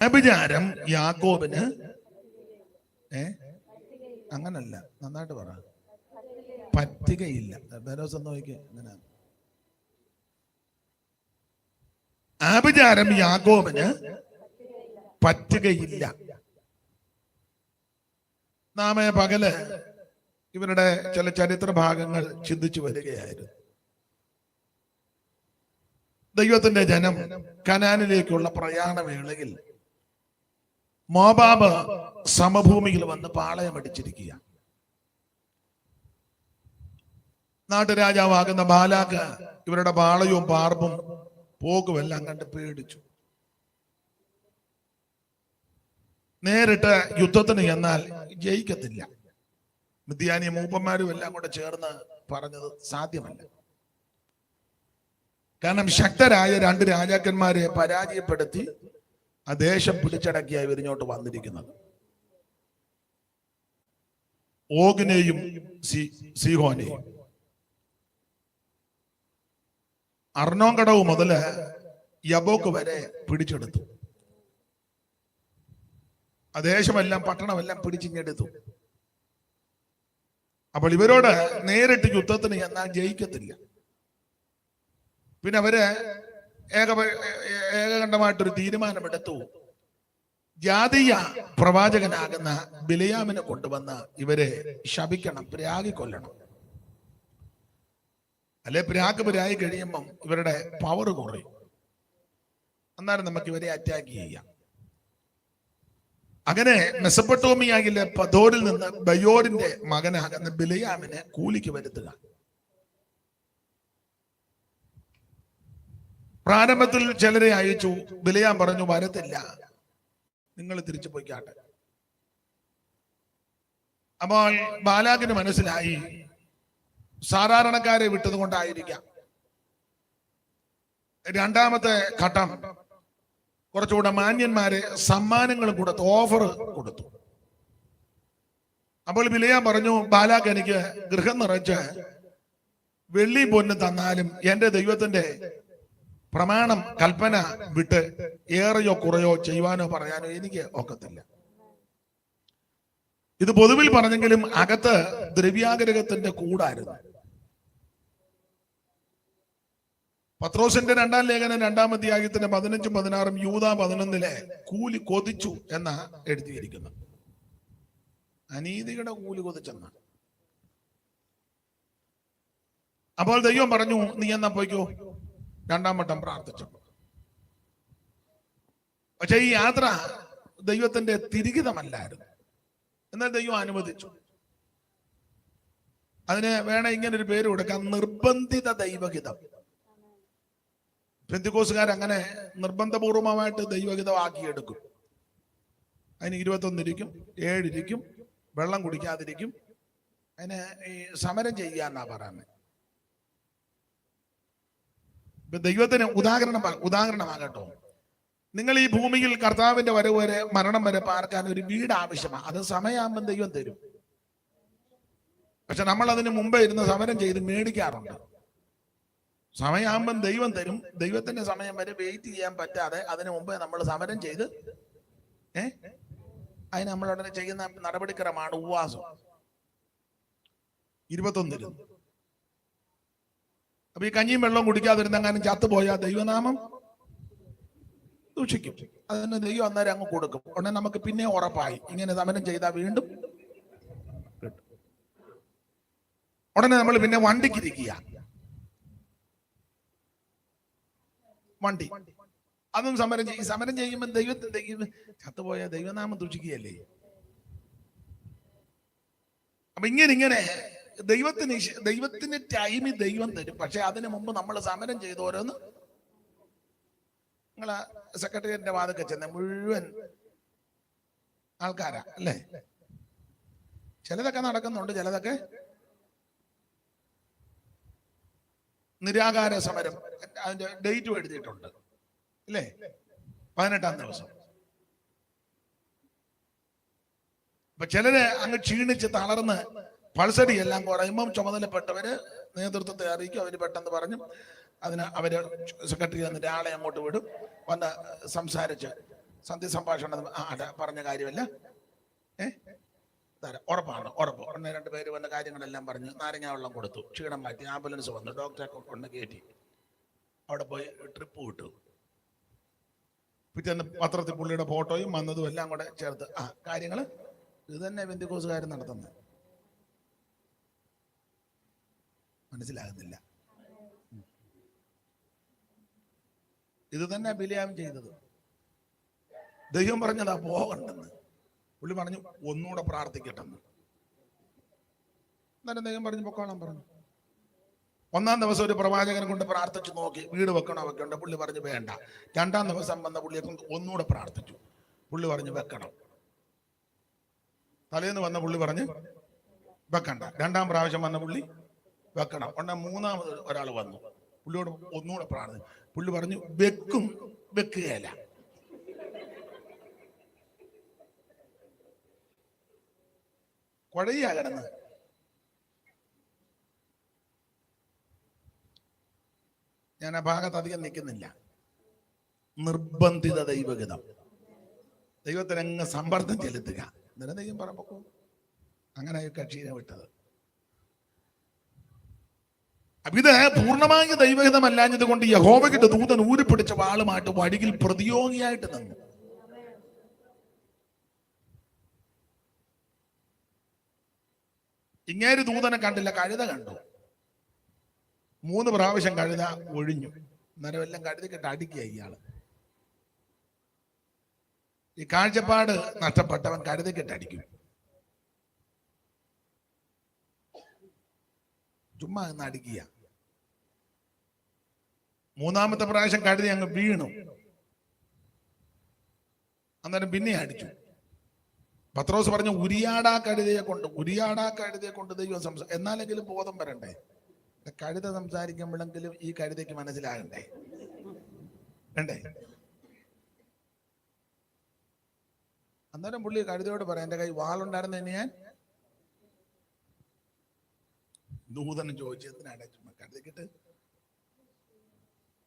വ്യഭിചാരം യാക്കോബിന് അങ്ങനല്ല, നന്നായിട്ട് പറ, പറ്റുകയില്ല. നോക്കിക്കേ, അങ്ങനെ വ്യഭിചാരം യാക്കോബിന് പറ്റുകയില്ല. നാം പകല് ഇവരുടെ ചില ചരിത്ര ഭാഗങ്ങൾ ചിന്തിച്ചു വരികയായിരുന്നു. ദൈവത്തിന്റെ ജനം കനാനിലേക്കുള്ള പ്രയാണവേളയിൽ മോവാബ് സമഭൂമിയിൽ വന്ന് പാളയമടിച്ചിരിക്കുക. നാട്ടുരാജാവാകുന്ന ബാലാക്ക് ഇവരുടെ പാളയവും പാർപ്പും പോക്കുമെല്ലാം കണ്ട് പേടിച്ചു. നേരിട്ട് യുദ്ധത്തിന് ചെന്നാൽ ജയിക്കത്തില്ല. മിദ്യാനി മൂപ്പന്മാരും എല്ലാം കൂടെ ചേർന്ന് പറഞ്ഞത് സാധ്യമല്ല. കാരണം ശക്തരായ രണ്ട് രാജാക്കന്മാരെ പരാജയപ്പെടുത്തി ആ ദേശം പിടിച്ചടക്കിയായി ഇവരിഞ്ഞോട്ട് വന്നിരിക്കുന്നത്. ഓഗിനെയും സീഹോനെയും. അർണോൻ കടവ് മുതല് യബോക്ക് വരെ പിടിച്ചെടുത്തു. ആ ദേശമെല്ലാം പട്ടണമെല്ലാം പിടിച്ചിങ്ങെടുത്തു. അപ്പോൾ ഇവരോട് നേരിട്ട് യുദ്ധത്തിന് ചെന്നാൽ ജയിക്കത്തില്ല. പിന്നെ അവര് ഏകകണ്ഠമായിട്ടൊരു തീരുമാനമെടുത്തു. ജാതീയ പ്രവാചകനാകുന്ന ബിലയാമിനെ കൊണ്ടുവന്ന് ഇവരെ ശപിക്കണം, പ്രാഗിക്കൊല്ലണം. അല്ലെ പ്രാഗി കഴിയുമ്പം ഇവരുടെ പവർ കുറയും. അന്നേരം നമുക്ക് ഇവരെ അറ്റാക്ക് ചെയ്യാം. അങ്ങനെ മെസപ്പൊട്ടോമിയയിലെ പദോരിൽ നിന്ന് ബയോരിന്റെ മകനാകുന്ന ബിലയാമിനെ കൂലിക്ക് വരുത്തുക. പ്രാരംഭത്തിൽ ചിലരെ അയച്ചു. ബിലയാം പറഞ്ഞു, വരത്തില്ല, നിങ്ങൾ തിരിച്ചു പോയിക്കാട്ടെ. അപ്പോൾ ബാലാകിന് മനസ്സിലായി സാധാരണക്കാരെ വിട്ടത് കൊണ്ടായിരിക്കാം. രണ്ടാമത്തെ ഘട്ടം കുറച്ചുകൂടെ മാന്യന്മാരെ സമ്മാനങ്ങളും കൊടുത്തു, ഓഫർ കൊടുത്തു. അപ്പോൾ ബിലയാം പറഞ്ഞു, ബാലാക്ക് എനിക്ക് ഗൃഹം നിറച്ച് വെള്ളി പൊന്ന് തന്നാലും എന്റെ ദൈവത്തിന്റെ പ്രമാണം കൽപ്പന വിട്ട് ഏറെയോ കുറയോ ചെയ്യുവാനോ പറയാനോ എനിക്ക് ഒക്കത്തില്ല. ഇത് പൊതുവിൽ പറഞ്ഞെങ്കിലും അകത്ത് ദ്രവ്യാഗ്രഹത്തിന്റെ കൂടായിരുന്നു. പത്രോസിന്റെ 2-ാം ലേഖനം 2-ാം അധ്യായത്തിന്റെ 15-16 യൂദാ 11 കൂലി കൊതിച്ചു എന്നാ എഴുതിയിരിക്കുന്നത്. അനീതിയുടെ കൂലി കൊതിച്ചെന്നാണ്. അപ്പോൾ ദൈവം പറഞ്ഞു, നീ എന്നാ പോയിക്കോ. 2-ാം വട്ടം പ്രാർത്ഥിച്ചു. പക്ഷെ ഈ യാത്ര ദൈവത്തിന്റെ തിരികിതമല്ലായിരുന്നു. എന്നാൽ ദൈവം അനുവദിച്ചു. അതിന് വേണം ഇങ്ങനൊരു പേര് കൊടുക്കാം, നിർബന്ധിത ദൈവഹിതം. പെന്തിക്കോസുകാർ അങ്ങനെ നിർബന്ധപൂർവമായിട്ട് ദൈവഹിതമാക്കിയെടുക്കും. അതിന് 21 ഇരിക്കും, 7 ഇരിക്കും, വെള്ളം കുടിക്കാതിരിക്കും. അതിന് ഈ സമരം ചെയ്യാന്നാ പറയുന്നത്. ദൈവത്തിന് ഉദാഹരണമാകട്ടോ, നിങ്ങൾ ഈ ഭൂമിയിൽ കർത്താവിന്റെ വരവ് വരെ മരണം വരെ പാർക്കാൻ ഒരു വീട് ആവശ്യമാണ്. അത് സമയമാകുമ്പോൾ ദൈവം തരും. പക്ഷെ നമ്മൾ അതിന് മുമ്പേ ഇരുന്ന് സമരം ചെയ്ത് മേടിക്കാറുണ്ട്. സമയമാകുമ്പം ദൈവം തരും. ദൈവത്തിന്റെ സമയം വരെ വെയിറ്റ് ചെയ്യാൻ പറ്റാതെ അതിന് മുമ്പേ നമ്മൾ സമരം ചെയ്ത് അതിന് നമ്മളുടനെ ചെയ്യുന്ന നടപടിക്രമമാണ് ഉപവാസം. 21 അപ്പൊ ഈ കഞ്ഞിയും വെള്ളവും കുടിക്കാതിരുന്നെങ്ങാനും ചത്തുപോയാൽ ദൈവനാമം ദൂഷിക്കും. അതിന് ദൈവം അന്നേരം അങ്ങ് കൊടുക്കും. ഉടനെ നമുക്ക് പിന്നെ ഉറപ്പായി ഇങ്ങനെ സമരം ചെയ്താൽ വീണ്ടും ഉടനെ നമ്മൾ പിന്നെ വണ്ടിക്കിരിക്കുക. വണ്ടി അതും സമരം ചെയ്യുമ്പോൾ ദൈവത്തിന്റെ ചത്തുപോയ ദൈവനാമം ദൂഷിക്കുകയല്ലേ. അപ്പൊ ഇങ്ങനെ ദൈവത്തിന് ടൈമിൽ ദൈവം തരും. പക്ഷെ അതിനു മുമ്പ് നമ്മൾ സമരം ചെയ്ത് ഓരോന്ന്. നിങ്ങളെ സെക്രട്ടേറിയറ്റിന്റെ വാതൊക്കെ ചെന്ന മുഴുവൻ ആൾക്കാരാ അല്ലേ? ചിലതൊക്കെ നടക്കുന്നുണ്ട്, ചിലതൊക്കെ നിരാകാര സമരം. അതിന്റെ ഡേറ്റും എഴുതിയിട്ടുണ്ട് അല്ലേ? 18-ാം ദിവസം. അപ്പൊ ചിലര് അങ്ങ് ക്ഷീണിച്ച് തളർന്ന് പൾസടി എല്ലാം കുറയുമ്പം ചുമതലപ്പെട്ടവര് നേതൃത്വത്തെ അറിയിക്കും. അവര് പെട്ടെന്ന് പറഞ്ഞു അതിന് അവര് സെക്രട്ടറി എന്നിട്ട് ആളെ അങ്ങോട്ട് വിടും. വന്ന് സംസാരിച്ച് സന്ധി സംഭാഷണം പറഞ്ഞ കാര്യമല്ല. ഉറപ്പാണ്, ഉറപ്പ്. ഒന്ന് രണ്ട് പേര് വന്ന കാര്യങ്ങളെല്ലാം പറഞ്ഞു, നാരങ്ങ വെള്ളം കൊടുത്തു, ക്ഷീണം മാറ്റി, ആംബുലൻസ് വന്നു, ഡോക്ടറെ കൊണ്ട് കയറ്റി, അവിടെ പോയി ട്രിപ്പ് വിട്ടു. പിറ്റേന്ന് പത്രത്തിൽ പുള്ളിയുടെ ഫോട്ടോയും വന്നതും എല്ലാം കൂടെ ചേർത്ത് കാര്യങ്ങൾ ഇത് തന്നെ പെന്തിക്കോസുകാർ നടത്തുന്നത്. മനസ്സിലാകുന്നില്ല. ഇത് തന്നെ ബിലിയാം ചെയ്തത്. ദൈവം പറഞ്ഞതാ പോകണ്ടെന്ന്. പുള്ളി പറഞ്ഞു ഒന്നുകൂടെ പ്രാർത്ഥിക്കട്ടെന്ന്. എന്നാലും ദൈവം പറഞ്ഞു പൊക്കോളാൻ പറഞ്ഞു. ഒന്നാം ദിവസം ഒരു പ്രവാചകനെ കൊണ്ട് പ്രാർത്ഥിച്ചു നോക്കി, വീട് വെക്കണോ വെക്കണ്ട. പുള്ളി പറഞ്ഞു വേണ്ട. രണ്ടാം ദിവസം വന്ന പുള്ളിയെ കൊണ്ട് ഒന്നുകൂടെ പ്രാർത്ഥിച്ചു. പുള്ളി പറഞ്ഞു വെക്കണം. തലേന്ന് വന്ന പുള്ളി പറഞ്ഞു വെക്കണ്ട. രണ്ടാം പ്രാവശ്യം വന്ന പുള്ളി വെക്കണം. ഉടനെ മൂന്നാമത് ഒരാൾ വന്നു, പുള്ളിയോട് ഒന്നുകൂടെ പ്രാർത്ഥിച്ചു. പുള്ളി പറഞ്ഞു വെക്കും, വെക്കുകയല്ല. കുഴയാ കിടന്ന്. ഞാൻ ആ ഭാഗത്ത് അധികം നിൽക്കുന്നില്ല. നിർബന്ധിത ദൈവഗതം. ദൈവത്തിനങ്ങ് സമ്മർദ്ദം ചെലുത്തുക. എന്നിട്ട് ദൈവം പറമ്പോ അങ്ങനെ കക്ഷീനെ വിട്ടത്. ഇത് പൂർണ്ണമായി ദൈവഹിതമല്ലാഞ്ഞത് കൊണ്ട് യഹോവയുടെ ദൂതൻ ഊരിപ്പിടിച്ച വാളുമായിട്ട് വഴിയിൽ പ്രതിയോഗിയായിട്ട് നിന്നു. ഇങ്ങേര് ദൂതനെ കണ്ടില്ല, കഴുത കണ്ടു. 3 പ്രാവശ്യം കഴുത ഒഴിഞ്ഞു. അന്നേരം എല്ലാം കഴുതിക്കിട്ട് അടിക്കുക ഇയാള്. ഈ കാഴ്ചപ്പാട് നഷ്ടപ്പെട്ടവൻ കഴുതിക്കിട്ട് അടിക്കും. ചുമ്മാ എന്ന് അടിക്കുക. 3-ാമത്തെ പ്രാവശ്യം കഴുതി അങ്ങ് വീണു. അന്നേരം പിന്നെ അടിച്ചു. പത്രോസ് പറഞ്ഞു ഉരിയാടാ കഴുതയെ കൊണ്ട് ദൈവം എന്നാലെങ്കിലും ബോധം വരണ്ടേ. കഴുത സംസാരിക്കുമ്പോഴെങ്കിലും ഈ കഴുതയ്ക്ക് മനസ്സിലാകണ്ടേ, വേണ്ടേ? അന്നേരം പുള്ളി കഴുതയോട് പറയാം, എന്റെ കൈ വാളുണ്ടായിരുന്നെന്ന് ഞാൻ. ദൂതനും ചോദിച്ചതിനാണ് ചുമ്മാ കഴുതക്കിട്ട്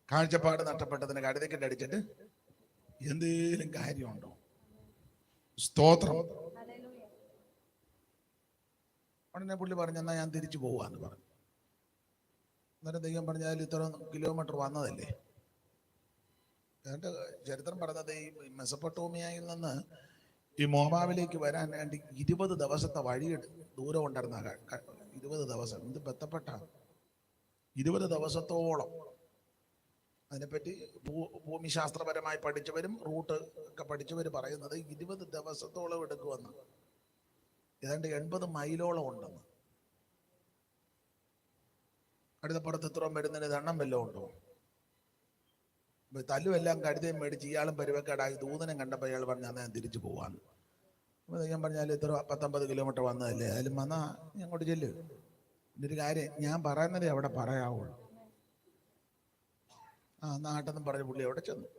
കാഴ്ചപ്പാട് നഷ്ടപ്പെട്ടതിന് കഴുതക്കിട്ട് അടിച്ചിട്ട് എന്തേലും കാര്യമുണ്ടോ? സ്തോത്രം. ഉടനെ പുള്ളി പറഞ്ഞു എന്നാ ഞാൻ തിരിച്ചു പോവാന്ന് പറഞ്ഞു. അന്നേരം ദൈവം പറഞ്ഞാൽ ഇത്ര കിലോമീറ്റർ വന്നതല്ലേ. എന്നിട്ട് ചരിത്രം പറഞ്ഞത് ഈ മെസപ്പൊട്ടോമിയയിൽ നിന്ന് ഈ മോവാബിലേക്ക് വരാൻ വേണ്ടി 20 ദിവസത്തെ വഴി ദൂരം ഉണ്ടായിരുന്ന 20 ദിവസം. ഇത് ബന്ധപ്പെട്ട 20 ദിവസത്തോളം. അതിനെപ്പറ്റി ഭൂമിശാസ്ത്രപരമായി പഠിച്ചവരും റൂട്ട് ഒക്കെ പഠിച്ചവർ പറയുന്നത് 20 ദിവസത്തോളം എടുക്കുമെന്ന്. ഏതാണ്ട് 80 മൈലോളം ഉണ്ടെന്ന്. കഴുതപ്പുറത്ത് ഇത്രയും വരുന്നതിന് ദണ്ണം വല്ലതും ഉണ്ടോ? തല്ലുമെല്ലാം കഴുതയും മേടിച്ച് ഇയാളും പരുവക്കേടായി. ദൂതനം കണ്ടപ്പോൾ ഇയാൾ പറഞ്ഞ അന്ന് ഞാൻ തിരിച്ചു പോവാന്ന്. അപ്പോൾ ഞാൻ പറഞ്ഞാൽ ഇത്ര 19 കിലോമീറ്റർ വന്നതല്ലേ, അതിലും വന്നാ ഞാൻ അങ്ങോട്ട് ചെല്ലു. എൻ്റെ ഒരു കാര്യം ഞാൻ പറയുന്നതേ അവിടെ പറയാവുള്ളൂ. നാട്ടെന്നും പറഞ്ഞ പുള്ളി അവിടെ ചെന്നു.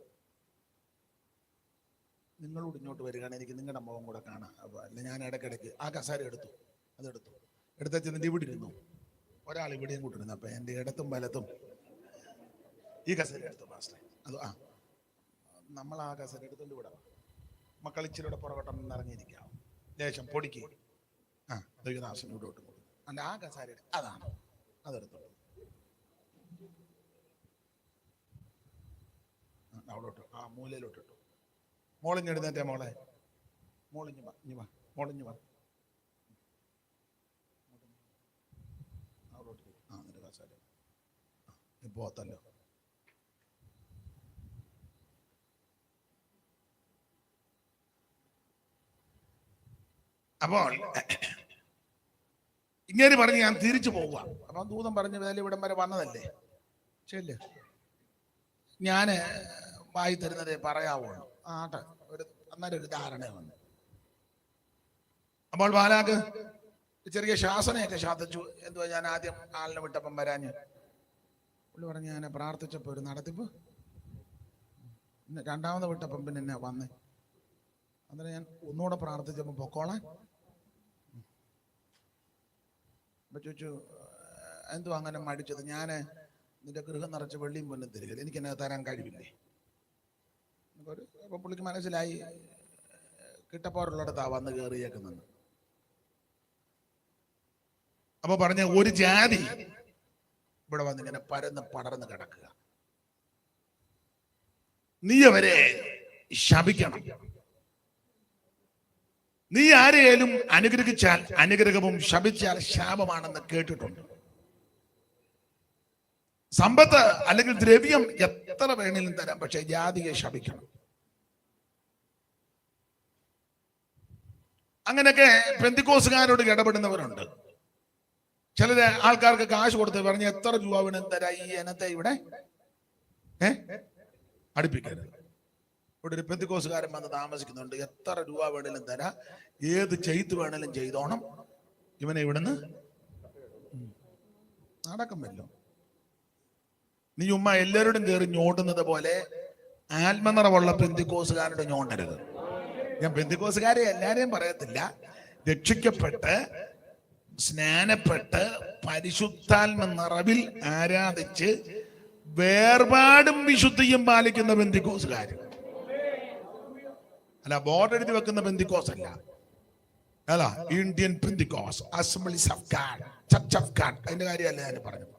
നിങ്ങളോട് ഇങ്ങോട്ട് വരികയാണ്, എനിക്ക് നിങ്ങളുടെ മുഖം കൂടെ കാണാം. അപ്പോൾ അല്ല ഞാൻ ഇടയ്ക്കിടയ്ക്ക് ആ കസാര എടുത്ത് ചെന്നിട്ട് ഇവിടെ ഇരുന്നു. ഒരാൾ ഇവിടെയും കൂട്ടിരുന്നു. അപ്പം എൻ്റെ ഇടത്തും വലത്തും ഈ കസേര എടുത്തു മാസ്റ്റർ. അത് നമ്മൾ ആ കസേര എടുത്തുകൊണ്ട് വിടാം. മക്കൾ ഇച്ചിരിയുടെ പുറകോട്ടം നിറഞ്ഞിരിക്കാം, ലേശം പൊടിക്ക്. ദൈവദാസനോട് കൊടുക്കും. അല്ല ആ കസേര അതാണ്, അതെടുത്തോളൂ. അവിടോട്ട് മൂലയിലോട്ട് ഇട്ടു. മോളിഞ്ഞെടുന്നേറ്റേ മോളെ, മോളിഞ്ഞു വാ. അവിടോട്ട് എന്നിട്ട് കസാര പോത്തല്ലോ. അപ്പോൾ ഇങ്ങനെ പറഞ്ഞ് ഞാൻ തിരിച്ചു പോവുക. അപ്പൊ ദൂതം പറഞ്ഞു വേല ഇവിടം വരെ വന്നതല്ലേ, ശരി ഞാൻ വായി തരുന്നതേ പറയാവുള്ളൂ. അന്നേരം ഒരു ധാരണ വന്നു. അപ്പോൾ ബാലാക്ക് ചെറിയ ശാസനയൊക്കെ ശാസിച്ചു. എന്തുവാ ഞാൻ ആദ്യം ആളിനെ വിട്ടപ്പം വരാഞ്ഞ്. പുള്ളി പറഞ്ഞു ഞാൻ പ്രാർത്ഥിച്ചപ്പോൾ ഒരു നടത്തിപ്പ്. രണ്ടാമത് വിട്ടപ്പം പിന്നെ എന്നെ വന്നേ. അന്നേരം ഞാൻ ഒന്നുകൂടെ പ്രാർത്ഥിച്ചപ്പോൾ പൊക്കോളാൻ. അപ്പൊ ചോദിച്ചു എന്തുവാ അങ്ങനെ മടിച്ചത്? ഞാൻ നിന്റെ ഗൃഹം നിറച്ച് വെള്ളിയും പൊന്നും തരിക, എനിക്ക് എന്നെ തരാൻ കഴിവില്ലേ? അപ്പൊ പുള്ളിക്ക് മനസ്സിലായി കിട്ടപ്പോറുള്ളിടത്താ വന്ന് കയറിയേക്കുന്നത്. അപ്പൊ പറഞ്ഞ ഒരു ജാതി ഇവിടെ വന്നിങ്ങനെ പരന്ന് പടർന്ന് കിടക്കുക, നീ അവരെ ശപിക്കണം. നീ ആരെയും അനുഗ്രഹിച്ചാൽ അനുഗ്രഹവും ശപിച്ചാൽ ശാപമാണെന്ന് കേട്ടിട്ടുണ്ട്. സമ്പത്ത് അല്ലെങ്കിൽ ദ്രവ്യം എത്ര വേണേലും തരാം, പക്ഷെ ജാതിയെ ശപിക്കണം. അങ്ങനെയൊക്കെ പെന്തിക്കോസുകാരോട് ഇടപെടുന്നവരുണ്ട്. ചില ആൾക്കാർക്ക് കാശ് കൊടുത്ത് പറഞ്ഞ് എത്ര രൂപ വേണം തരാ, ഈ ഇനത്തെ ഇവിടെ അടുപ്പിക്കരുത്. ഇവിടെ ഒരു പെന്തിക്കോസുകാരൻ വന്ന് താമസിക്കുന്നുണ്ട്, എത്ര രൂപ വേണേലും തരാ, ഏത് ചെയ്ത് വേണേലും ചെയ്തോണം, ഇവനെ ഇവിടുന്ന് നടക്കുമല്ലോ. നീ ഉമ്മ എല്ലാവരോടും കയറി ഞോണ്ടുന്നത് പോലെ ആത്മനിറവുള്ള പെന്തിക്കോസുകാരോട് ഞോണ്ടരുത്. ഞാൻ പെന്തിക്കോസുകാരെ എല്ലാരെയും പറയത്തില്ല. രക്ഷിക്കപ്പെട്ട് സ്നാനപ്പെട്ട് പരിശുദ്ധാത്മ നിറവിൽ ആരാധിച്ച് വേർപാടും വിശുദ്ധിയും പാലിക്കുന്ന പെന്തിക്കോസുകാർ അല്ല, ബോർഡ് എഴുതി വെക്കുന്ന പെന്തിക്കോസ് അല്ല, അല്ല Indian Pentecost, assemblies of God, church of God, അതിന്റെ കാര്യമല്ല ഞാൻ പറഞ്ഞത്.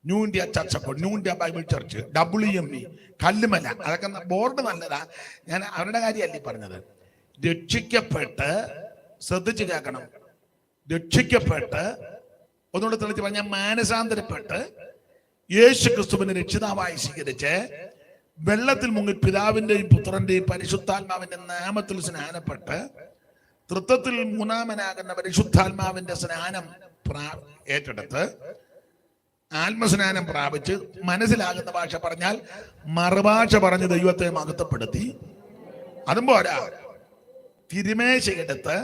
New India church of God, new India Bible church, WME, Kallumala, അതൊക്കെ ബോർഡ് നല്ലതാ. ഞാൻ അവരുടെ കാര്യമല്ല പറഞ്ഞത്. രക്ഷിക്കപ്പെട്ട്, ശ്രദ്ധിച്ച് കേൾക്കണം, രക്ഷിക്കപ്പെട്ട്, ഒന്നുകൂടെ തെളിച്ച് പറഞ്ഞാൽ മാനസാന്തരപ്പെട്ട് യേശു ക്രിസ്തുവിനെ രക്ഷിതാവായി സ്വീകരിച്ച് വെള്ളത്തിൽ മുങ്ങി പിതാവിന്റെയും പുത്രന്റെയും പരിശുദ്ധാത്മാവിന്റെ നാമത്തിൽ സ്നാനപ്പെട്ട് തൃത്വത്തിൽ മൂന്നാമനാകുന്ന പരിശുദ്ധാത്മാവിന്റെ സ്നാനം ഏറ്റെടുത്ത് ആത്മസ്നാനം പ്രാപിച്ച് മനസ്സിലാകുന്ന ഭാഷ പറഞ്ഞാൽ മറുഭാഷ പറഞ്ഞ് ദൈവത്തെ മഹത്വപ്പെടുത്തി, അതും പോരാ, തിരുമേശയെടുത്ത്,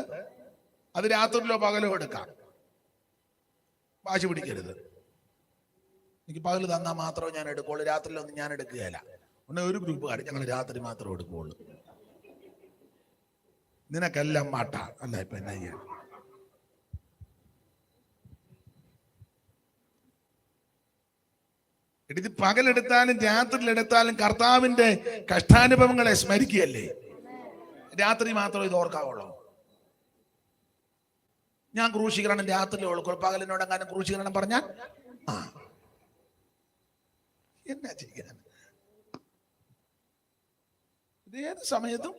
അത് രാത്രിയിലോ പകലോ എടുക്കാം, വാശി പിടിക്കരുത്. എനിക്ക് പകൽ തന്നാൽ മാത്രമേ ഞാൻ എടുക്കുള്ളൂ, രാത്രിയിലൊന്നും ഞാൻ എടുക്കുകയില്ല. ഒരു ഗ്രൂപ്പുകാർ ഞങ്ങൾ രാത്രി മാത്രമേ എടുക്കുകയുള്ളൂ. നിനക്കെല്ലാം മാട്ട അല്ല. ഇപ്പൊ എന്നാ ചെയ്യാൻ? ഇത് പകലെടുത്താലും രാത്രിയിലെടുത്താലും കർത്താവിന്റെ കഷ്ടാനുഭവങ്ങളെ സ്മരിക്കുകയല്ലേ. രാത്രി മാത്രം ഇത് ഓർക്കാവുള്ളൂ. ഞാൻ ക്രൂശീകരണം രാത്രി ഓർക്കുള്ളൂ, പകലിനോടെങ്ങാനും ക്രൂശീകരണം പറഞ്ഞാൽ എന്നാ ചെയ്യാൻ? ഏത് സമയത്തും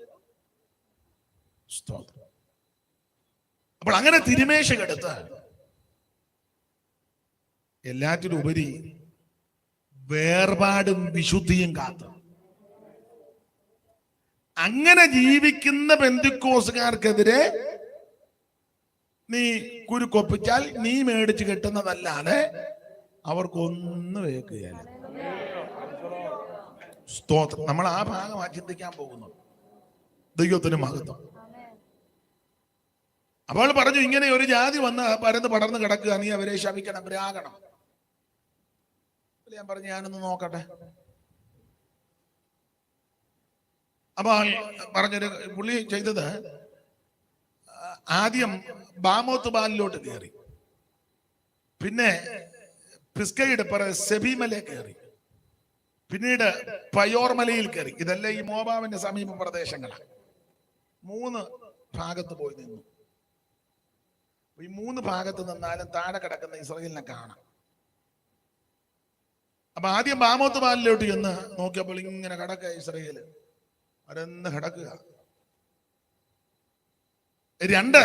സ്തോത്രം. അപ്പോൾ അങ്ങനെ തിരുമേശകെടുത്ത് എല്ലാറ്റിലും ഉപരി വേർപാടും വിശുദ്ധിയും കാത്ത് അങ്ങനെ ജീവിക്കുന്ന പെന്തിക്കോസുകാർക്കെതിരെ നീ കുരുക്കൊപ്പിച്ചാൽ നീ മേടിച്ച് കെട്ടുന്നതല്ലാതെ അവർക്കൊന്നും വേക്കുകയല്ല. സ്തോത്രം. നമ്മൾ ആ ഭാഗമാണ് ചിന്തിക്കാൻ പോകുന്നത്. ദൈവത്തിന് മഹത്വം. അപ്പോൾ പറഞ്ഞു, ഇങ്ങനെ ഒരു ജാതി വന്ന് പരന്ന് പടർന്ന് കിടക്കുക, നീ അവരെ ശപിക്കണം, രാഗണം. ഞാൻ പറഞ്ഞു, ഞാനൊന്ന് നോക്കട്ടെ. അപ്പൊ പറഞ്ഞൊരു പുള്ളി ചെയ്തത്, ആദ്യം ബാമോത്ത് ബാലിലോട്ട് കയറി, പിന്നെ പിസ്കയുടെ സെബിമലയിൽ കയറി, പിന്നീട് പയോർമലയിൽ കയറി. ഇതെല്ലാം ഈ മോവാബിന്റെ സമീപ പ്രദേശങ്ങളാണ്. 3 ഭാഗത്ത് പോയി നിന്നു. ഈ 3 ഭാഗത്ത് നിന്നാലും താഴെ കിടക്കുന്ന ഇസ്രായേലിനെ കാണാം. അപ്പൊ ആദ്യം ബാമോത്ത് ബാലിലോട്ട് ചെന്ന് നോക്കിയപ്പോൾ ഇങ്ങനെ കിടക്കുക ഇസ്രായേല്, അവരെന്ന് കിടക്കുക. 2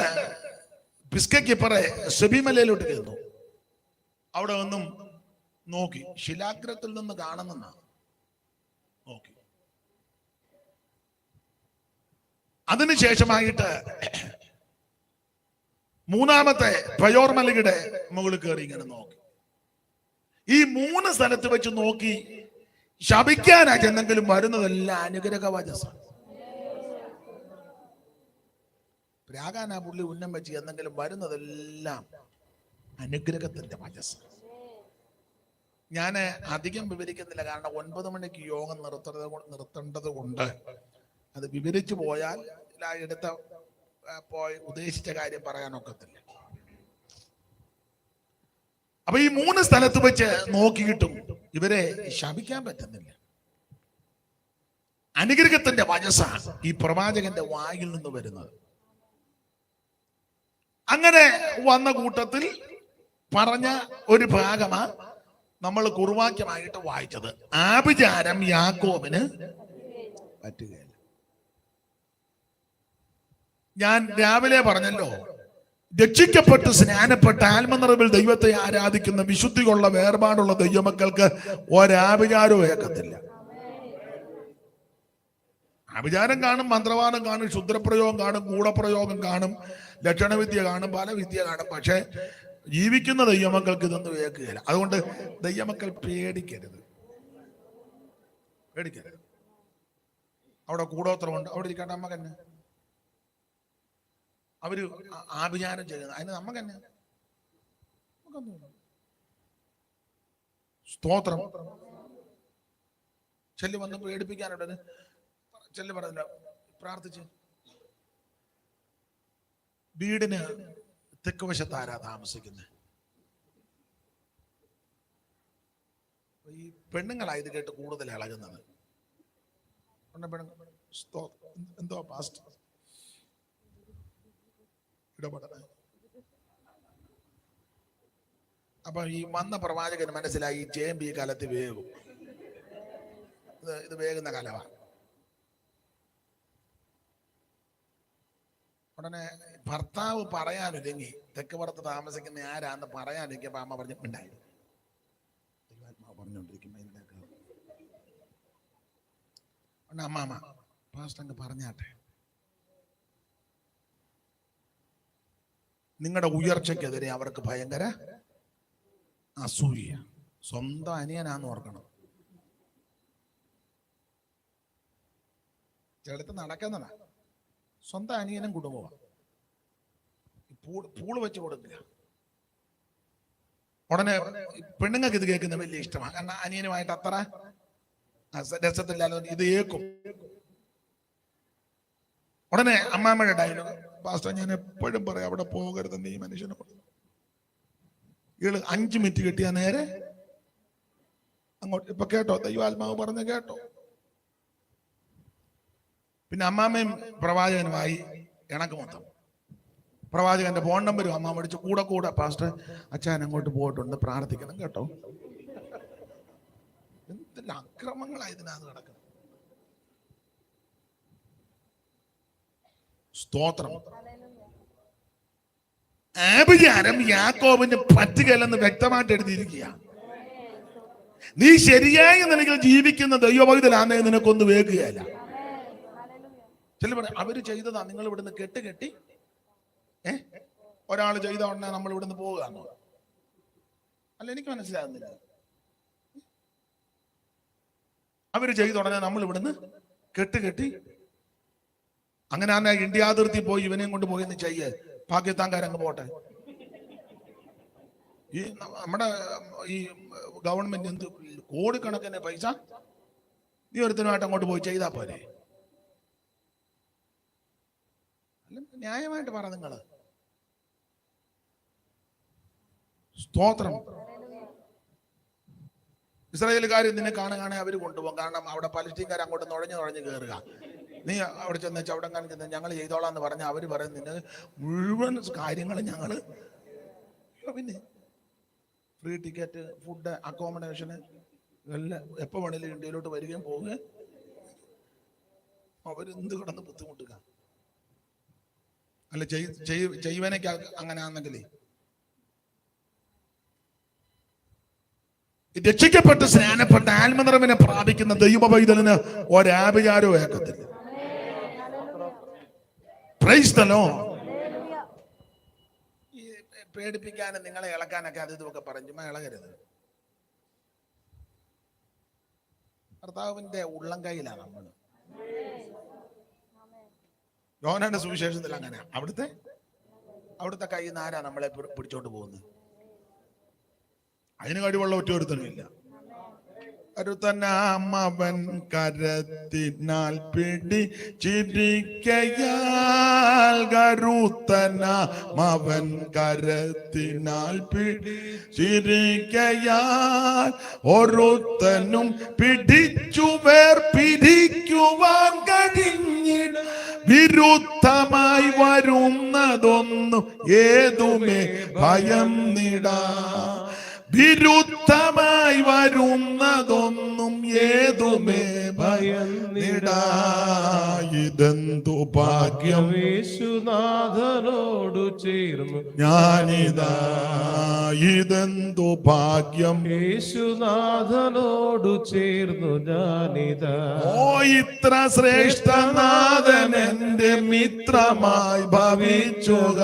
പിസ്കയ്ക്കിപ്പറേ സെബിമലയിലോട്ട് ചെന്നു. അവിടെ ഒന്നും നോക്കി, ശിലാഗ്രഹത്തിൽ നിന്ന് കാണുന്ന നോക്കി. അതിനുശേഷമായിട്ട് 3-ാമത്തെ പയോർമലയുടെ മുകളിൽ കയറി ഇങ്ങനെ നോക്കി. ഈ 3 സ്ഥലത്ത് വെച്ച് നോക്കി ശപിക്കാനാ ചെന്നെങ്കിലും വരുന്നതെല്ലാം അനുഗ്രഹ വചസ്സാണ്. പ്രാകാനാ പുള്ളി ഉന്നം വെച്ച് എന്തെങ്കിലും വരുന്നതെല്ലാം അനുഗ്രഹത്തിന്റെ വചസ്സാണ്. ഞാൻ അധികം വിവരിക്കുന്നില്ല, കാരണം 9 മണിക്ക് യോഗം നിർത്തേണ്ടത് കൊണ്ട് അത് വിവരിച്ചു പോയാൽ എടുത്ത പോയി ഉദ്ദേശിച്ച കാര്യം പറയാനൊക്കത്തില്ല. അപ്പൊ ഈ 3 സ്ഥലത്ത് വെച്ച് നോക്കിയിട്ടും ഇവരെ ശപിക്കാൻ പറ്റുന്നില്ല. അനുഗ്രഹത്തിന്റെ വചസ്സാണ് ഈ പ്രവാചകന്റെ വായിൽ നിന്ന് വരുന്നത്. അങ്ങനെ വന്ന കൂട്ടത്തിൽ പറഞ്ഞ ഒരു ഭാഗമാണ് നമ്മൾ കുറുവാക്യമായിട്ട് വായിച്ചത്. ആഭിചാരം യാക്കോബിന് പറ്റുകയില്ല. ഞാൻ രാവിലെ പറഞ്ഞല്ലോ, രക്ഷിക്കപ്പെട്ട് സ്നാനപ്പെട്ട് ആത്മനിറവിൽ ദൈവത്തെ ആരാധിക്കുന്ന വിശുദ്ധിയുള്ള വേർപാടുള്ള ദൈവമക്കൾക്ക് ഒരാഭിചാരവും ഏക്കത്തില്ല. ആഭിചാരം കാണും, മന്ത്രവാദം കാണും, ക്ഷുദ്രപ്രയോഗം കാണും, ഗൂഢപ്രയോഗം കാണും, ലക്ഷണവിദ്യ കാണും, പല വിദ്യ കാണും. പക്ഷെ ജീവിക്കുന്ന ദൈവമക്കൾക്ക് ഇതൊന്നും ഏക്കുകയില്ല. അതുകൊണ്ട് ദൈവമക്കൾ പേടിക്കരുത്. അവിടെ കൂടോത്രമുണ്ട്, അവിടെ ഇരിക്കട്ടെ, നമ്മക്ക് തന്നെ അവര് ആഭിചാരം ചെയ്യുന്നത്, അതിന് നമ്മക്ക് തന്നെ സ്തോത്രം. ചെല്ലു വന്ന് പേടിപ്പിക്കാനുണ്ട്. ചെല്ലു പറഞ്ഞ പ്രാർത്ഥിച്ച്. വീടിന് തെക്ക് വശത്താരാ താമസിക്കുന്നത്? ഈ പെണ്ണുങ്ങളായത് കേട്ട് കൂടുതൽ ഇളകുന്നത്. എന്തോ പാസ്റ്റ് ഇടപെടൽ. അപ്പൊ ഈ വന്ന പ്രവാചകന് മനസ്സിലായി ഈ ചേമ്പ് ഈ കാലത്ത് വേകും, ഇത് വേകുന്ന കാലമാണ്. ഉടനെ ഭർത്താവ് പറയാനൊരുങ്ങി, തെക്ക് പുറത്ത് താമസിക്കുന്ന ആരാന്ന് പറയാനൊരുങ്ങിയപ്പോ അമ്മ പറഞ്ഞു ഉണ്ടായി പറഞ്ഞോണ്ടിരിക്കുമ്പോ അമ്മ പാസ്റ്റർ പറഞ്ഞാട്ടെ, നിങ്ങളുടെ ഉയർച്ചയ്ക്കെതിരെ അവർക്ക് ഭയങ്കര അസൂയ. സ്വന്തം അനിയനാന്ന് ഓർക്കണം. ചെടുത്ത് നടക്കുന്നതാ. സ്വന്തം അനിയനും കുടുംബമാണ്. പൂള് വെച്ച് കൊടുക്കുക. ഉടനെ പെണ്ണുങ്ങൾക്ക് ഇത് കേൾക്കുന്നത് വലിയ ഇഷ്ടമാണ്. കാരണം അനിയനുമായിട്ട് അത്ര രസത്തില്ലാലോ, ഇത് കേൾക്കും. ഉടനെ അമ്മാമ്മയുടെ ഡയലോഗ്, പാസ്റ്റർ ഞാൻ എപ്പോഴും പറയാം അവിടെ പോകരുതെന്ന് ഈ മനുഷ്യനോട്. ഇയാള് 5 മിനിറ്റ് കിട്ടിയാ നേരെ അങ്ങോട്ട്. ഇപ്പൊ കേട്ടോ, ദൈവാത്മാവ് പറഞ്ഞ കേട്ടോ. പിന്നെ അമ്മാമ്മയും പ്രവാചകനുമായി ഇണക്ക് മൊത്തം. പ്രവാചകന്റെ ഫോൺ നമ്പരും അമ്മ മേടിച്ച് കൂടെ പാസ്റ്റർ അച്ഛൻ അങ്ങോട്ട് പോയിട്ടുണ്ട്, പ്രാർത്ഥിക്കണം കേട്ടോ. എന്തെല്ലാം അക്രമങ്ങളായി ഇതിനകത്ത് കിടക്കുന്നത്. സ്തോത്രം. ആഭിചാരം യാക്കോബിന് പറ്റുകയില്ലെന്ന് വ്യക്തമായിട്ട് എഴുതിയിരിക്കുക. നീ ശരിയായ നിലയിൽ ജീവിക്കുന്ന ദൈവഭക്തനാന്നേ നിനക്കൊന്ന് വേക്കുകയല്ല. ചില പറയാം അവര് ചെയ്തതാ, നിങ്ങൾ ഇവിടുന്ന് കെട്ടി ഒരാൾ ചെയ്ത ഉടനെ നമ്മൾ ഇവിടുന്ന് പോവുകയാണോ? അല്ല, എനിക്ക് മനസ്സിലാകുന്നില്ല. അവര് ചെയ്ത ഉടനെ നമ്മൾ ഇവിടുന്ന് കെട്ടി അങ്ങനെ തന്നെ ഇന്ത്യ അതിർത്തി പോയി ഇവനെയും കൊണ്ട് പോയി എന്ന് ചെയ്യേ, പാകിസ്ഥാൻകാരങ്ങ് പോട്ടെ. ഈ നമ്മുടെ ഈ ഗവൺമെന്റ് എന്ത് കോടിക്കണക്കിന് പൈസ ഈ ഒരുത്തനുമായിട്ട് അങ്ങോട്ട് പോയി ചെയ്താ പോരെ? ന്യായമായിട്ട് പറ നിങ്ങള്. സ്തോത്രം. ഇസ്രായേലുകാർ നിന്നെ കാണാൻ അവർ കൊണ്ടുപോകും. കാരണം അവിടെ പലസ്തീൻകാർ അങ്ങോട്ട് നുഴഞ്ഞു കയറുക. നീ അവിടെ ചെന്ന് അവിടെ ചെന്ന് ഞങ്ങൾ ചെയ്തോളാം എന്ന് പറഞ്ഞാൽ അവർ പറയും നിന്നെ മുഴുവൻ കാര്യങ്ങളും ഞങ്ങള്. പിന്നെ ഫ്രീ ടിക്കറ്റ്, ഫുഡ്, അക്കോമഡേഷന് എല്ലാം എപ്പോ വേണേലും ഇന്ത്യയിലോട്ട് വരികയും പോവുകയും. അവരെന്ത് കിടന്ന് ബുദ്ധിമുട്ടുക. അല്ല ചെയ്യുവാനൊക്കെ അങ്ങനെ ആണെങ്കിലേ. രക്ഷിക്കപ്പെട്ട് സ്നാനപ്പെട്ട് ആത്മനിറവിനെ പ്രാപിക്കുന്ന ദൈവപൈതലിന് ഒരാഭിചാരവും ഏക്കത്തില്ല. Praise the Lord. ഈ പേടിപ്പിക്കാനും നിങ്ങളെ ഇളക്കാനൊക്കെ അത് ഇതൊക്കെ പറഞ്ഞു ഇളകരുത്. കർത്താവിന്റെ ഉള്ളം കൈയിലാണ് നമ്മൾ. യോഹന്നാന്റെ സുവിശേഷത്തിൽ അങ്ങനെ അവിടുത്തെ കയ്യിൽ നിന്ന് ആരാ നമ്മളെ പിടിച്ചോണ്ട് പോകുന്നത്? അതിന് കഴിവുള്ള ഒറ്റ ഒരുത്തനുമില്ല. കരുത്തനാം അവൻ കരത്തിനാൽ പിടിച്ചിരിക്കയാൽ, കരുത്തനാം അവൻ കരത്തിനാൽ പിടിച്ചിരിക്കയാൽ, ഒരുത്തനും പിടിച്ചു വേർപിരിക്കുവാൻ കഴിഞ്ഞിട. വിരുദ്ധമായി വരുന്നതൊന്നും ഏതുമേ ഭയം നിടാ. വിരുദ്ധമായി വരുന്നതൊന്നും ഏതുമേ ഭയന്നിടാ. ഇതെന്തു ഭാഗ്യം യേശുനാഥനോടു ചേർന്നു ഞാനിതാ. ഇതെന്തു ഭാഗ്യം യേശുനാഥനോടു ചേർന്നു ഞാനിതാ. ഓ ഇത്ര ശ്രേഷ്ഠനാഥൻ എന്റെ മിത്രമായി ഭവിച്ചുക.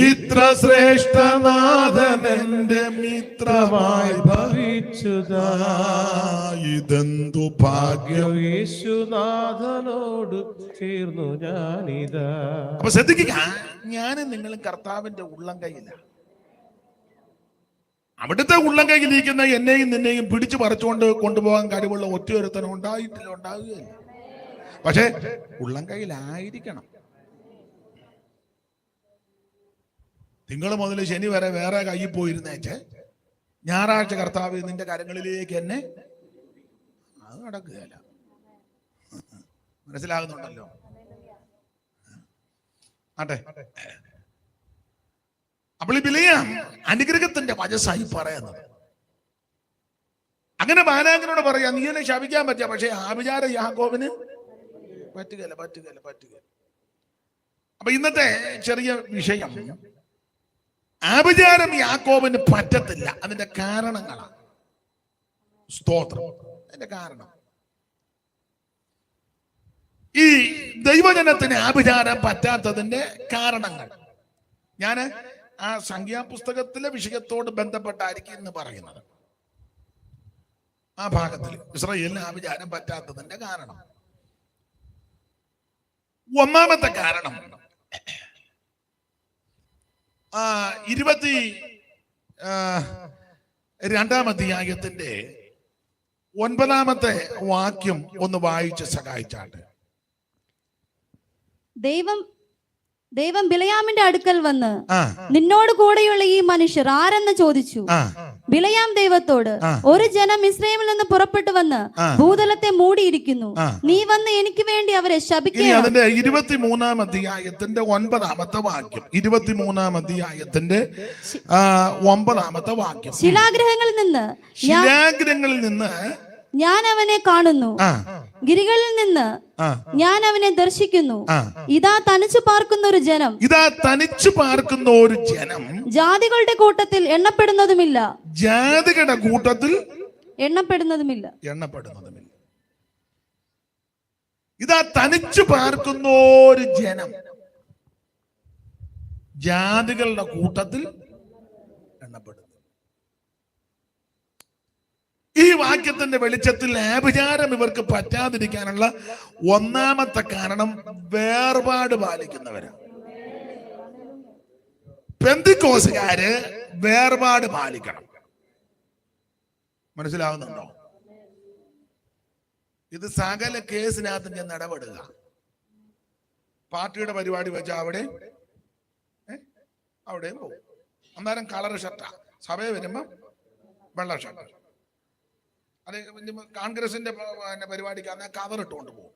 ഇത്ര ശ്രേഷ്ഠനാഥൻ എന്റെ മിത്രമായി ഭവിച്ചുതാ. ഇതെന്തു ഭാഗ്യം യേശുനാഥനോട് ചേർന്നു ഞാനിതാ. അപ്പൊ ശ്രദ്ധിക്കുക, ഞാനും നിങ്ങളും കർത്താവിന്റെ ഉള്ളം കൈയില്ല. അവിടുത്തെ ഉള്ളം കൈയിലിരിക്കുന്ന എന്നെയും നിന്നെയും പിടിച്ചു പറിച്ചുകൊണ്ട് കൊണ്ടുപോകാൻ കഴിവുള്ള ഒറ്റയൊരുത്തനും ഉണ്ടാകുകയില്ല. പക്ഷെ ഉള്ളം കൈയിലായിരിക്കണം. തിങ്കൾ മുതൽ ശനി വരെ വേറെ കയ്യിൽ പോയിരുന്നേച്ച് ഞായറാഴ്ച കർത്താവ് നിന്റെ കരങ്ങളിലേക്ക് എന്നെ, അത് നടക്കുകയല്ല. മനസ്സിലാകുന്നുണ്ടല്ലോ? ആട്ടെ, അപ്പോൾ ഈ ബിലെയാം അനുഗ്രഹത്തിന്റെ വചസ്സായി പറയുന്നത്. അങ്ങനെ ബാലാകിനോട് പറയാ, നീ എന്നെ ശപിക്കാൻ പറ്റിയ, പക്ഷെ ആഭിചാരം യാക്കോബിന് പറ്റുകയില്ല. അപ്പൊ ഇന്നത്തെ ചെറിയ വിഷയം, ആഭിചാരം യാക്കോബിന് പറ്റത്തില്ല. അതിന്റെ കാരണങ്ങളാണ്. സ്തോത്രം. അതിന്റെ കാരണം, ഈ ദൈവജനത്തിന് ആഭിചാരം പറ്റാത്തതിന്റെ കാരണങ്ങൾ ഞാൻ ആ സംഖ്യാപുസ്തകത്തിലെ വിഷയത്തോട് ബന്ധപ്പെട്ടായിരിക്കും ഇന്ന് പറയുന്നത്. ആ ഭാഗത്തിൽ ഇസ്രായേലിന് ആഭിചാരം പറ്റാത്തതിന്റെ കാരണം, ഒന്നാമത്തെ കാരണം 22-ാം അധ്യായത്തിന്റെ 9-ാമത്തെ വാക്യം ഒന്ന് വായിച്ച് സഹായിച്ചാട്ടെ. ദൈവം ബിലെയാമിന്റെ അടുക്കൽ വന്ന്, നിന്നോട് കൂടെയുള്ള ഈ മനുഷ്യർ ആരെന്ന് ചോദിച്ചു. ബിലെയാം ദൈവത്തോട്, ഒരു ജനം ഇസ്രായേലിൽ നിന്ന് പുറപ്പെട്ടു വന്ന് ഭൂതലത്തെ മൂടിയിരിക്കുന്നു. നീ വന്ന് എനിക്ക് വേണ്ടി അവരെ ശപിക്കുക. അതിന്റെ 23-ാം അധ്യായത്തിന്റെ 9-ാമത്തെ വാക്യം. 23-ാം അധ്യായത്തിന്റെ 9-ാമത്തെ വാക്യം. ശിലാഗ്രഹങ്ങളിൽ നിന്ന് ഞാൻ അവനെ കാണുന്നു, ഗിരികളിൽ നിന്ന് ഞാൻ അവനെ ദർശിക്കുന്നു. ഇതാ തനിച്ചു പാർക്കുന്ന ഒരു ജനം, ജാതികളുടെ കൂട്ടത്തിൽ എണ്ണപ്പെടുന്നതുമില്ല. ഇതാ തനിച്ചു പാർക്കുന്ന ഒരു ജനം, ജാതികളുടെ കൂട്ടത്തിൽ എണ്ണപ്പെടുന്നു. ഈ വാക്യത്തിന്റെ വെളിച്ചത്തിൽ ആഭിചാരം ഇവർക്ക് പറ്റാതിരിക്കാനുള്ള ഒന്നാമത്തെ കാരണം വേർപാട് പാലിക്കുന്നവരാണ്. പെന്തിക്കോസുകാര് വേർപാട് പാലിക്കണം. മനസ്സിലാവുന്നുണ്ടോ? ഇത് സകല കേസിനകത്ത് ഞാൻ ഇടപെടുക. പാർട്ടിയുടെ പരിപാടി വെച്ചാൽ അവിടെ പോകും. അന്നേരം കളർ ഷർട്ടാ, സഭയെ വരുമ്പോ വെള്ള ഷർട്ട്. അത് കോൺഗ്രസിന്റെ പരിപാടിക്ക് അന്ന് കവറിട്ടുകൊണ്ട് പോകും.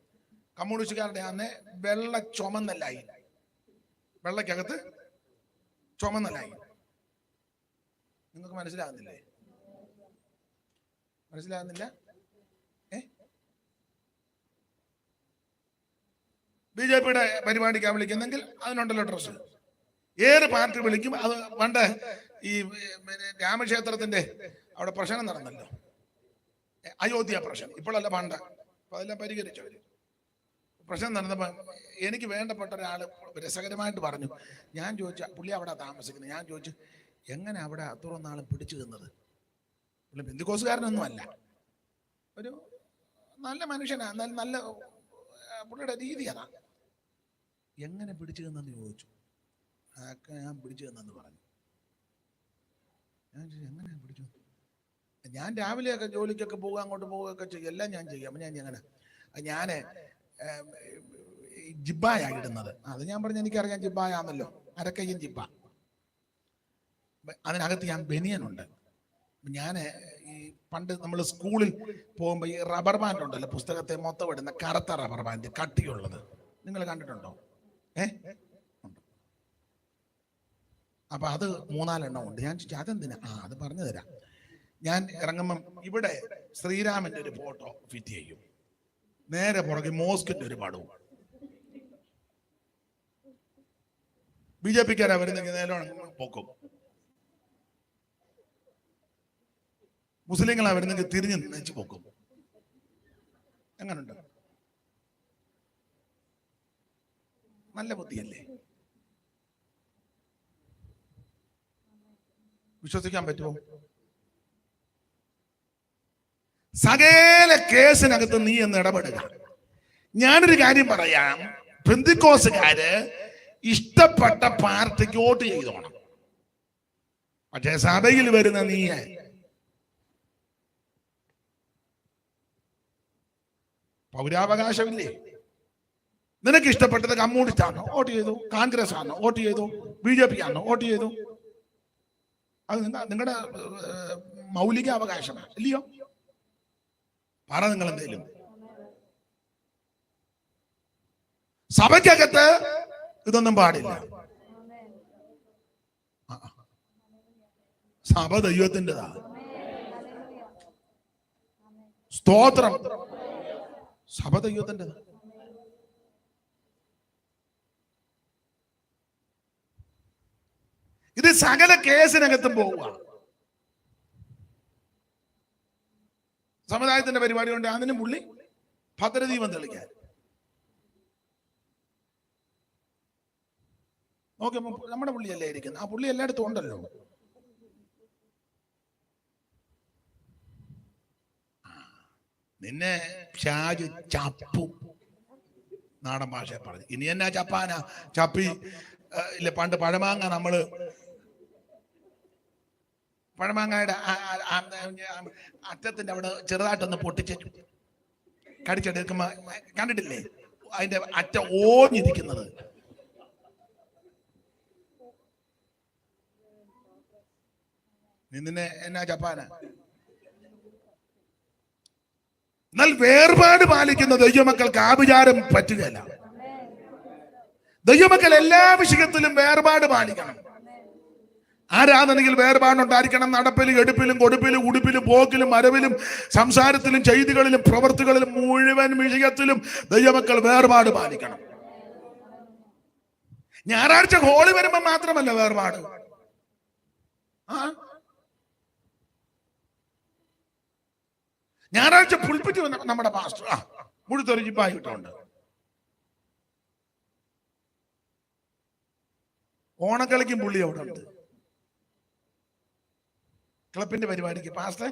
കമ്മ്യൂണിസ്റ്റുകാരുടെ അന്ന് വെള്ള ചുമന്ന ലൈൻ, വെള്ളക്കകത്ത് ചുമന്ന ലൈൻ. നിങ്ങൾക്ക് മനസ്സിലാകുന്നില്ല? ബിജെപിയുടെ പരിപാടിക്കാണ് വിളിക്കുന്നെങ്കിൽ അതിനുണ്ടല്ലോ ഡ്രസ്. ഏത് പാർട്ടി വിളിക്കും അത്. പണ്ട് ഈ രാമക്ഷേത്രത്തിന്റെ അവിടെ പ്രശ്നം നടന്നല്ലോ, അയോധ്യ പ്രശ്നം. ഇപ്പോഴല്ല, പണ്ട്. അപ്പൊ അതെല്ലാം പരിഹരിച്ചവര്. പ്രശ്നം നടന്നപ്പോ എനിക്ക് വേണ്ടപ്പെട്ട ഒരാള് രസകരമായിട്ട് പറഞ്ഞു. ഞാൻ ചോദിച്ചു, പുള്ളി അവിടെ താമസിക്കുന്നത്. ഞാൻ ചോദിച്ചു, എങ്ങനെ അവിടെ അത്ര നാളും പിടിച്ചു നിന്നത്? പുള്ളി പെന്തിക്കോസുകാരനൊന്നും അല്ല, ഒരു നല്ല മനുഷ്യനാ, നല്ല പുള്ളിയുടെ രീതി അതാ. എങ്ങനെ പിടിച്ചു നിന്നെന്ന് ചോദിച്ചു. ഞാൻ പിടിച്ചു നിന്നെന്ന് പറഞ്ഞു. ഞാൻ ചോദിച്ചു, എങ്ങനെ പിടിച്ചു? ഞാൻ രാവിലെയൊക്കെ ജോലിക്കൊക്കെ പോകുക, അങ്ങോട്ട് പോവുകയൊക്കെ ചെയ്യും, എല്ലാം ഞാൻ ചെയ്യും. ഞാൻ അങ്ങനെ ജിബ്ബായ ഇടുന്നത്. അത് ഞാൻ പറഞ്ഞ എനിക്കറിയാം ജിബ്ബായാന്നല്ലോ, അരക്കയ്യും ജിബ്ബ. അതിനകത്ത് ഞാൻ ബനിയനുണ്ട്. ഞാൻ ഈ പണ്ട് നമ്മൾ സ്കൂളിൽ പോകുമ്പോൾ ഈ റബ്ബർ ബാൻഡ് ഉണ്ടല്ലോ, പുസ്തകത്തെ മൊത്തം ഇടുന്ന കറുത്ത റബ്ബർ ബാൻഡ് കട്ടിയുള്ളത്, നിങ്ങൾ കണ്ടിട്ടുണ്ടോ? അപ്പൊ അത് 3-4 എണ്ണം ഉണ്ട്. ഞാൻ ചോദിച്ചു അതെന്തിനാ? അത് പറഞ്ഞു തരാം. ഞാൻ ഇറങ്ങുമ്പം ഇവിടെ ശ്രീരാമന്റെ ഒരു ഫോട്ടോ ഫിറ്റ് ചെയ്യും, നേരെ പുറകെ മോസ്കിന്റെ ഒരു പടവും. BJP-ക്കാരാ വരുന്നെങ്കിൽ നേരെ പൊക്കും, മുസ്ലിങ്ങളാ വരുന്നെങ്കിൽ തിരിഞ്ഞ് നെച്ച് പൊക്കും. എങ്ങനുണ്ട്? നല്ല ബുദ്ധിയല്ലേ? വിശ്വസിക്കാൻ പറ്റുമോ? സകല കേസിനകത്ത് നീ എന്ന് ഇടപെടുക. ഞാനൊരു കാര്യം പറയാം, പെന്തിക്കോസുകാര് ഇഷ്ടപ്പെട്ട പാർട്ടിക്ക് വോട്ട് ചെയ്തോണം. പക്ഷേ സഭയിൽ വരുന്ന നീ പൗരാവകാശമില്ലേ? നിനക്ക് ഇഷ്ടപ്പെട്ടത് കമ്മ്യൂണിസ്റ്റ് ആണോ വോട്ട് ചെയ്തു, കോൺഗ്രസ് ആണോ വോട്ട് ചെയ്തു, BJP ആണോ വോട്ട് ചെയ്തു? അത് നിങ്ങളുടെ മൗലിക അവകാശമാണ്, ഇല്ലയോ? പറ നിങ്ങൾ എന്തേലും. സഭയ്ക്കകത്ത് ഇതൊന്നും പാടില്ല. സഭ ദൈവത്തിൻ്റെതാ. സ്തോത്രം. സഭ ദൈവത്തിൻ്റെതാ. ഇത് സകല കേസിനകത്തും പോവുക. സമുദായത്തിന്റെ പരിപാടി കൊണ്ട് അതിനും പുള്ളി ഭദ്രദീപം തെളിക്കാൻ നോക്കിയപ്പോ നമ്മുടെ പുള്ളിയല്ലേ ഇരിക്കുന്നത്. ആ പുള്ളി എല്ലായിടത്തും ഉണ്ടല്ലോ. നിന്നെ ഷാജ് ചപ്പു, നാടൻ ഭാഷ പറഞ്ഞു. ഇനി എന്നാ ചപ്പാനാ? ചപ്പി ഇല്ല, പണ്ട് പഴമാങ്ങ നമ്മള് പഴമാങ്ങയുടെ അറ്റത്തിന്റെ അവിടെ ചെറുതായിട്ടൊന്ന് പൊട്ടിച്ച് കടിച്ചെടുക്കുമ്പോ കണ്ടിട്ടില്ലേ അതിന്റെ അറ്റ ഓഞ്ഞിരിക്കുന്നത്? നിന്നെ എന്നാ ചപ്പാന? എന്നാൽ വേർപാട് പാലിക്കുന്ന ദൈവമക്കൾക്ക് ആഭിചാരം പറ്റുകയില്ല. ദൈവമക്കൾ എല്ലാ വിഷയത്തിലും വേർപാട് പാലിക്കണം. ആരാധനയിൽ വേർപാടുണ്ടായിരിക്കണം. നടപ്പിലും എടുപ്പിലും കൊടുപ്പിലും ഉടുപ്പിലും പോക്കിലും മരവിലും സംസാരത്തിലും ചെയ്തികളിലും പ്രവൃത്തികളിലും മുഴുവൻ വിഷയത്തിലും ദൈവമക്കൾ വേർപാട് പാലിക്കണം. ഞായറാഴ്ച ഹോളി വരുമ്പോ മാത്രമല്ല വേർപാട്. ഞായറാഴ്ച പുൽപ്പിറ്റ് നമ്മുടെ പാസ്റ്റർ മുഴുത്തൊരു ജിബ്ബായി ഇട്ടുണ്ട്. ഓണക്കളിക്കും പുള്ളി അവിടെ ഉണ്ട്. ക്ലബിന്റെ പരിപാടിക്ക് പാസ്റ്റർ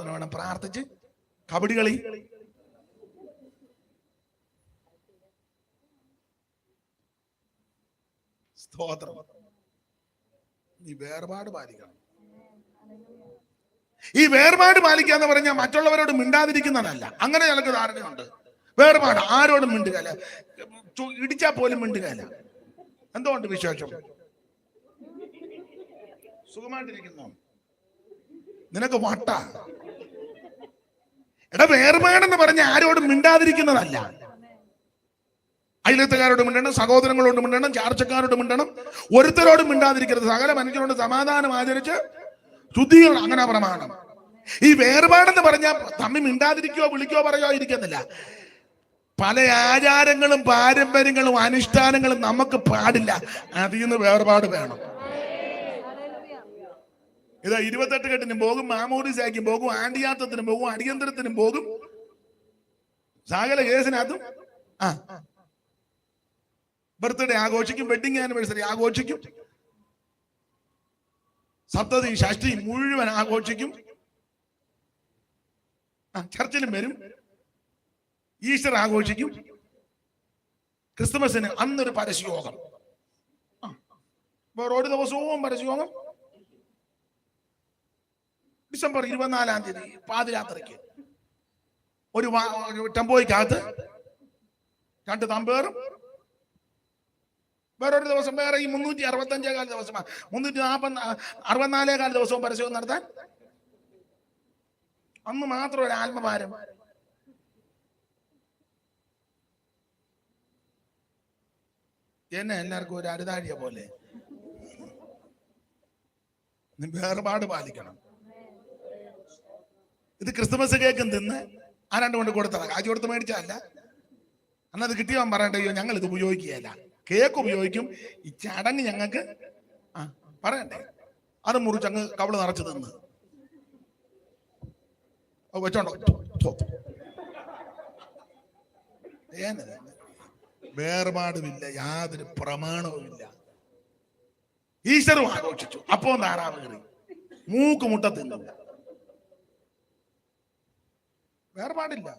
വേണം പ്രാർത്ഥിച്ച് കബഡി കളി സ്തോത്രം. നീ വേർപാട് പാലിക്കണം. ഈ വേർപാട് പാലിക്കുക എന്ന് പറഞ്ഞാൽ മറ്റുള്ളവരോട് മിണ്ടാതിരിക്കുന്നതല്ല. അങ്ങനെ ചിലക്ക് ധാരണയുണ്ട്. വേർപാട് ആരോടും മിണ്ടുകയില്ല, ഇടിച്ചാൽ പോലും മിണ്ടുകയില്ല. എന്തുകൊണ്ട്? വിശേഷം സുഖമായിട്ടിരിക്കുന്നു. നിനക്ക് വട്ട. എടാ, വേർപാടെന്ന് പറഞ്ഞ ആരോടും മിണ്ടാതിരിക്കുന്നതല്ല. അയലത്തുകാരോട് മിണ്ടണം, സഹോദരങ്ങളോട് മിണ്ടണം, ചാർച്ചക്കാരോട് മിണ്ടണം, ഒരുത്തരോടും മിണ്ടാതിരിക്കരുത്. സകല മനുഷ്യരോട് സമാധാനം ആചരിച്ച് ശുദ്ധീകരണം, അങ്ങനെ പ്രമാണം. ഈ വേർപാടെന്ന് പറഞ്ഞാൽ തമ്മി മിണ്ടാതിരിക്കോ വിളിക്കോ പറയോ ഇരിക്കുന്നില്ല. പല ആചാരങ്ങളും പാരമ്പര്യങ്ങളും അനുഷ്ഠാനങ്ങളും നമുക്ക് പാടില്ല. അതിൽ നിന്ന് വേർപാട് വേണം. ഇതാ 28 കെട്ടിനും പോകും, മാമോദിസയ്ക്കും പോകും, ആണ്ടിയാത്തത്തിനും പോകും, അടിയന്തരത്തിനും പോകും, സകല കേസിനകത്തും ബർത്ത്ഡേ ആഘോഷിക്കും, വെഡിങ് ആനിവേഴ്സറി ആഘോഷിക്കും, സപ്തതി ഷഷ്ടി മുഴുവൻ ആഘോഷിക്കും. ചർച്ചിലും വരും, ഈസ്റ്റർ ആഘോഷിക്കും, ക്രിസ്തുമസിന് അന്നൊരു പരസ്യയോഗം, വേറെ ഒരു ദിവസവും പരസ്യയോഗം. ഡിസംബർ 24-ാം തീയതി പാതിരാത്രിക്ക് ഒരു ടെമ്പോയ്ക്കകത്ത് 2 തമ്പേറും വേറൊരു ദിവസം വേറെ ഈ 365 ദിവസമാണ് 364 ദിവസവും പരസ്യവും നടത്താൻ അന്ന് മാത്രം ഒരു ആത്മഭാരം. എന്നെ എല്ലാവർക്കും ഒരു അരുതാഴിയ പോലെ. വേർപാട് പാലിക്കണം. ഇത് ക്രിസ്തുമസ് കേക്കും തിന്ന് ആരാണ്ട് കൊണ്ട് കൊടുത്തതാ, കാശ് കൊടുത്ത് മേടിച്ചല്ല. അന്നത് കിട്ടിയവൻ പറയണ്ട, അയ്യോ ഞങ്ങൾ ഇത് ഉപയോഗിക്കുകയല്ല. കേക്ക് ഉപയോഗിക്കും, ഈ ചടങ്ങ് ഞങ്ങൾക്ക് പറയണ്ടേ. അത് മുറിച്ചങ്ങ് കവള് നിറച്ച് തിന്ന് വെച്ചോണ്ടോ. വേർപാടുമില്ല, യാതൊരു പ്രമാണവുമില്ല. ഈശ്വരും ആഘോഷിച്ചു, അപ്പോ താറാവ് കയറി, മൂക്ക് മുട്ട തിന്നില്ല. വേർപാടില്ല.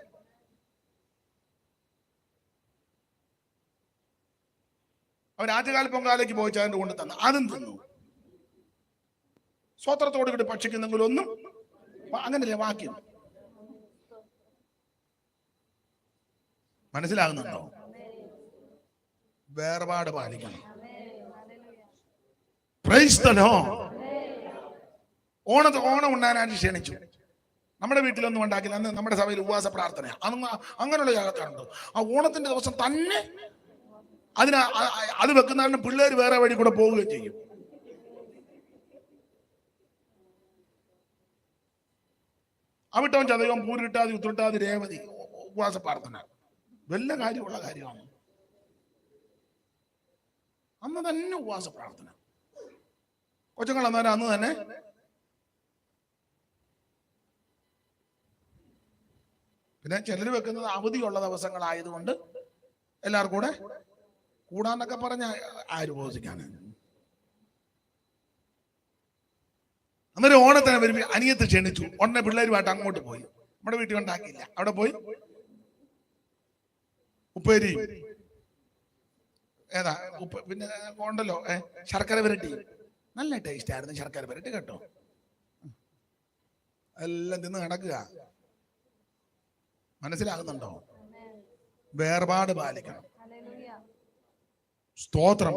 അവർ ആദ്യകാല പൊങ്കാലയ്ക്ക് പോയിച്ച് അതിന്റെ കൊണ്ട് തന്നു, അതും തിന്നു. സ്വത്രത്തോട് കൂടി ഭക്ഷിക്കുന്നെങ്കിലൊന്നും അങ്ങനല്ലേ വാക്യം. മനസ്സിലാകുന്നുണ്ടോ? വേർപാട് പാലിക്കണം. Praise the lord. ഓണം ഉണ്ണാനായിട്ട് ക്ഷണിച്ചു. നമ്മുടെ വീട്ടിലൊന്നും ഉണ്ടാക്കില്ല. അന്ന് നമ്മുടെ സഭയിൽ ഉപവാസ പ്രാർത്ഥന. അങ്ങനെയുള്ള ആൾക്കാരുണ്ട്. ആ ഓണത്തിന്റെ ദിവസം തന്നെ അത് വെക്കുന്നതിന് പിള്ളേർ വേറെ വഴി കൂടെ പോവുകയും ചെയ്യും. അവിട്ടവൻ ചതയം പൂരിട്ടാതി ഉത്രട്ടാതി രേവതി ഉപവാസ പ്രാർത്ഥന വല്ല കാര്യമുള്ള കാര്യമാണ്. അന്ന് തന്നെ ഉപവാസ പ്രാർത്ഥന. കൊച്ചുങ്ങൾ അന്നേരം അന്ന് തന്നെ പിന്നെ ചിലർ വെക്കുന്നത് അവധിയുള്ള ദിവസങ്ങളായതുകൊണ്ട് എല്ലാവർക്കും കൂടെ കൂടാന്നൊക്കെ പറഞ്ഞ ആര് ഉപവസിക്കാണ്. അന്നേരം ഓണത്തിന് വരുമ്പോ അനിയത്ത് ക്ഷണിച്ചു. ഉടനെ പിള്ളേരുമായിട്ട് അങ്ങോട്ട് പോയി. നമ്മുടെ വീട്ടിൽ ഉണ്ടാക്കിയില്ല, അവിടെ പോയി ഉപ്പേരി ഏതാ പിന്നെ ഉണ്ടല്ലോ ശർക്കര പുരട്ടി. നല്ല ടേസ്റ്റ് ആയിരുന്നു ശർക്കര പുരട്ടി കേട്ടോ. എല്ലാം തിന്ന് കിടക്കുക. മനസ്സിലാകുന്നുണ്ടോ? വേർപാട് പാലിക്കണം. സ്തോത്രം.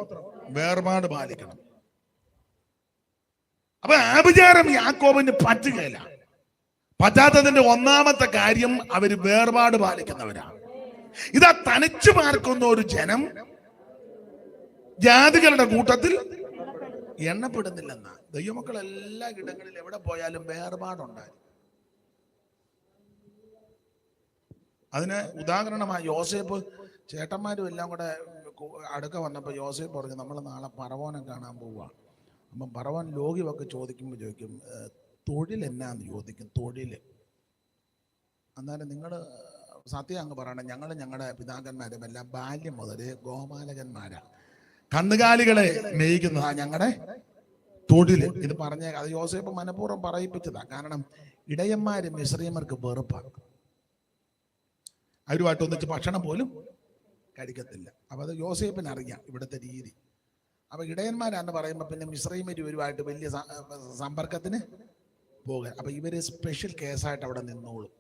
വേർപാട് പാലിക്കണം. അപ്പൊ ആഭിചാരം യാക്കോബിന് പറ്റുകയില്ല. പറ്റാത്തതിന്റെ ഒന്നാമത്തെ കാര്യം അവര് വേർപാട് പാലിക്കുന്നവരാണ്. ഇതാ തനിച്ചു പാർക്കുന്ന ഒരു ജനം ജാതികളുടെ കൂട്ടത്തിൽ എണ്ണപ്പെടുന്നില്ലെന്ന. ദൈവമക്കൾ എല്ലാ ഇടങ്ങളിൽ എവിടെ പോയാലും വേർപാടുണ്ടായി. അതിന് ഉദാഹരണമായി യോസേപ്പ് ചേട്ടന്മാരും എല്ലാം കൂടെ അടുക്ക വന്നപ്പോൾ യോസേപ്പ് പറഞ്ഞു, നമ്മൾ നാളെ പറവോനെ കാണാൻ പോവുക. അപ്പം പറവോൻ ലോകിയൊക്കെ ചോദിക്കുമ്പോൾ ചോദിക്കും, തൊഴിൽ എന്നാന്ന് ചോദിക്കും. തൊഴിൽ അന്നേരം നിങ്ങൾ സത്യം അങ്ങ് പറയണം, ഞങ്ങൾ ഞങ്ങളുടെ പിതാക്കന്മാരും എല്ലാം ബാല്യം മുതൽ ഗോപാലകന്മാരാ, കന്നുകാലികളെ മേയിക്കുന്നതാ ഞങ്ങളുടെ തൊഴിൽ. ഇത് പറഞ്ഞ അത് യോസേപ്പ് മനഃപൂർവ്വം പറയിപ്പിച്ചതാ. കാരണം ഇടയന്മാര് മിസ്രയീമർക്ക് വെറുപ്പാണ്. അവരുമായിട്ട് ഒന്നിച്ച് ഭക്ഷണം പോലും കഴിക്കത്തില്ല. അപ്പൊ അത് യോസേപ്പിന് അറിയാം ഇവിടുത്തെ രീതി. അപ്പൊ ഇടയന്മാരാന്ന് പറയുമ്പോ പിന്നെ മിസ്രയീമർ ഇവരുമായിട്ട് വലിയ സമ്പർക്കത്തിന് പോകുക. അപ്പൊ ഇവര് സ്പെഷ്യൽ കേസായിട്ട് അവിടെ നിന്നോളും.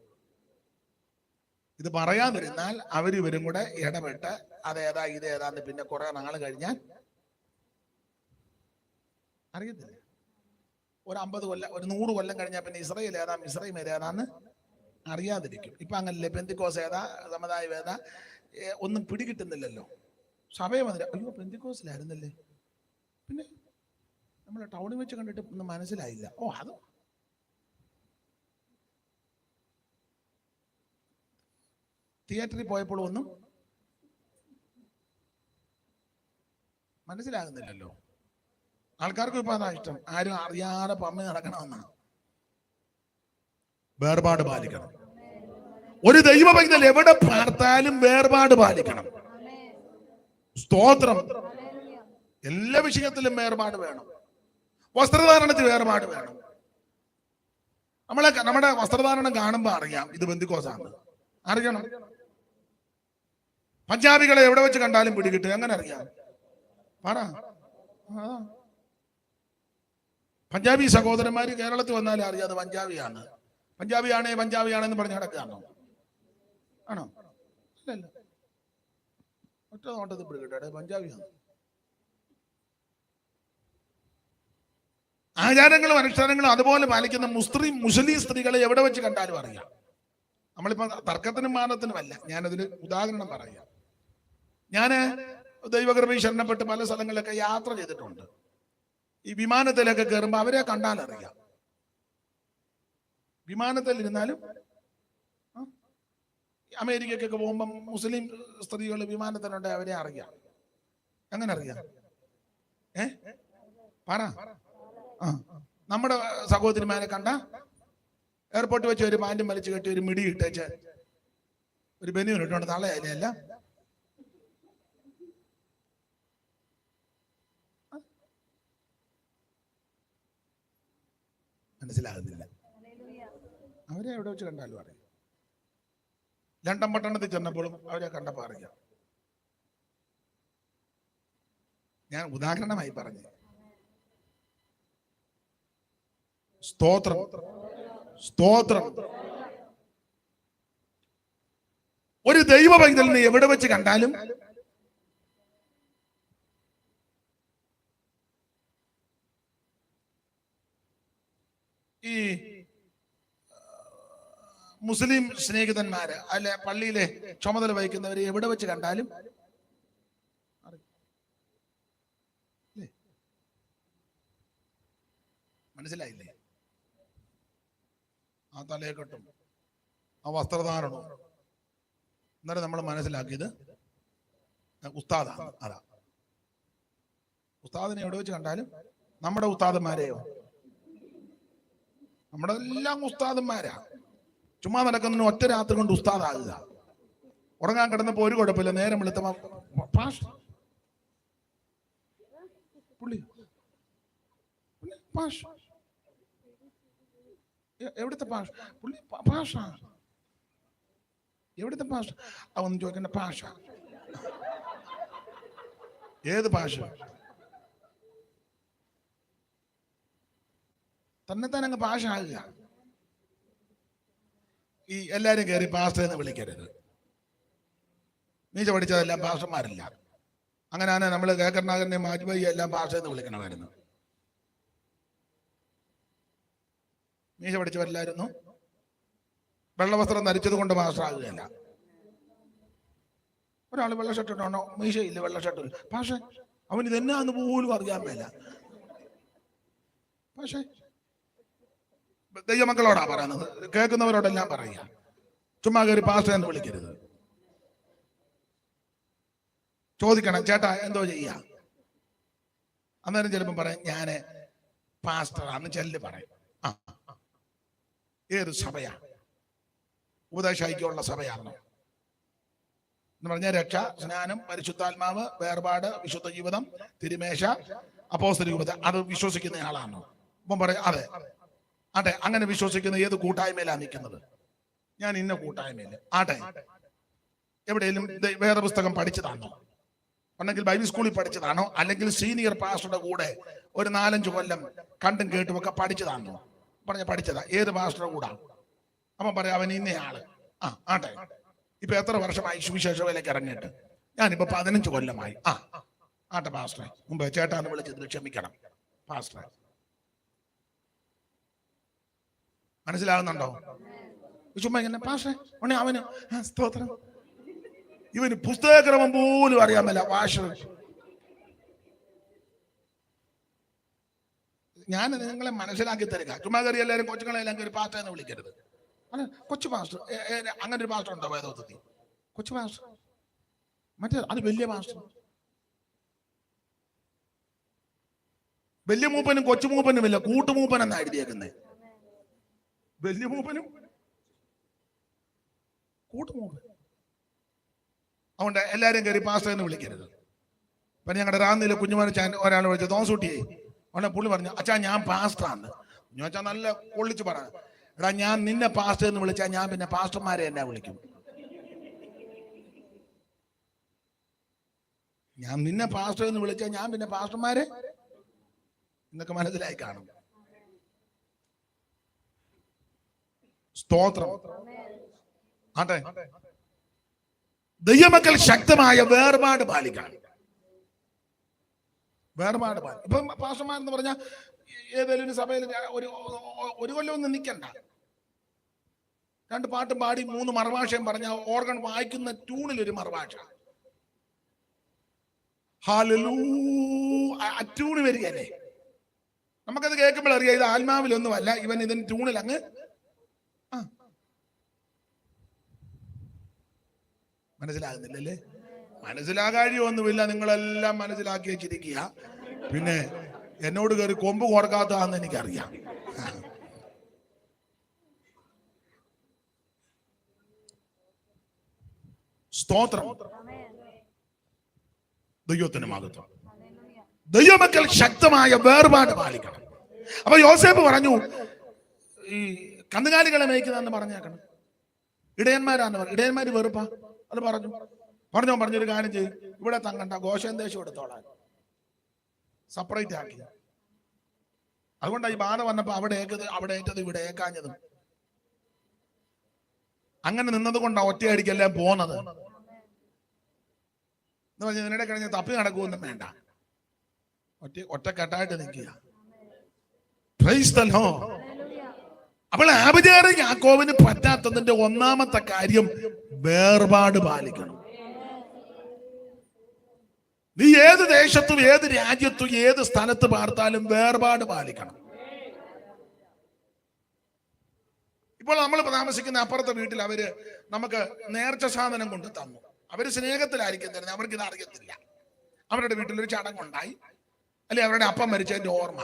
ഇത് പറയാതിരുന്നാൽ അവരിവരും കൂടെ ഇടപെട്ട് അതേതാ ഇതേതാന്ന് പിന്നെ കുറെ നാൾ കഴിഞ്ഞാൽ അറിയത്തില്ല. ഒരു 50 കൊല്ലം ഒരു 100 കൊല്ലം കഴിഞ്ഞാൽ പിന്നെ ഇസ്രായേൽ ഏതാ മിസ്രയീം ഏതാന്ന് അറിയാതിരിക്കും. ഇപ്പൊ അങ്ങനല്ലേ, പെന്തിക്കോസ് ഏതാ സമുദായം ഏതാ ഒന്നും പിടികിട്ടുന്നില്ലല്ലോ. സഭയെ വന്നില്ല, അയ്യോ പെന്തിക്കോസിലായിരുന്നല്ലേ, പിന്നെ നമ്മളെ ടൗണിൽ വെച്ച് കണ്ടിട്ട് ഒന്നും മനസ്സിലായില്ല. ഓ അത് തിയേറ്ററിൽ പോയപ്പോഴും ഒന്നും മനസ്സിലാകുന്നില്ലല്ലോ. ആൾക്കാർക്കും ഇപ്പൊ അതാ ഇഷ്ടം, ആരും അറിയാതെ പമ്മി നടക്കണമെന്നാണ്. വേർപാട് പാലിക്കണം. ഒരു ദൈവ പൈതൽ എവിടെ പാർത്താലും വേർപാട് പാലിക്കണം. സ്തോത്രം. എല്ലാ വിഷയത്തിലും വേർപാട് വേണം. വസ്ത്രധാരണത്തിൽ വേർപാട് വേണം. നമ്മുടെ വസ്ത്രധാരണം കാണുമ്പോ അറിയാം ഇത് ബന്ധുക്കോസാണ്, അറിയണം. പഞ്ചാബികളെ എവിടെ വെച്ച് കണ്ടാലും പിടികിട്ടും. എങ്ങനെ അറിയാം? പറ. പഞ്ചാബി സഹോദരന്മാര് കേരളത്തിൽ വന്നാലും അറിയാതെ പഞ്ചാബിയാണ്, പഞ്ചാബിയാണെന്ന് പറഞ്ഞ് നടക്കുകയാണോ? ആണോ? ഇല്ലല്ല, ഒറ്റ നോട്ടത്തിൽ പിടിക്കട്ടെ, പഞ്ചാബിയാണ്. ആചാരങ്ങളും അനുഷ്ഠാനങ്ങളും അതുപോലെ പാലിക്കുന്ന മുസ്ലിം സ്ത്രീകളെ എവിടെ വെച്ച് കണ്ടാലും അറിയാം. നമ്മളിപ്പോ തർക്കത്തിനും മാനത്തിനുമല്ല, ഞാനതിന് ഉദാഹരണം പറയാം. ഞാന് ദൈവകൃപയിൽ ശരണപ്പെട്ട് പല സ്ഥലങ്ങളിലൊക്കെ യാത്ര ചെയ്തിട്ടുണ്ട്. ഈ വിമാനത്തിലൊക്കെ കയറുമ്പോൾ അവരെ കണ്ടാലറിയാം. വിമാനത്തിൽ ഇരുന്നാലും അമേരിക്കക്കൊക്കെ പോകുമ്പം മുസ്ലിം സ്ത്രീകൾ വിമാനത്തിലുണ്ട്, അവരെ അറിയാം. എങ്ങനെ അറിയാം? പറ. നമ്മുടെ സഹോദരിമാരെ കണ്ട എയർപോർട്ടിൽ വെച്ച് ഒരു പാൻറ്റും വലിച്ചു കെട്ടി ഒരു മിടി ഇട്ടേച്ച് ഒരു ബനിയൻ ഇട്ടുകൊണ്ട് തള്ളയല്ലേ അല്ല? മനസ്സിലാകുന്നില്ല. അവരെ എവിടെ വെച്ച് കണ്ടാലും അറിയാം. ലണ്ടൻ പട്ടണത്തിൽ ചെന്നപ്പോഴും അവരെ കണ്ടപ്പോൾ അറിയാം. ഞാൻ ഉദാഹരണമായി പറഞ്ഞു. സ്തോത്രം, സ്തോത്രം. ഒരു ദൈവ പൈതലിനെ എവിടെ വെച്ച് കണ്ടാലും ഈ മുസ്ലിം സ്നേഹിതന്മാര് അല്ലെ പള്ളിയിലെ ചുമതല വഹിക്കുന്നവരെ എവിടെ വെച്ച് കണ്ടാലും മനസ്സിലായില്ലേ? ആ തലയെക്കെട്ടും ആ വസ്ത്രധാരണവും എന്നാലും നമ്മൾ മനസ്സിലാക്കിയത് ഉസ്താദാണ്. അതാ ഉസ്താദിനെ എവിടെ വെച്ച് കണ്ടാലും നമ്മുടെ ഉസ്താദന്മാരെയോ, നമ്മുടെ എല്ലാം ഉസ്താദന്മാരാ. ചുമ്മാ നടക്കുന്നതിന് ഒറ്റ രാത്രി കൊണ്ട് ഉസ്താദാകുക. ഉറങ്ങാൻ കിടന്നപ്പോ ഒരു കുഴപ്പമില്ല, നേരം വെളുത്തപ്പോ എവിടുത്തെ ഭാഷ പുള്ളി ഭാഷ എവിടുത്തെ ഭാഷ അവന്ന് ചോദിക്കേണ്ട ഭാഷ ഏത് ഭാഷ? തന്നെ അങ്ങ് ഭാഷ ആകുക. ഈ എല്ലാരും കയറി പാസ്റ്റർ എന്ന് വിളിക്കരുത്. മീശ പഠിച്ചതെല്ലാം പാസ്റ്റർമാരില്ല. അങ്ങനെയാണ് നമ്മൾ കേക്കർനാഥനെ മാജ്ബായി എല്ലാം പാസ്റ്റർ എന്ന് വിളിക്കണമായിരുന്നു. മീശ പഠിച്ചവരില്ലായിരുന്നു. വെള്ളവസ്ത്രം ധരിച്ചത് കൊണ്ട് പാസ്റ്റർ ആകുകയല്ല. ഒരാൾ വെള്ള ഷർട്ട് ഇട്ടാണോ? മീശയില്ല, വെള്ള ഷർട്ടില്ല. പക്ഷേ അവൻ ഇതെന്നാന്ന് പോലും അറിയാൻ മേല. പക്ഷേ ദൈവമക്കളോടാ പറയുന്നത്, കേൾക്കുന്നവരോടെല്ലാം പറയുക. ചുമ്മാ കയറി പാസ്റ്റർ എന്ന് വിളിക്കരുത്. ചോദിക്കണം, ചേട്ടാ എന്തോ ചെയ്യാ? അന്നേരം ചിലപ്പം പറയും ഞാന് പാസ്റ്ററാന്ന് ചെല്ല് പറയും. ഏത് സഭയാ? ഉപദേശൈക്യമുള്ള സഭയാണോ എന്ന് പറഞ്ഞാൽ രക്ഷ, സ്നാനം, പരിശുദ്ധാത്മാവ്, വേർപാട്, വിശുദ്ധ ജീവിതം, തിരുമേശ, അപ്പോസ്തലികത അത് വിശ്വസിക്കുന്ന ആളാണോ? അപ്പം പറയും അതെ. ആട്ടെ, അങ്ങനെ വിശ്വസിക്കുന്ന ഏത് കൂട്ടായ്മയിലാണ് നിൽക്കുന്നത്? ഞാൻ ഇന്ന കൂട്ടായ്മയില്. ആട്ടെ, എവിടെയെങ്കിലും വേറെ പുസ്തകം പഠിച്ചതാണോ? ഒന്നെങ്കിൽ ബൈബിൾ സ്കൂളിൽ പഠിച്ചതാണോ? അല്ലെങ്കിൽ സീനിയർ പാസ്റ്ററുടെ കൂടെ ഒരു 4-5 കൊല്ലം കണ്ടും കേട്ടും ഒക്കെ പഠിച്ചതാണോ? പഠിച്ചതാ. ഏത് പാസ്റ്ററുടെ കൂടാ? അപ്പം പറയാം അവൻ ഇന്നയാള്. ആട്ടെ, ഇപ്പൊ എത്ര വർഷമായി സുവിശേഷ വേലയ്ക്ക് ഇറങ്ങിയിട്ട്? ഞാനിപ്പോ 15 കൊല്ലമായി. ആട്ടെ പാസ്റ്ററെ, മുമ്പ് ചേട്ടാന്ന് വിളിച്ചത് ക്ഷമിക്കണം പാസ്റ്ററെ. മനസ്സിലാകുന്നുണ്ടോ? ചുമ്മാ ഇങ്ങനെ പാസ്റ്ററെ ഉടനെ അവന് സ്തോത്രം. ഇവന് പുസ്തകക്രമം പോലും അറിയാൻ മേല. ഭാഷ ഞാൻ നിങ്ങളെ മനസ്സിലാക്കി തരിക. ചുമ്മാ കയറി എല്ലാവരും കൊച്ചുങ്ങളെല്ലാം കയറി പാസ്റ്റർ എന്ന് വിളിക്കരുത്. അല്ല, കൊച്ചു പാസ്റ്റർ, അങ്ങനെ ഒരു പാസ്റ്റർ ഉണ്ടോ വേദോത്തത്തിൽ? കൊച്ചു പാസ്റ്റർ, മറ്റേ അത് വലിയ പാസ്റ്റർ. വലിയ മൂപ്പനും കൊച്ചു മൂപ്പനും ഇല്ല, കൂട്ടുമൂപ്പൻ എന്നാ എഴുതിയേക്കുന്നത്. വലിയ മൂപ്പനും കൂട്ടുമൂപ്പൻ. അതുകൊണ്ട് എല്ലാരും കയറി പാസ്റ്റർ എന്ന് വിളിക്കരുത്. ഇപ്പൊ ഞങ്ങളുടെ റാന്നിയിലെ കുഞ്ഞുമോൻ ഒരാൾ വിളിച്ചത് തോസൂട്ടിയെ. ഉടനെ പുള്ളി പറഞ്ഞു, അച്ഛാ ഞാൻ പാസ്റ്ററാന്ന്. കുഞ്ഞുവച്ചാ നല്ല പൊള്ളിച്ച് പറ, എടാ ഞാൻ നിന്നെ പാസ്റ്റർ എന്ന് വിളിച്ചാൽ ഞാൻ പിന്നെ പാസ്റ്റർമാരെ എന്നാ വിളിക്കും? ഞാൻ നിന്നെ പാസ്റ്റർ എന്ന് വിളിച്ചാൽ ഞാൻ പിന്നെ പാസ്റ്റർമാരെ എന്നൊക്കെ മനസ്സിലായി കാണും. സ്തോത്രം. ആട്ടെ, ദൈവമക്കൾ ശക്തമായ വേർപാട് പാലിക്കണം. വേർപാട് പാലിക്കണം. ഇപ്പം പാസ്റ്റർമാരെന്ന് പറഞ്ഞാൽ ഏതെങ്കിലും സഭയിൽ ഒരു കൊല്ലമൊന്നും നിൽക്കണ്ട. 2 പാട്ടും പാടി 3 മറുഭാഷയും പറഞ്ഞ ഓർഗൻ വായിക്കുന്ന ട്യൂണിൽ ഒരു മറുഭാഷ, ഹല്ലേലൂയ, ആ ട്യൂണ് വരികയല്ലേ. നമുക്കത് കേൾക്കുമ്പോൾ അറിയാം ഇത് ആത്മാവിലൊന്നുമല്ല, ഇവൻ ഇതിന് ട്യൂണിൽ അങ്ങ്. മനസ്സിലാകുന്നില്ലല്ലേ? മനസ്സിലാകാഴിയൊന്നുമില്ല, നിങ്ങളെല്ലാം മനസ്സിലാക്കി വെച്ചിരിക്കുക. പിന്നെ എന്നോട് കയറി കൊമ്പ് കൊടുക്കാത്തതാണെന്ന് എനിക്കറിയാം. സ്തോത്രം. ദൈവത്തിന് മഹത്വം. ദൈവമക്കൾ ശക്തമായ വേർപാട് പാലിക്കണം. അപ്പൊ യോസേഫ് പറഞ്ഞു, ഈ കന്നുകാലികളെ മേയ്ക്കുന്നതെന്ന് പറഞ്ഞേക്കണം. ഇടയന്മാരാന്ന് പറഞ്ഞു. ഇടയന്മാര് വെറുപ്പാ. അത് പറഞ്ഞൊരു കാര്യം ചെയ്യും, ഇവിടെ തങ്ങണ്ട, ഗോശൻ ദേശം എടുത്തോളാൻ സെപ്പറേറ്റ് ആക്കി. അതുകൊണ്ടാണ് ഈ ബാധ വന്നപ്പോ അവിടെ ഏറ്റത് ഇവിടെ ഏക്കാഞ്ഞതും. അങ്ങനെ നിന്നത് കൊണ്ടാണ് ഒറ്റയടിക്കെല്ലാം പോന്നത്. എന്ന് പറഞ്ഞാൽ ഇതിനിടെ കഴിഞ്ഞ് തപ്പി നടക്കുമൊന്നും വേണ്ട, ഒറ്റക്കെട്ടായിട്ട് നിൽക്കുക. Price the Lord. അപ്പോൾ ആബിഗേലും യാക്കോബിന് പറ്റാത്തതിന്റെ ഒന്നാമത്തെ കാര്യം വേർപാട് പാലിക്കണം. നീ ഏത് ദേശത്തും ഏത് രാജ്യത്തും ഏത് സ്ഥലത്ത് പാർത്താലും വേർപാട് പാലിക്കണം. ഇപ്പോൾ നമ്മൾ താമസിക്കുന്ന അപ്പുറത്തെ വീട്ടിൽ അവര് നമുക്ക് നേർച്ച സാധനം കൊണ്ട് തന്നു. അവര് സ്നേഹത്തിലായിരിക്കും തരുന്നത്, അവർക്ക് ഇത് അറിയത്തില്ല. അവരുടെ വീട്ടിലൊരു ചടങ്ങുണ്ടായി, അല്ലെ അവരുടെ അപ്പം മരിച്ചതിന്റെ ഓർമ്മ,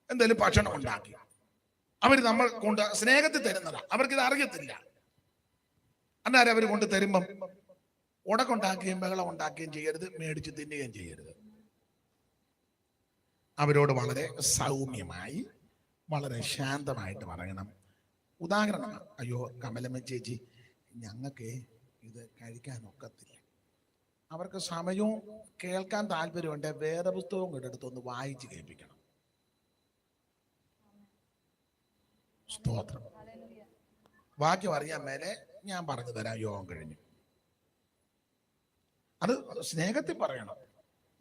എന്തെങ്കിലും ഭക്ഷണം ഉണ്ടാക്കി അവർ നമ്മൾ കൊണ്ട് സ്നേഹത്തിൽ തരുന്നതാ. അവർക്കിത് അറിയത്തില്ല. അന്നേരം അവർ കൊണ്ട് തരുമ്പം ഉടക്കുണ്ടാക്കുകയും ബഹളം ഉണ്ടാക്കുകയും ചെയ്യരുത്, മേടിച്ച് തിന്നുകയും ചെയ്യരുത്. അവരോട് വളരെ സൗമ്യമായി വളരെ ശാന്തമായിട്ട് പറയണം. ഉദാഹരണം, അയ്യോ കമലമ്മ ചേച്ചി, ഞങ്ങൾക്ക് ഇത് കഴിക്കാൻ ഒക്കത്തില്ല. അവർക്ക് സമയവും കേൾക്കാൻ താല്പര്യമുണ്ട്, വേദപുസ്തകവും കൂടെ എടുത്തൊന്ന് വായിച്ച് കേൾപ്പിക്കണം. സ്തോത്രം. വാക്യം അറിയാൻ മേലെ ഞാൻ പറഞ്ഞു തരാം, യോഗം കഴിഞ്ഞു. അത് സ്നേഹത്തിൽ പറയണം,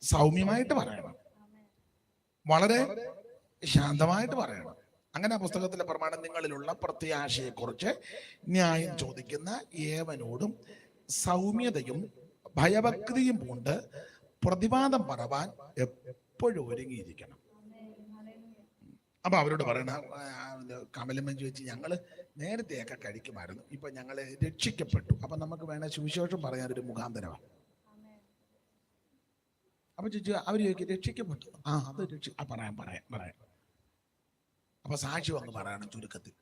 സൗമ്യമായിട്ട് പറയണം, വളരെ ശാന്തമായിട്ട് പറയണം. അങ്ങനെ പുസ്തകത്തിലെ പ്രമാണം, നിങ്ങളിലുള്ള പ്രത്യാശയെക്കുറിച്ച് ന്യായം ചോദിക്കുന്ന ഏവനോടും സൗമ്യതയും ഭയഭക്തിയും കൊണ്ട് പ്രതിവാദം പറവാൻ എപ്പോഴും ഒരുങ്ങിയിരിക്കണം. അപ്പൊ അവരോട് പറയണ, കമലമ്മൻ ചോദിച്ചു, ഞങ്ങള് നേരത്തെയൊക്കെ കഴിക്കുമായിരുന്നു, ഇപ്പൊ ഞങ്ങള് രക്ഷിക്കപ്പെട്ടു, അപ്പൊ നമുക്ക് വേണ സുവിശേഷം പറയാനൊരു മുഖാന്തരമാണ്. അപ്പൊ ചോദിച്ചു, അവര് ചോദിക്കും രക്ഷിക്കപ്പെട്ടു, അത് പറയാം. അപ്പൊ സാക്ഷി വന്ന് പറയണം, ചുരുക്കത്തിൽ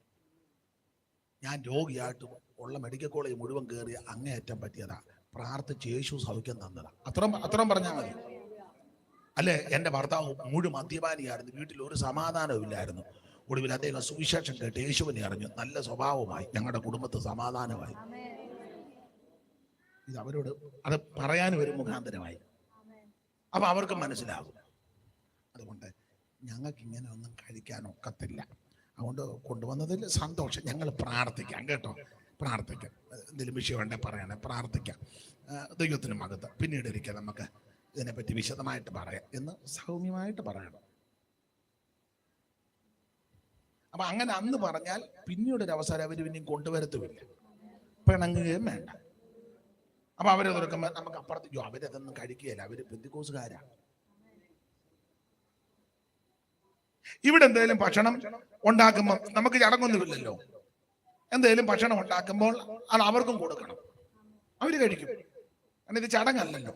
ഞാൻ രോഗിയായിട്ട് ഉള്ള മെഡിക്കൽ കോളേജ് മുഴുവൻ കയറി അങ്ങേയറ്റം പറ്റിയതാ, പ്രാർത്ഥിച്ച് യേശു സൗഖ്യം തന്നതാ, അത്രയും പറഞ്ഞാൽ മതി. അല്ലെ, എന്റെ ഭർത്താവ് മുഴുവൻ മദ്യപാനിയായിരുന്നു, വീട്ടിൽ ഒരു സമാധാനവും ഇല്ലായിരുന്നു, ഒടുവിൽ അദ്ദേഹം സുവിശേഷം കേട്ട് യേശുവിനെ അറിഞ്ഞു, നല്ല സ്വഭാവമായി, ഞങ്ങളുടെ കുടുംബത്തിൽ സമാധാനമായി. ഇത് അവരോട് അത് പറയാനും ഒരു മുഖാന്തരമായി. അപ്പൊ അവർക്ക് മനസ്സിലാകും. അതുകൊണ്ട് ഞങ്ങൾക്ക് ഇങ്ങനെ ഒന്നും കഴിക്കാൻ ഒക്കത്തില്ല, അതുകൊണ്ട് കൊണ്ടുവന്നതിൽ സന്തോഷം, ഞങ്ങൾ പ്രാർത്ഥിക്കാം കേട്ടോ, പ്രാർത്ഥിക്കാം, എന്തെങ്കിലും വിഷയമുണ്ടെങ്കിൽ പറയണേ, പ്രാർത്ഥിക്കാം, ദൈവത്തിന് മഹത്വം, പിന്നീട് ഒരിക്കൽ നമുക്ക് ഇതിനെപ്പറ്റി വിശദമായിട്ട് പറയാം എന്ന് സൗമ്യമായിട്ട് പറയണം. അപ്പൊ അങ്ങനെ അന്ന് പറഞ്ഞാൽ പിന്നീട് ഒരു അവസരം അവർ പിന്നെയും കൊണ്ടുവരത്തുമില്ല, പിണങ്ങുകയും വേണ്ട. അപ്പൊ അവരെ തുറക്കുമ്പോൾ നമുക്ക് അപ്പുറത്ത് അവരതൊന്നും കഴിക്കുകയില്ല, അവര് പെന്തിക്കോസുകാരാ. ഇവിടെ എന്തെങ്കിലും ഭക്ഷണം ഉണ്ടാക്കുമ്പോൾ നമുക്ക് ചടങ്ങൊന്നുമില്ലല്ലോ, എന്തെങ്കിലും ഭക്ഷണം ഉണ്ടാക്കുമ്പോൾ അത് അവർക്കും കൊടുക്കണം, അവര് കഴിക്കും. കാരണം ഇത് ചടങ്ങല്ലല്ലോ.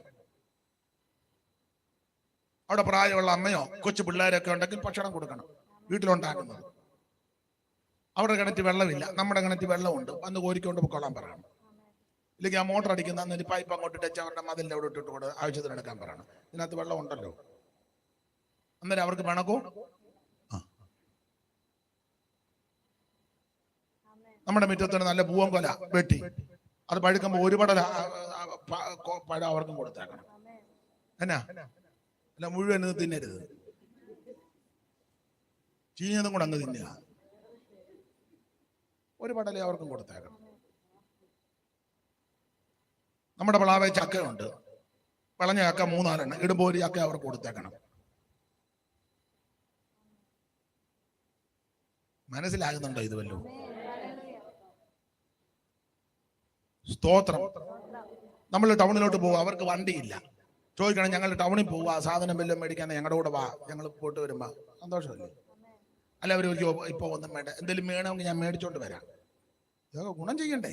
അവിടെ പ്രായമുള്ള അമ്മയോ കൊച്ചു പിള്ളേരൊക്കെ ഉണ്ടെങ്കിൽ ഭക്ഷണം കൊടുക്കണം, വീട്ടിലുണ്ടാക്കുന്നത്. അവിടെ കിണറ്റിൽ വെള്ളമില്ല, നമ്മുടെ കിണറ്റിൽ വെള്ളമുണ്ട്, വന്ന് കോരിക്കൊണ്ട് പൊക്കോളാൻ പറയണം. ഇല്ലെങ്കിൽ ആ മോട്ടർ അടിക്കുന്ന പൈപ്പ് അങ്ങോട്ട് ഇട്ടച്ച് അവരുടെ മതിലിൻ്റെ അവിടെ ഇട്ടിട്ട് കൂടെ ആവശ്യത്തിന് എടുക്കാൻ പറയണം. ഇതിനകത്ത് വെള്ളം ഉണ്ടല്ലോ. അന്നേരം അവർക്ക് പിണക്കോ? നമ്മുടെ മുറ്റത്തിന് നല്ല പൂവൻ കൊല വെട്ടി അത് പഴുക്കുമ്പോൾ ഒരു പടല പഴം അവർക്കും കൊടുത്തേക്കണം. എന്നാ അല്ല, മുഴുവൻ തിന്നരുത്, ചീഞ്ഞതും കൂടെ അങ്ങ് തിന്നുക. ഒരു പടലേ അവർക്കും കൊടുത്തേക്കണം. നമ്മുടെ പ്ലാവേ ചക്കയുണ്ട്, വളഞ്ഞ ചക്ക 3-4 ഇടുമ്പോൾ ഒരു ചക്ക അവർക്ക് കൊടുത്തേക്കണം. മനസ്സിലാകുന്നുണ്ടോ ഇത് വല്ലതും? സ്തോത്രം. നമ്മൾ ടൗണിലോട്ട് പോകുക, അവർക്ക് വണ്ടിയില്ല, ചോദിക്കണം ഞങ്ങൾ ടൗണിൽ പോവുക, സാധനം വല്ലതും മേടിക്കാൻ ഞങ്ങളുടെ കൂടെ വാ, ഞങ്ങൾ പോയിട്ട് വരുമ്പോ സന്തോഷമല്ലേ? അല്ല അവർ ഇപ്പൊ ഒന്നും വേണ്ട, എന്തെങ്കിലും വേണമെങ്കിൽ ഞാൻ മേടിച്ചോണ്ട് വരാം. ഇതൊക്കെ ഗുണം ചെയ്യണ്ടേ?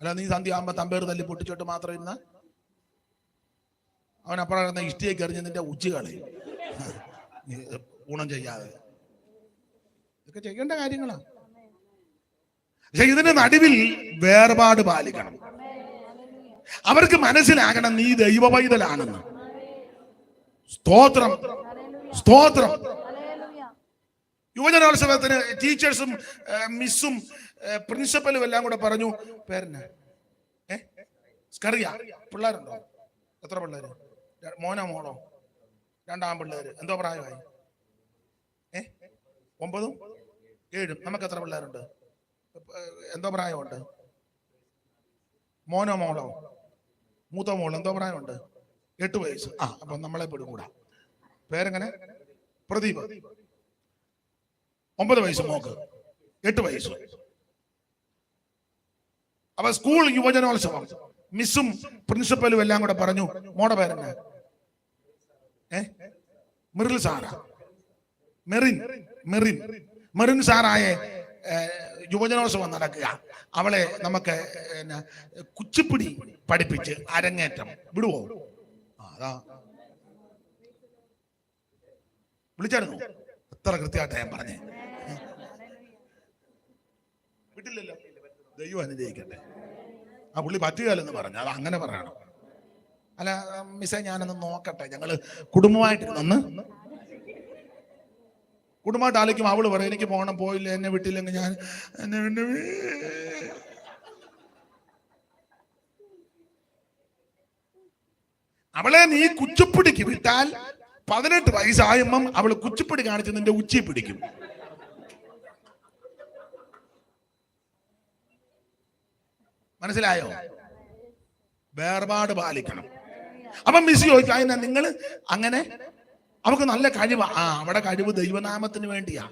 അല്ല നീ സന്ധ്യ ആകുമ്പോ തമ്പേർ തല്ലി പൊട്ടിച്ചോട്ട് മാത്രം ഇരുന്ന അവനപ്പുറം ഇഷ്ടിയേക്ക് എറിഞ്ഞ് നിന്റെ ഉച്ചകളെ ഗുണം ചെയ്യാതെ. ഇതൊക്കെ ചെയ്യേണ്ട കാര്യങ്ങളാണ്. പക്ഷെ ഇതിന്റെ നടുവിൽ വേർപാട് പാലിക്കണം. അവർക്ക് മനസ്സിലാകണം നീ ദൈവ പൈതലാണെന്ന്. സ്തോത്രം, സ്തോത്രം. യുവജനോത്സവത്തിന് ടീച്ചേഴ്സും മിസ്സും പ്രിൻസിപ്പലും എല്ലാം കൂടെ പറഞ്ഞു, പേരെന്നെ സ്കറിയ, പിള്ളേരുണ്ടോ? എത്ര പിള്ളേര്? മോനോ മോളോ? 2 ആൺപിള്ളേര്. എന്തോ പ്രായമായി? 9, 7. നമുക്ക് എത്ര പിള്ളേരുണ്ട്? എന്തോ പ്രായമുണ്ട്? മോനോ മോളോ? മൂത്ത മോള് എന്തോ പ്രായമുണ്ട്? 8 വയസ്സ്. അപ്പൊ നമ്മളെ പെടുകൂടാ. പേരെങ്ങനെ? പ്രദീപ്. 9 വയസ്സ് മോക്ക്, 8 വയസ്സ്. അപ്പൊ സ്കൂൾ യുവജനോത്സവം മിസ്സും പ്രിൻസിപ്പലും എല്ലാം കൂടെ പറഞ്ഞു, മോടെ പേരെന്നെ? മെറിൽ സാറാ. മെറിൻ സാറായ യുവജനോത്സവം നടക്കുക. അവളെ നമുക്ക് കുച്ചിപ്പിടി പഠിപ്പിച്ച് അരങ്ങേറ്റം വിടുവോ? അതാ വിളിച്ചായിരുന്നു. എത്ര കൃത്യമായിട്ടാ ഞാൻ പറഞ്ഞേ. വിട്ടില്ലല്ലോ. ദൈവം അനുഗ്രഹിക്കട്ടെ. ആ പുള്ളി പറ്റുകയല്ലെന്ന് പറഞ്ഞു. അത് അങ്ങനെ പറയണം. അല്ല മിസ്സേ ഞാനൊന്ന് നോക്കട്ടെ, ഞങ്ങള് കുടുംബമായിട്ടിരുന്ന് കുടുംബമായിട്ട് ആലോചിക്കും. അവള് പറയും എനിക്ക് പോകണം, പോയില്ല, എന്നെ വിട്ടില്ലെങ്കിൽ ഞാൻ അവളെ നീ കുച്ചിപ്പിടിക്ക് വിട്ടാൽ 18 വയസ്സായുമ്പം അവള് കുച്ചിപ്പിടി കാണിച്ച് നിന്റെ ഉച്ചി പിടിക്കും. മനസ്സിലായോ? വേർപാട് പാലിക്കണം. അപ്പൊ മിസ് ചോദിക്കും, അതിനാ നിങ്ങൾ അങ്ങനെ? അവർക്ക് നല്ല കഴിവാ. അവിടെ കഴിവ് ദൈവനാമത്തിന് വേണ്ടിയാ.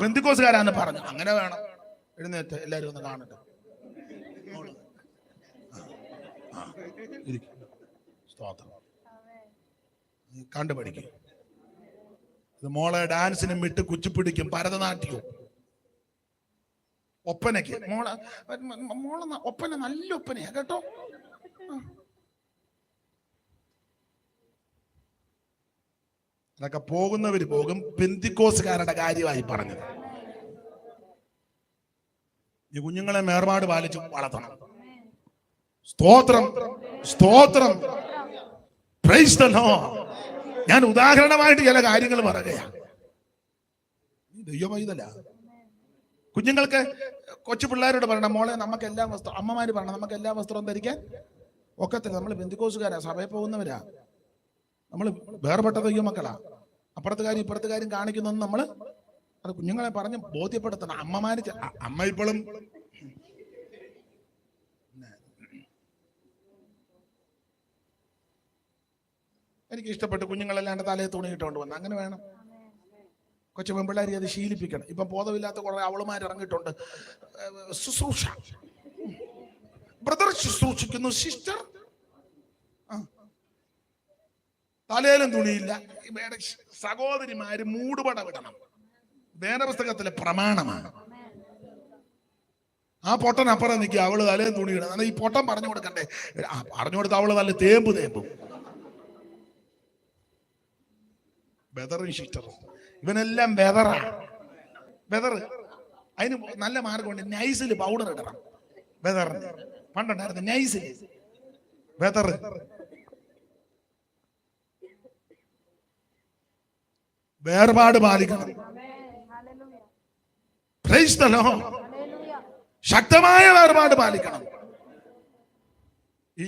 പെന്തിക്കോസുകാരാന്ന് പറഞ്ഞു. അങ്ങനെ വേണം. എഴുന്നേറ്റ് എല്ലാരും ഒന്ന് കാണട്ടെ. കണ്ടുപഠിക്കും. ഇത് മോളെ ഡാൻസിനും വിട്ട് കുച്ചിപ്പിടിക്കും, ഭരതനാട്യവും, ഒപ്പനയ്ക്ക്. മോളെ ഒപ്പന നല്ല ഒപ്പനയാ കേട്ടോ. അതൊക്കെ പോകുന്നവര് പോകും. പെന്തിക്കോസുകാരുടെ കാര്യമായി പറഞ്ഞത്. ഈ കുഞ്ഞുങ്ങളെ വേർപാട് പാലിച്ച് വളർത്തണം. സ്തോത്രം, സ്തോത്രം. Price the Lord. ഞാൻ ഉദാഹരണമായിട്ട് ചില കാര്യങ്ങൾ പറയുകയാണ്. ദൈവമൈതല കുഞ്ഞുങ്ങൾക്ക് കൊച്ചു പിള്ളേരോട് പറയണം, മോളെ നമുക്ക് എല്ലാ വസ്ത്രം, അമ്മമാര് പറയണം നമുക്ക് എല്ലാ വസ്ത്രവും ധരിക്കാൻ ഒക്കത്തില്ല. നമ്മൾ പെന്തിക്കോസുകാരാ, സഭയിൽ പോകുന്നവരാ, നമ്മൾ വേർപെട്ട ദൈവമക്കളാ. അപ്പുറത്തെ കാര്യം ഇപ്പുറത്തെ കാര്യം കാണിക്കുന്നൊന്നും നമ്മൾ അത് കുഞ്ഞുങ്ങളെ പറഞ്ഞ് ബോധ്യപ്പെടുത്തണം. അമ്മമാര് അമ്മ ഇപ്പോഴും എനിക്ക് ഇഷ്ടപ്പെട്ട് കുഞ്ഞുങ്ങളെല്ലാണ്ട് തലയെ തുണിയിട്ടുകൊണ്ട് വന്നു. അങ്ങനെ വേണം. കൊച്ചു പെൺപിള്ളേരെ അത് ശീലിപ്പിക്കണം. ഇപ്പം ബോധമില്ലാത്ത കുറെ അവളുമാർ ഇറങ്ങിയിട്ടുണ്ട്. ശുശ്രൂഷ, ബ്രദർ ശുശ്രൂഷിക്കുന്നു, സിസ്റ്റർ തലയിലും തുണിയില്ല. സഹോദരിമാര് മൂടുപട വിടണം. വേദപുസ്തകത്തിലെ പ്രമാണമാണ്. ആ പൊട്ടൻ അപ്പുറം നിൽക്കുക, അവള് തലയും തുണി ഇടണം. ഈ പൊട്ടൻ പറഞ്ഞു കൊടുക്കണ്ടേ? പറഞ്ഞു കൊടുത്ത അവള് നല്ല തേമ്പും. ബെതറും സിസ്റ്ററും ഇവനെല്ലാം ബെതറാ. അതിന് നല്ല മാർഗമുണ്ട്. നൈസിൽ പൗഡർ ഇടണം. ബെതറിന് പണ്ടുണ്ടായിരുന്നു നൈസിൽ ബെതർ. വേർപാട് പാലിക്കണം. Praise the Lord. ശക്തമായ വേർപാട് പാലിക്കണം. ഈ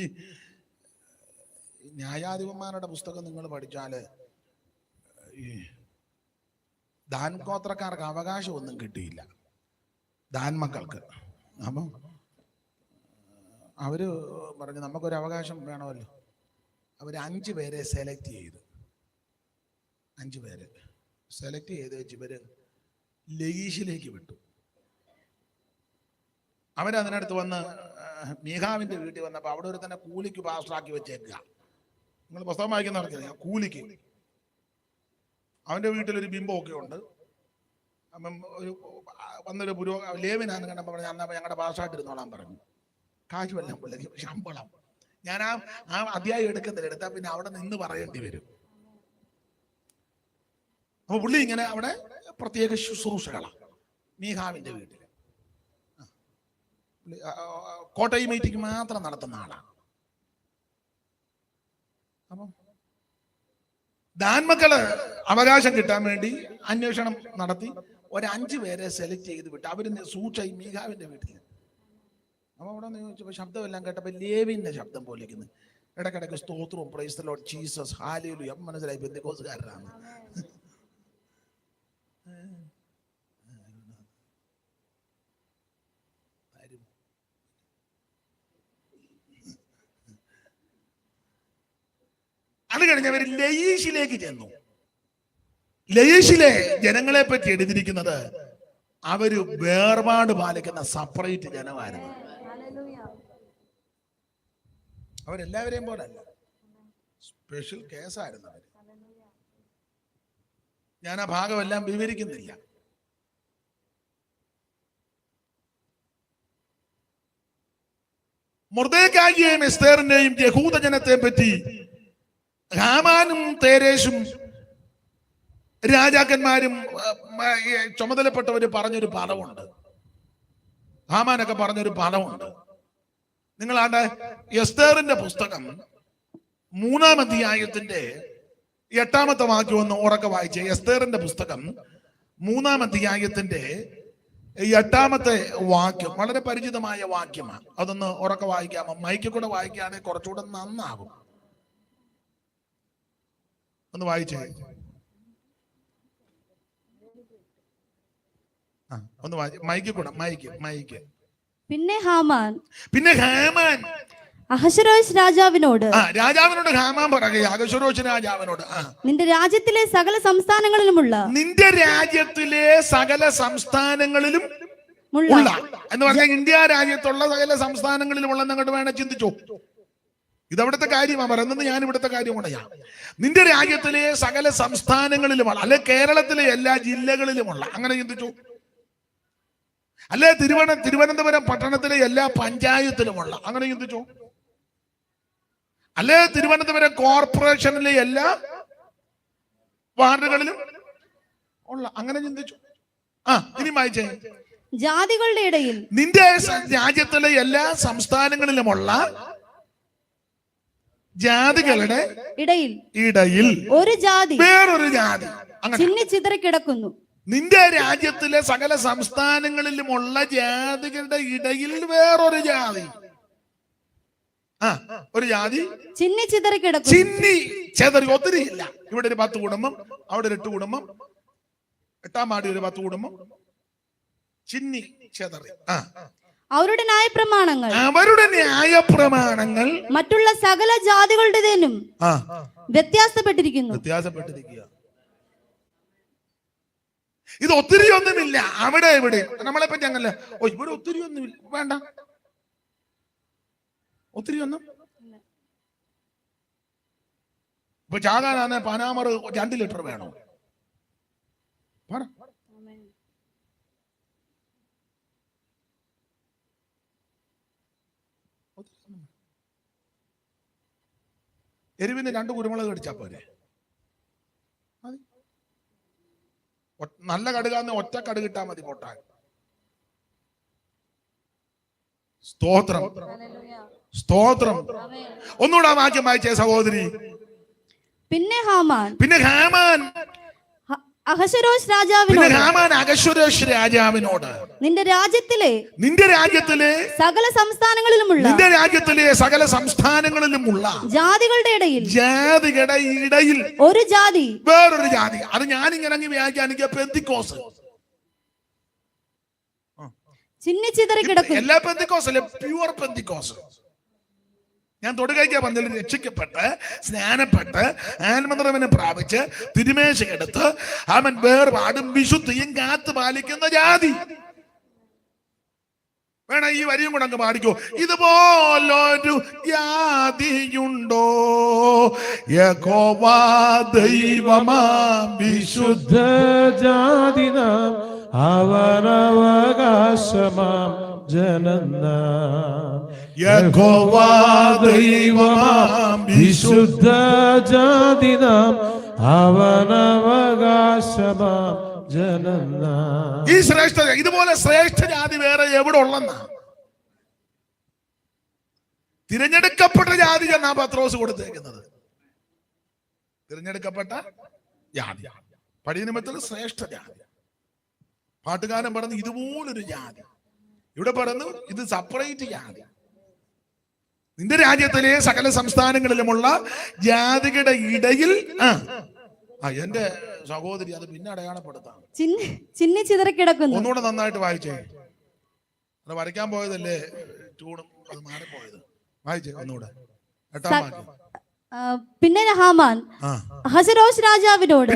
ന്യായാധിപന്മാരുടെ പുസ്തകം നിങ്ങൾ പഠിച്ചാല് ദാൻ ഗോത്രക്കാർക്ക് അവകാശമൊന്നും കിട്ടിയില്ല, ദാൻ മക്കൾക്ക്. അപ്പം അവര് പറഞ്ഞു നമുക്കൊരു അവകാശം വേണമല്ലോ. അവർ 5 പേരെ സെലക്ട് ചെയ്തു. 5 പേരെ സെലക്ട് ചെയ്ത് വെച്ച് ഇവര് ലയീഷിലേക്ക് വിട്ടു. അവരതിനടുത്ത് വന്ന് മീഖാവിന്റെ വീട്ടിൽ വന്നപ്പോൾ അവിടെ ഒരു തന്നെ കൂലിക്ക് പാസ്റ്ററാക്കി വെച്ചേക്കുക. നിങ്ങൾ പുസ്തകം വായിക്കുന്നവർക്കറിയാം, കൂലിക്ക്. അവന്റെ വീട്ടിലൊരു ബിംബമൊക്കെ ഉണ്ട്. അപ്പം വന്നൊരു ലേവിനാന്ന് കണ്ടപ്പോൾ പറഞ്ഞു അന്നാ ഞങ്ങളുടെ പാസ്സായിട്ടിരുന്നോളാൻ പറഞ്ഞു. കാശുമെല്ലാം പുള്ളിക്ക് ശമ്പളം. ഞാൻ ആ അധ്യായം എടുത്താൽ പിന്നെ അവിടെ നിന്ന് പറയേണ്ടി വരും. അപ്പൊ പുള്ളി ഇങ്ങനെ അവിടെ പ്രത്യേക ശുശ്രൂഷകളാണ് മീഖാവിന്റെ വീട്ടിൽ. കോട്ടയം മീറ്റിംഗ് മാത്രം നടത്തുന്ന ആളാണ്. അപ്പം ദാൻമക്കള് അവകാശം കിട്ടാൻ വേണ്ടി അന്വേഷണം നടത്തി ഒരു 5 പേരെ സെലക്ട് ചെയ്ത് വിട്ടു. അവര് സൂക്ഷായി മീഖാവിന്റെ വീട്ടിൽ. അപ്പൊ അവിടെ നിന്ന് ചോദിച്ചപ്പോ ശബ്ദമെല്ലാം കേട്ടപ്പോ ലേവിന്റെ ശബ്ദം പോലിരിക്കുന്നു. ഇടക്കിടക്ക് സ്തോത്രവും price the Lord Jesus hallelujah. മനസ്സിലായി പെന്തക്കോസ്തുകാരനാണ്. അത് കഴിഞ്ഞവർ ലയീഷിലേക്ക് ചെന്നു. ലയീഷിലെ ജനങ്ങളെ പറ്റി എഴുതിയിരിക്കുന്നത് അവര് വേർപാട് പാലിക്കുന്ന സെപ്പറേറ്റ് ജനമായിരുന്നു. അവരെല്ലാവരെയും പോലല്ല, സ്പെഷ്യൽ കേസായിരുന്നു അവര്. ഞാൻ ആ ഭാഗമെല്ലാം വിവരിക്കുന്നില്ല. മൊർദെഖായിയെയും എസ്തേറിനെയും യഹൂദ ജനത്തെ പറ്റി ഹാമാനും തേരേശും രാജാക്കന്മാരും ചുമതലപ്പെട്ടവര് പറഞ്ഞൊരു പദമുണ്ട്. ഹാമാനൊക്കെ പറഞ്ഞൊരു പദമുണ്ട്. നിങ്ങളാണ്ട് എസ്തേറിന്റെ പുസ്തകം 3-ാം അധ്യായത്തിന്റെ 8-ാമത്തെ വാക്യം ഒന്ന് ഉറക്കെ വായിച്ചേ. എസ്തേറിന്റെ പുസ്തകം 3-ാം അധ്യായത്തിന്റെ 8-ാമത്തെ വാക്യം വളരെ പരിചിതമായ വാക്യമാണ്. അതൊന്ന് ഉറക്കെ വായിക്കാമോ? മൈക്കിൽ കൂടെ വായിക്കുകയാണെങ്കിൽ കുറച്ചുകൂടെ നന്നാകും. ഒന്ന് വായിച്ചേ. ഒന്ന് മൈക്കിൽ കൂടെ മൈക്ക്. പിന്നെ ഹാമാൻ അഹശ്വേരോശ് രാജാവിനോട് ഹാമാൻ പറയുക അഹശ്വേരോശ് രാജാവിനോട്, നിന്റെ രാജ്യത്തിലെ സകല സംസ്ഥാനങ്ങളിലുമുള്ള ഉള്ള എന്ന് പറഞ്ഞാൽ ഇന്ത്യ രാജ്യത്തുള്ള സകല സംസ്ഥാനങ്ങളിലുമുള്ള അങ്ങോട്ട് വേണേ ചിന്തിച്ചോ. ഇതവിടുത്തെ കാര്യമാണ് പറയുന്നത്, ഞാൻ ഇവിടുത്തെ കാര്യം പറയാം. നിന്റെ രാജ്യത്തിലെ സകല സംസ്ഥാനങ്ങളിലുമുള്ള, അല്ലെ കേരളത്തിലെ എല്ലാ ജില്ലകളിലുമുള്ള, അങ്ങനെ ചിന്തിച്ചു. അല്ലെ തിരുവനന്തപുരം പട്ടണത്തിലെ എല്ലാ പഞ്ചായത്തിലുമുള്ള, അങ്ങനെ ചിന്തിച്ചു. അല്ലെ തിരുവനന്തപുരം കോർപ്പറേഷനിലെ എല്ലാ വാർഡുകളിലും ഉള്ള, അങ്ങനെ ചിന്തിച്ചു. ഇനി വായിച്ചേ. ജാതികളുടെ ഇടയിൽ, നിന്റെ രാജ്യത്തിലെ എല്ലാ സംസ്ഥാനങ്ങളിലുമുള്ള ജാതികളുടെ ഇടയിൽ ഒരു ജാതി വേറൊരു ജാതി ചിന്നി ചിതറിക്കിടക്കുന്നു. നിന്റെ രാജ്യത്തിലെ സകല സംസ്ഥാനങ്ങളിലുമുള്ള ജാതികളുടെ ഇടയിൽ വേറൊരു ജാതി, ഒരു ജാതി ചിന്നി ചിതറിക്കിടക്കുന്നു. ചിന്നി ചെതറി, ഒത്തിരി ഇല്ല. ഇവിടെ ഒരു 10 കുടുംബം, അവിടെ ഒരു 8 കുടുംബം, 8-ാം വാർഡിൽ ഒരു 10 കുടുംബം, ചിന്നി ചെതറി. അവരുടെ ന്യായപ്രമാണങ്ങൾ മറ്റുള്ള സകല ജാതികളുടേതിനും വ്യത്യാസപ്പെട്ടിരിക്കുന്നു. ഇത് ഒത്തിരി ഒന്നുമില്ല അവിടെ ഇവിടെ. നമ്മളെ പറ്റി അങ്ങനല്ല, ഇവിടെ ഒത്തിരി ഒന്നുമില്ല, വേണ്ട ഒത്തിരി ഒന്നും. ഇപ്പൊ ചാകാനാണ് പനാമർ 2 ലിറ്റർ വേണോ? എരിവിന് 2 കുരുമുളക് കടിച്ചാ പോരെ? നല്ല കടുകാന്ന് ഒറ്റ കടുകിട്ടാ മതി പൊട്ടാൻ. സ്തോത്രം സ്തോത്രം. ഒന്നുകൂടെ വാക്യം വായിച്ചേ സഹോദരി. പിന്നെ ഹാമാൻ അഹശ്വേരോശ് പിന്നെ രാജാവിനോട് ഹാമാൻ അഹശ്വേരോശ് രാജാവിനോട് നിന്റെ രാജ്യത്തിലെ നിന്റെ രാജ്യത്തിലെ സകല സംസ്ഥാനങ്ങളിലുമുള്ള നിന്റെ രാജ്യത്തിലെ സകല സംസ്ഥാനങ്ങളിലുമുള്ള ജാതികളുടെ ഇടയിൽ ജാതികളുടെ ഇടയിൽ ഒരു ജാതി വേറൊരു ജാതി. അത് ഞാനിങ്ങനെ അങ്ങ് വ്യാഖ്യാനിക്കുക പെന്തിക്കോസ്. ചിന്നിച്ചിതറി കിടക്കുന്നു. എല്ലാ പെന്തിക്കോസല്ലേ, പ്യുവർ പെന്തിക്കോസ്. ഞാൻ തൊടുകൈക്കാ പറഞ്ഞാൽ രക്ഷിക്കപ്പെട്ട് സ്നാനപ്പെട്ട് ആത്മനിറവിനെ പ്രാപിച്ച് തിരുമേശയെടുത്ത് അവൻ വേർപാടും വിശുദ്ധിയും കാത്തു പാലിക്കുന്ന ജാതി. വേണം ഈ വരിയും കൂടെ അങ്ങ് പാടിക്കോ. ഇതുപോലൊരു ജാതിയുണ്ടോ യഹോവ ദൈവമാം വിശുദ്ധ ജാതി നാം അവനവകാശമാം ജനനാം. യഹോവ ദൈവമാം വിശുദ്ധ ജാതി നാം അവനവകാശമാം ജനനാം. ഈ ശ്രേഷ്ഠ ഇതുപോലെ ശ്രേഷ്ഠ ജാതി വേറെ എവിടെ ഉള്ളെന്നാ? തിരഞ്ഞെടുക്കപ്പെട്ട ജാതി എന്നാ പത്രോസ് കൊടുത്തേക്കുന്നത്. തിരഞ്ഞെടുക്കപ്പെട്ട ജാതി, പഴയ നിയമത്തിൽ ശ്രേഷ്ഠ ജാതി. പാട്ടുകാരൻ പറഞ്ഞു ഇതുപോലൊരു ജാതി. ഇവിടെ പറഞ്ഞു ഇത് സെപ്പറേറ്റ് ജാതി. നിന്റെ രാജ്യത്തിലെ സകല സംസ്ഥാനങ്ങളിലുമുള്ള ജാതികളുടെ ഇടയിൽ എന്റെ സഹോദരി അത് പിന്നെ അടയാളപ്പെടുത്താം. ചിന്നിച്ചിതറി കിടക്കുന്നു. ഒന്നുകൂടെ നന്നായിട്ട് വായിച്ചേ. അത് വരയ്ക്കാൻ പോയതല്ലേ ചൂടും അത് മാറിപ്പോയത്. വായിച്ചേ ഒന്നുകൂടെ. 8-ാം വാക്യം. പിന്നെ ഹാമാൻ അഹശ്വേരോശ് രാജാവിനോട്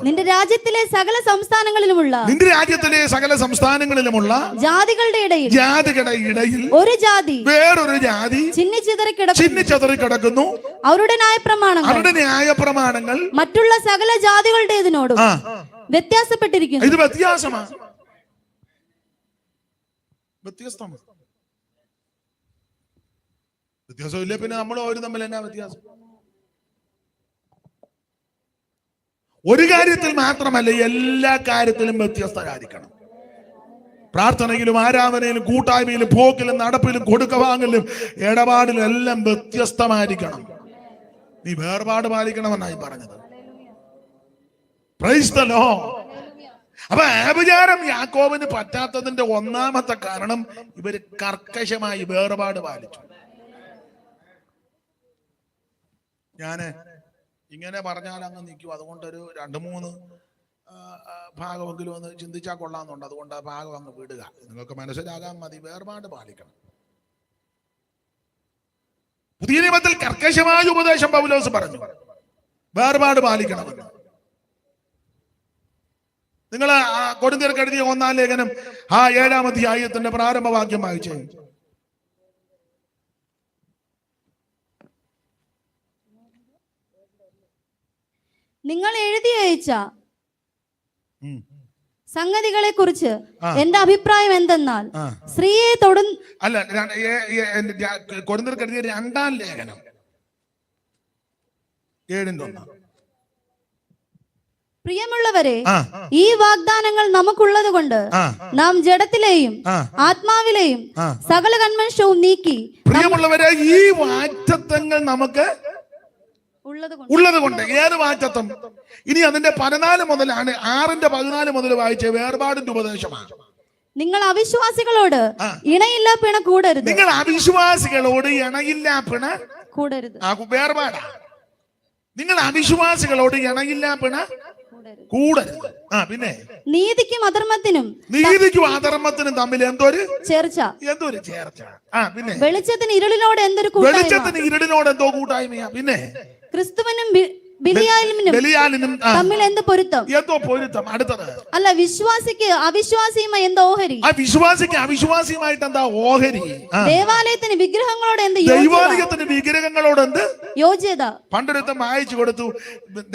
നിന്റെ രാജ്യത്തിലെ സകല സംസ്ഥാനങ്ങളിലുമുള്ള ജാതികളുടെ ഇടയിൽ ഒരു ജാതി വേറൊരു ജാതി ചിന്നിച്ചിതറി കിടക്കുന്നു. അവരുടെ ന്യായപ്രമാണങ്ങൾ മറ്റുള്ള സകല ജാതികളുടേതിനോടും വ്യത്യാസപ്പെട്ടിരിക്കുന്നു. ഇത് വ്യത്യാസമാണ്, വ്യത്യസ്തമാണ്. വ്യത്യാസമില്ല പിന്നെ നമ്മൾ ഒരു തമ്മിൽ എന്നാ വ്യത്യാസം? ഒരു കാര്യത്തിൽ മാത്രമല്ല, എല്ലാ കാര്യത്തിലും വ്യത്യസ്തരായിരിക്കണം. പ്രാർത്ഥനയിലും ആരാധനയിലും കൂട്ടായ്മയിലും പോക്കിലും നടപ്പിലും കൊടുക്ക വാങ്ങലും ഇടപാടിലും എല്ലാം വ്യത്യസ്തമായിരിക്കണം. നീ വേർപാട് പാലിക്കണമെന്നായി പറഞ്ഞത്. Price the Lord. അപ്പൊ ആഭിചാരം യാക്കോബിന് പറ്റാത്തതിന്റെ ഒന്നാമത്തെ കാരണം ഇവര് കർക്കശമായി വേർപാട് പാലിച്ചു. ഞാന് ഇങ്ങനെ പറഞ്ഞാൽ അങ്ങ് നിൽക്കും. അതുകൊണ്ടൊരു 2-3 ഭാഗമെങ്കിലും ഒന്ന് ചിന്തിച്ചാൽ കൊള്ളാമെന്നുണ്ട്. അതുകൊണ്ട് ആ ഭാഗം അങ്ങ് വിടുക. നിങ്ങൾക്ക് മനസ്സിലാകാൻ മതി. വേർപാട് പാലിക്കണം. പുതിയ നിയമത്തിൽ കർക്കശമായ ഉപദേശം പൗലോസ് പറഞ്ഞു, വേർപാട് പാലിക്കണമെന്ന്. നിങ്ങൾ കൊരിന്ത്യർക്ക് എഴുതിയ 1-ാം ലേഖനം 7-ാം അധ്യായത്തിന്റെ പ്രാരംഭ വാക്യം വായിച്ചേ. നിങ്ങൾ എഴുതി അയച്ച സംഗതികളെ കുറിച്ച് എന്റെ അഭിപ്രായം എന്തെന്നാൽ സ്ത്രീയെ കൊരിന്ത്യർക്ക് എഴുതിയ 2-ാം ലേഖനം 7-1. പ്രിയമുള്ളവരെ, ഈ വാഗ്ദാനങ്ങൾ നമുക്കുള്ളത് കൊണ്ട് നാം ജഡത്തിലെയും ആത്മാവിലെയും സകല കന്മഷവും നീക്കി. പ്രിയമുള്ളവരെ, ഈ വാഗ്ദത്തങ്ങൾ നമുക്ക് ഉള്ളത് കൊണ്ട്. ഏത് വാഗ്ദത്തം? ഇനി അതിന്റെ 14 മുതലാണ് 6-ന്റെ 14 മുതൽ വായിച്ച വേർപാടിന്റെ ഉപദേശമാണ്. നിങ്ങൾ അവിശ്വാസികളോട് ഇണയില്ല പിണ കൂടരുത്. നിങ്ങൾ അവിശ്വാസികളോട് ഇണയില്ല പിണ കൂടരുത്. വേർപാടാ. നിങ്ങൾ അവിശ്വാസികളോട് ഇണയില്ല പിണ കൂടരുത്. പിന്നെ നീതിക്കും അധർമ്മത്തിനും തമ്മിൽ എന്തൊരു ചേർച്ച. പിന്നെ വെളിച്ചത്തിന് ഇരുളിനോട് എന്തോ കൂട്ടായ്മയാ. പിന്നെ ക്രിസ്തുവിനും ബലിയാലിനും തമ്മിൽ എന്ത് പൊരുത്തം. അടുത്തത് അല്ല, വിശ്വാസിക്ക് അവിശ്വാസിയുമായി എന്തോ ഓഹരി. വിശ്വാസിക്ക് അവിശ്വാസിയുമായിട്ട് എന്താ ഓഹരി? ദേവാലയത്തിന് വിഗ്രഹങ്ങളോട് എന്ത് യോഗ്യത. പണ്ടൊരുത്തം വായിച്ചു കൊടുത്തു,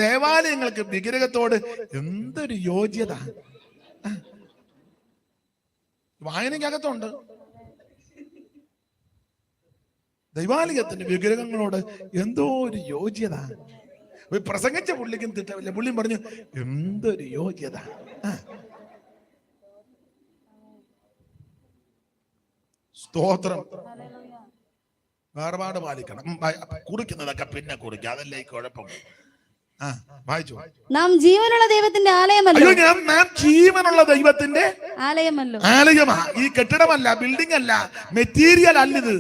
ദേവാലയങ്ങൾക്ക് വിഗ്രഹത്തോട് എന്തൊരു യോഗ്യത. വായനയ്ക്കകത്തുണ്ട്. ദൈവാലയത്തിന്റെ വിഗ്രഹങ്ങളോട് എന്തോ ഒരു യോഗ്യത. പ്രസംഗിച്ച പുള്ളിക്കും തിട്ടമില്ല. പുള്ളിയും പറഞ്ഞു എന്തൊരു യോഗ്യത. സ്തോത്രം. വേർപാട് പാലിക്കണം. കുറിക്കുന്നതൊക്കെ പിന്നെ കുറിക്കുക, അതല്ലേ ഈ കുഴപ്പം. ആ വായിച്ചു. നാം ജീവനുള്ള ദൈവത്തിന്റെ ആലയമല്ലോ. അയ്യോ, നാം ജീവനുള്ള ദൈവത്തിന്റെ ആലയമല്ലോ. ആലയമാ. ഈ കെട്ടിടമല്ല, ബിൽഡിംഗ് അല്ല, മെറ്റീരിയൽ അല്ലിത്.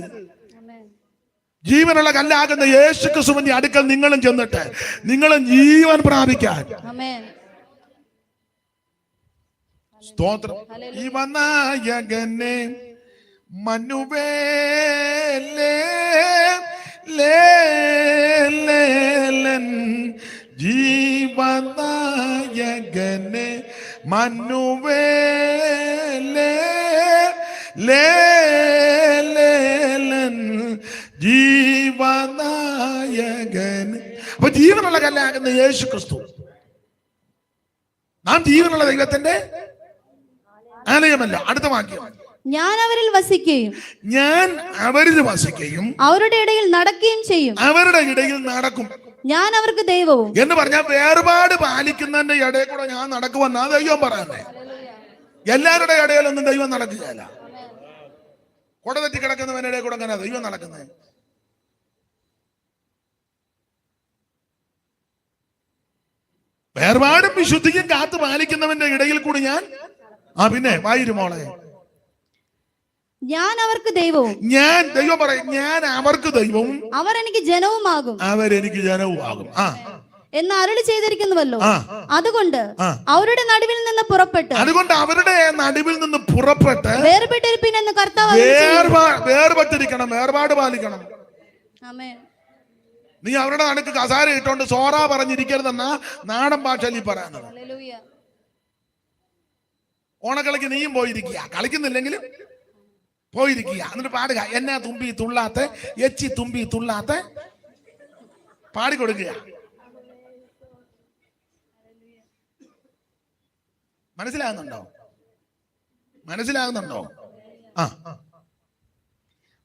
ജീവനുള്ള കല്ലാകുന്ന യേശു ക്രിസ്തുവിന്റെ അടുക്കൽ നിങ്ങളും ചെന്നിട്ട് നിങ്ങളും ജീവൻ പ്രാപിക്കാൻ. ആമേൻ. സ്തോത്രം. ഈ വനായകനെ മനുവേലേ ലേലൻ ജീവനായകനെ മനുവേലേ ലേലൻ ജീവനായകൻ. അപ്പൊ ജീവനുള്ള കല്ലാകുന്ന യേശു ക്രിസ്തു, നാം ജീവനുള്ള ദൈവത്തിന്റെ ആലയമല്ല. അടുത്ത വാക്യം, ഞാൻ അവരിൽ വസിക്കുകയും ഞാൻ അവരിൽ വസിക്കുകയും അവരുടെ ഇടയിൽ നടക്കുകയും ചെയ്യും. അവരുടെ ഇടയിൽ നടക്കും. ഞാൻ അവർക്ക് ദൈവവും. എന്ന് പറഞ്ഞാൽ വേർപാട് പാലിക്കുന്നതിന്റെ ഇടയിൽ കൂടെ ഞാൻ നടക്കുമെന്നാ ദൈവം പറയുന്നേ. എല്ലാവരുടെ ഇടയിലൊന്നും ദൈവം നടക്കുകയല്ല. കുട തെറ്റി കിടക്കുന്നവന്റെ ഇടയിൽ കൂടെ അങ്ങനെ ദൈവം നടക്കുന്നത്. വേർപാടും വിശുദ്ധിക്കും കാത്തു പാലിക്കുന്നവന്റെ ഇടയിൽ കൂടി ഞാൻ പിന്നെ വായിരുമോളെ, ഞാൻ അവർക്ക് ദൈവവും. ഞാൻ ദൈവം പറയും, ഞാൻ അവർക്ക് ദൈവവും അവർ എനിക്ക് ജനവുമാകും. അവരെനിക്ക് ജനവുമാകും. എന്ന് അരുളി ചെയ്തിരിക്കുന്നുവല്ലോ. അതുകൊണ്ട് അവരുടെ നടുവിൽ നിന്ന് പുറപ്പെട്ട് വേർപെട്ടിരിപ്പിൻ എന്ന് കർത്താവ് വേർപെട്ടിരിക്കണം, വേർപാട് പാലിക്കണം. ആമേൻ. നീ അവരുടെ നടുക്ക് കസാര ഇട്ടോണ്ട് സോറ പറഞ്ഞിരിക്കരുതെന്നാ നാടൻ ഭാഷയിൽ ഈ പറയാനുള്ളത്. ഹല്ലേലൂയ. ഓണക്കളിക്ക് നീയും പോയിരിക്കുക, കളിക്കുന്നില്ലെങ്കിലും പോയിരിക്കുക. എന്നിട്ട് പാടുക, എന്നാ തുമ്പി തുള്ളാത്ത എച്ചി തുമ്പി തുള്ളാത്ത പാടിക്കൊടുക്കുക. മനസ്സിലാകുന്നുണ്ടോ? മനസ്സിലാകുന്നുണ്ടോ?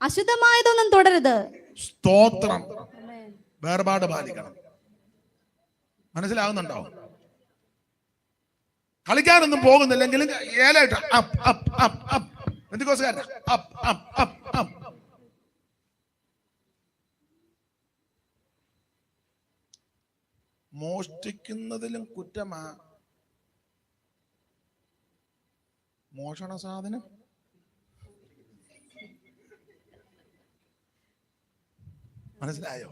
അശുദ്ധമായതൊന്നും തുടരുത്. സ്തോത്രം. വേർപാട് പാലിക്കണം. മനസ്സിലാകുന്നുണ്ടോ? കളിക്കാനൊന്നും പോകുന്നില്ലെങ്കിലും ഏലായിട്ട് മോഷ്ടിക്കുന്നതിലും കുറ്റമാ മോഷണ സാധനം. മനസ്സിലായോ?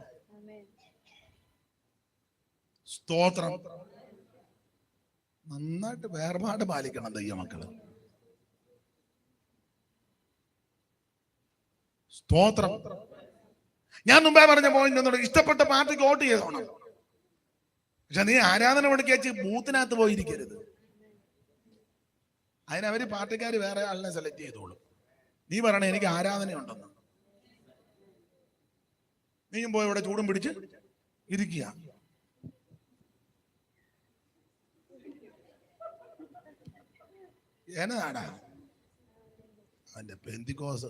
സ്തോത്രം. നന്നായിട്ട് വേർപാട് പാലിക്കണം ദൈവമക്കള്. സ്തോത്രം. ഞാൻ മുമ്പേ പറഞ്ഞ പോയിന്റ്, ഇഷ്ടപ്പെട്ട പാർട്ടിക്ക് വോട്ട് ചെയ്തോണം. പക്ഷെ നീ ആരാധന വിളിക്കച്ച് ബൂത്തിനകത്ത് പോയിരിക്കരുത്. അതിനവര് പാർട്ടിക്കാർ വേറെ ആളിനെ സെലക്ട് ചെയ്തോളും. നീ പറയണേ എനിക്ക് ആരാധനയുണ്ടെന്ന്. നീയും പോയി ഇവിടെ ചൂടും പിടിച്ച് ഇരിക്കുക. എന്നതാടാ അവന്റെ പെന്തിക്കോസ്.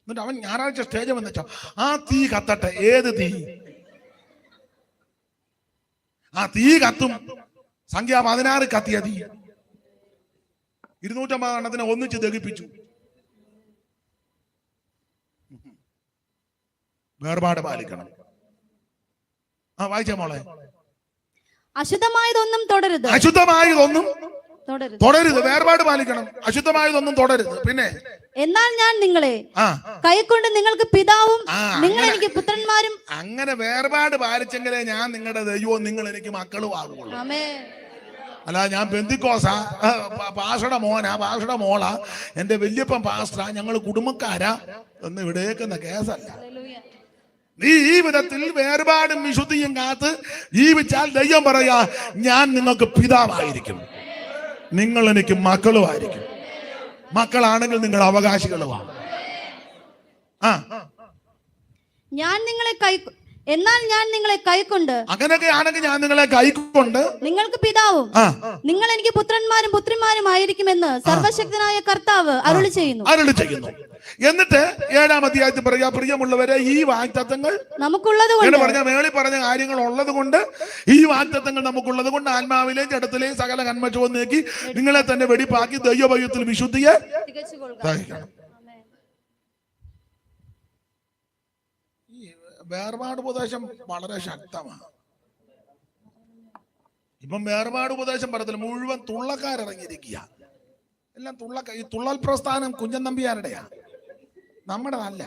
എന്നിട്ട് അവൻ ഞായറാഴ്ച സ്റ്റേജ് വന്നോ, ആ തീ കത്തട്ടെ. ഏത് തീ? ആ തീ കത്തും. സംഖ്യ 16 കത്തിയ തീ 250 എണ്ണത്തിനെ ഒന്നിച്ച് ദഹിപ്പിച്ചു. വേർപാട് പാലിക്കണം. വായിച്ച മോളെ, അശുദ്ധമായതൊന്നും തുടരുത്. അശുദ്ധമായതൊന്നും തുടരുത്. വേർപാട് പാലിക്കണം. അശുദ്ധമായതൊന്നും തുടരുത്. പിന്നെ എന്നാൽ ഞാൻ നിങ്ങളെ കൈക്കൊണ്ട് നിങ്ങൾക്ക് പിതാവും നിങ്ങൾ എനിക്ക് പുത്രന്മാരും. അങ്ങനെ വേർപാട് പാലിച്ചെങ്കിലേ ഞാൻ നിങ്ങളുടെ ദൈവവും നിങ്ങൾ എനിക്ക് മക്കളും ആകുള്ളൂ. അല്ല ഞാൻ പെന്തിക്കോസാ, പാസ്റ്ററുടെ മോനാ, പാസ്റ്ററുടെ മോളാ, എന്റെ വല്യപ്പൻ പാസ്റ്ററാ, ഞങ്ങൾ കുടുംബക്കാരാ എന്ന് ഇവിടേക്കുന്ന കേസല്ല. നീ ഈ വിധത്തിൽ വേർപാടും വിശുദ്ധിയും കാത്ത് ജീവിച്ചാൽ ദൈവം പറയാ, ഞാൻ നിങ്ങൾക്ക് പിതാവായിരിക്കും, നിങ്ങൾ എനിക്ക് മക്കളുമായിരിക്കും. മക്കളാണെങ്കിൽ നിങ്ങൾ അവകാശികളുമാണ്. എന്നാൽ ഞാൻ നിങ്ങളെ കൈക്കൊണ്ട്, അങ്ങനെയൊക്കെ ആണെങ്കിൽ ഞാൻ നിങ്ങളെ കൈക്കൊണ്ട് നിങ്ങൾക്ക് പിതാവും നിങ്ങൾ എനിക്ക് പുത്രന്മാരും പുത്രിമാരും ആയിരിക്കുമെന്ന് സർവശക്തനായ കർത്താവ് അരുളി ചെയ്യുന്നു. എന്നിട്ട് 7-ാം അധ്യായത്തിൽ പറയാ, പ്രിയമുള്ളവരെ, ഈ വാഗ്ദത്തങ്ങൾ നമുക്കുള്ളത് പറഞ്ഞ മേളിൽ പറഞ്ഞ കാര്യങ്ങൾ ഉള്ളത് കൊണ്ട്, ഈ വാഗ്ദത്തങ്ങൾ നമുക്കുള്ളത് കൊണ്ട് ആത്മാവിലെയും ജഡത്തിലെയും സകല കന്മഷവും നീക്കി നിങ്ങളെ തന്നെ വെടിപ്പാക്കി ദൈവഭയത്തിൽ വിശുദ്ധിയെ വേർപാട് ഉപദേശം വളരെ ശക്തമാണ്. ഇപ്പം വേർപാട് ഉപദേശം പറയത്തില്ല, മുഴുവൻ തുള്ളക്കാരിറങ്ങിയിരിക്കുക. എല്ലാം ഈ തുള്ളൽ പ്രസ്ഥാനം കുഞ്ഞൻ നമ്പ്യാരുടെയാ, നമ്മുടെ നല്ല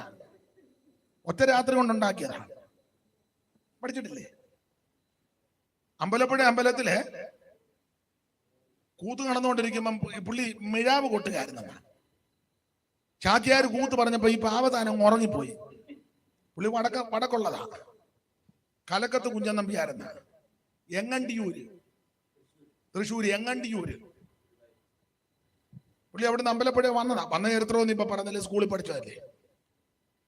ഒറ്റ രാത്രി കൊണ്ടുണ്ടാക്കിയതാണ്. പഠിച്ചിട്ടില്ലേ? അമ്പലപ്പുഴ അമ്പലത്തില് കൂത്ത് നടന്നുകൊണ്ടിരിക്കുമ്പം പുള്ളി മിഴാവ് കൊട്ടുകാരുന്ന ചാക്യാർ കൂത്ത് പറഞ്ഞപ്പോ ഈ പാവതാനം ഉറങ്ങിപ്പോയി. പുള്ളി വടക്കുള്ളതാ, കലക്കത്ത് കുഞ്ഞൻ നമ്പ്യാരെന്ന, എങ്ങണ്ടിയൂര്, തൃശ്ശൂര് എങ്ങണ്ടിയൂര്. പുള്ളി അവിടെ അമ്പലപ്പുഴ വന്നതാ. വന്ന ചരിത്രമൊന്നും ഇപ്പൊ പറഞ്ഞില്ലേ, സ്കൂളിൽ പഠിച്ചതല്ലേ.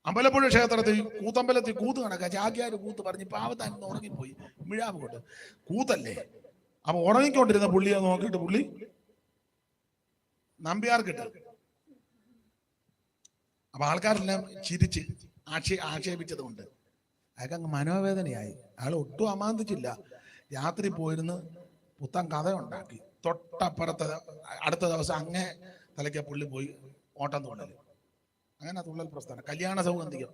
അമ്പലപ്പുഴ ക്ഷേത്രത്തിൽ കൂത്തമ്പലത്തിൽ കൂത്ത് കണക്കാ, ചാക്യാര് കൂത്ത് പറഞ്ഞ് പാവത്താൻ ഉറങ്ങിപ്പോയി. മിഴാവ് കൊണ്ട് കൂത്തല്ലേ. അപ്പൊ ഉറങ്ങിക്കൊണ്ടിരുന്ന പുള്ളിയെ നോക്കിയിട്ട് പുള്ളി നമ്പ്യാർക്കിട്ട്. അപ്പൊ ആൾക്കാരെല്ലാം ചിരിച്ച് ആക്ഷേപിച്ചത് കൊണ്ട് അയാൾക്ക് അങ്ങ് മനോവേദനയായി. അയാൾ ഒട്ടും അമാന്തിച്ചില്ല. രാത്രി പോയിരുന്ന് പുത്തൻ കഥ ഉണ്ടാക്കി. തൊട്ടപ്പുറത്തെ അടുത്ത ദിവസം അങ്ങേ തലയ്ക്ക് പുള്ളി പോയി ഓട്ടം തുള്ളൽ. അങ്ങനെ തുള്ളൽ പ്രസ്ഥാനം, കല്യാണ സൗഗന്ധികം.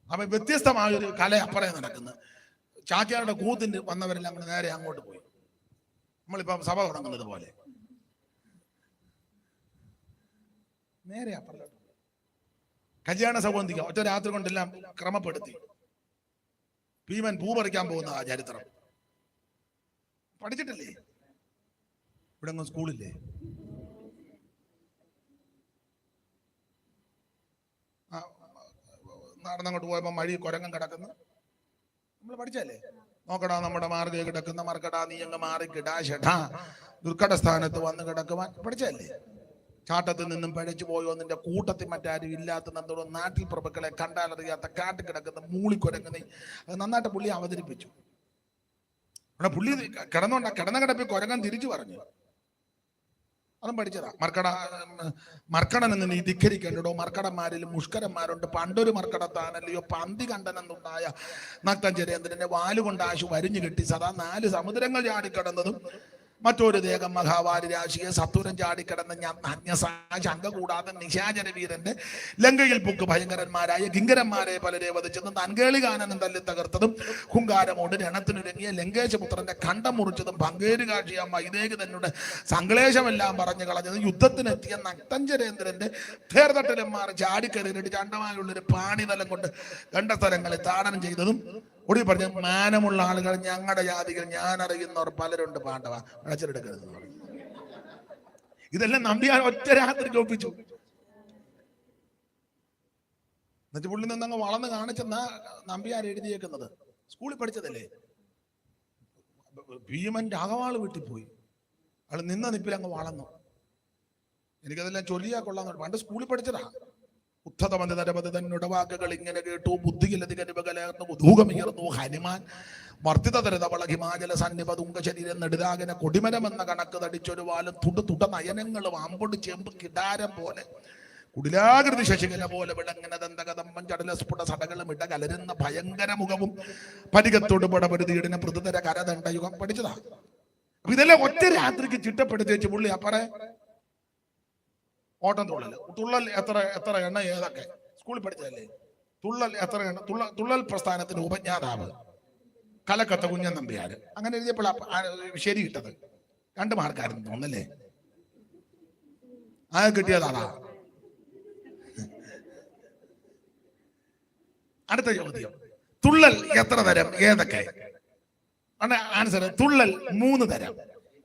അപ്പൊ വ്യത്യസ്തമായൊരു കല അപ്പുറേ നടക്കുന്നു. ചാക്യാരുടെ കൂത്തിന് വന്നവരെല്ലാം അങ്ങനെ നേരെ അങ്ങോട്ട് പോയി. നമ്മളിപ്പം സഭ തുടങ്ങുന്നത് പോലെ നേരെ അപ്പുറത്തോട്ട്. കല്യാണ സൗഗന്ധികം ഒറ്റ രാത്രി കൊണ്ടെല്ലാം ക്രമപ്പെടുത്തി. ഭീമൻ പൂ പറിക്കാൻ പോകുന്ന ആ ചരിത്രം പഠിച്ചിട്ടില്ലേ? ഇവിടെ ഒന്നും സ്കൂളില്ലേ? നടന്നങ്ങോട്ട് പോയപ്പോ മഴി കുരങ്ങൻ കിടക്കുന്നു. നമ്മൾ പഠിച്ചല്ലേ? നോക്കടാ നമ്മുടെ മാർഗ കിടക്കുന്ന മർക്കടാ നീ അങ്ങ് മാറിക്കിടാ ഷെടാ ദുർഘട സ്ഥാനത്ത് വന്ന് കിടക്കുവാൻ പഠിച്ചല്ലേ? ചാട്ടത്തിൽ നിന്നും പഴച്ചു പോയോ നിന്റെ കൂട്ടത്തിൽ മറ്റാരും ഇല്ലാത്ത എന്തോ നാട്ടിൽ പ്രഭുക്കളെ കണ്ടാലറിയാത്ത കാട്ടിൽ കിടക്കുന്ന മൂളിക്കുരങ്ങുന്ന അത് നന്നായിട്ട് പുള്ളി അവതരിപ്പിച്ചു. അവിടെ പുള്ളി കിടന്ന കിടപ്പിൽ കുരങ്ങൻ തിരിച്ചു പറഞ്ഞു. അതും പഠിച്ചതാ. മർക്കടനെന്ന് നീ ധിക്കരിക്കേണ്ടോ, മർക്കടന്മാരിലും മുഷ്കരന്മാരുണ്ട്. പണ്ടൊരു മർക്കടത്താനല്ലയോ പന്തി കണ്ടനെന്നുണ്ടായ നക്തഞ്ചരേന്ദ്രന്റെ വാലുകൊണ്ട് ആശു വരിഞ്ഞു കെട്ടി സദാ 4 സമുദ്രങ്ങൾ ചാടിക്കിടന്നതും മറ്റൊരു ദേഹം മഹാവാരി രാശിയെ സത്വരം ചാടിക്കിടന്ന ശങ്ക കൂടാതെ നിശാചര വീരന്റെ ലങ്കയിൽ പൊക്ക് ഭയങ്കരന്മാരായ കിങ്കരന്മാരെ പലരെ വധിച്ചതും തൻകേളി കാനനം തല്ലി തകർത്തതും ഹുങ്കാരമോട് രണത്തിനൊരുങ്ങിയ ലങ്കേശപുത്രന്റെ കണ്ടം മുറിച്ചതും പങ്കേര് കാഴ്ചയാം വൈദേഹി തന്നെ സങ്ക്ലേശമെല്ലാം പറഞ്ഞു കളഞ്ഞതും യുദ്ധത്തിനെത്തിയ നക്തഞ്ചരേന്ദ്രന്റെ തേർതട്ടലന്മാർ ചാടിക്കറിയിട്ട് ചണ്ടമായുള്ളൊരു പാണിതലം കൊണ്ട് 2 സ്ഥലങ്ങളിൽ താടനം ചെയ്തതും ഒടി പറഞ്ഞ മാനമുള്ള ആളുകൾ ഞങ്ങളുടെ ജാതികൾ ഞാൻ അറിയുന്നവർ പലരുണ്ട് പാണ്ഡവ വിളച്ചെടുക്കരുത്. ഇതെല്ലാം നമ്പ്യാർ ഒറ്റ രാത്രിക്ക് ഒപ്പിച്ചു. എന്നിട്ട് പുള്ളി നിന്നങ്ങ് വളർന്ന് കാണിച്ചെന്നാ നമ്പ്യാർ എഴുതിയേക്കുന്നത്. സ്കൂളിൽ പഠിച്ചതല്ലേ? ഭീമൻ രാഘവാള് വീട്ടിൽ പോയി. അയാൾ നിന്ന നിപ്പിൽ അങ്ങ് വളർന്നു. എനിക്കതെല്ലാം ചൊല്ലിയാ കൊള്ളാന്ന് പണ്ട് സ്കൂളിൽ പഠിച്ചതാ. ഉദ്ധതമതിതരപതിതന്നുടവാക്കുകൾ ഇങ്ങനെ കേട്ടു. ബുദ്ധിയിലധികനുപകലർന്നു കുതൂകമുയർന്നു ഹനുമാൻ വർദ്ധിതതരതവള ഹിമാചല സന്നിപതുങ്ക ശരീരം നെടുതാകന കൊടിമരമെന്ന കണക്ക് തടിച്ചൊരു വാലും തുട നയനങ്ങളും അമ്പൊടി ചെമ്പ് കിടാരം പോലെ കുടിലാകൃതി ശശികല പോലെ വിളങ്ങനെ ദന്തകദമ്പം ചടല സ്ഫുട സടകളും ഇട കലരുന്ന ഭയങ്കര മുഖവും പരികത്തോട് പടപെടുതിയിടിന പൃഥുതര കരദണ്ഡയുഗം പഠിച്ചതാ. അപ്പൊ ഇതെല്ലാം ഒറ്റ രാത്രിക്ക് ചിട്ടപ്പെടുത്തി വെച്ച് പുള്ളി അപ്പറേ ഓട്ടം തുള്ളൽ എത്ര എണ്ണ ഏതൊക്കെ സ്കൂളിൽ പഠിച്ചതല്ലേ? തുള്ളൽ എത്ര എണ്ണ തുള്ളൽ പ്രസ്ഥാനത്തിന് ഉപജ്ഞാതാവ് കലക്കത്ത കുഞ്ഞൻ നമ്പ്യാര്. അങ്ങനെ എഴുതിയപ്പോൾ ശരി കിട്ടത് 2 മാർക്കായിരുന്നു തോന്നല്ലേ? ആ കിട്ടിയതാ. അടുത്ത ചോദ്യം, തുള്ളൽ എത്ര തരം ഏതൊക്കെ? ആൻസർ തുള്ളൽ 3 തരം.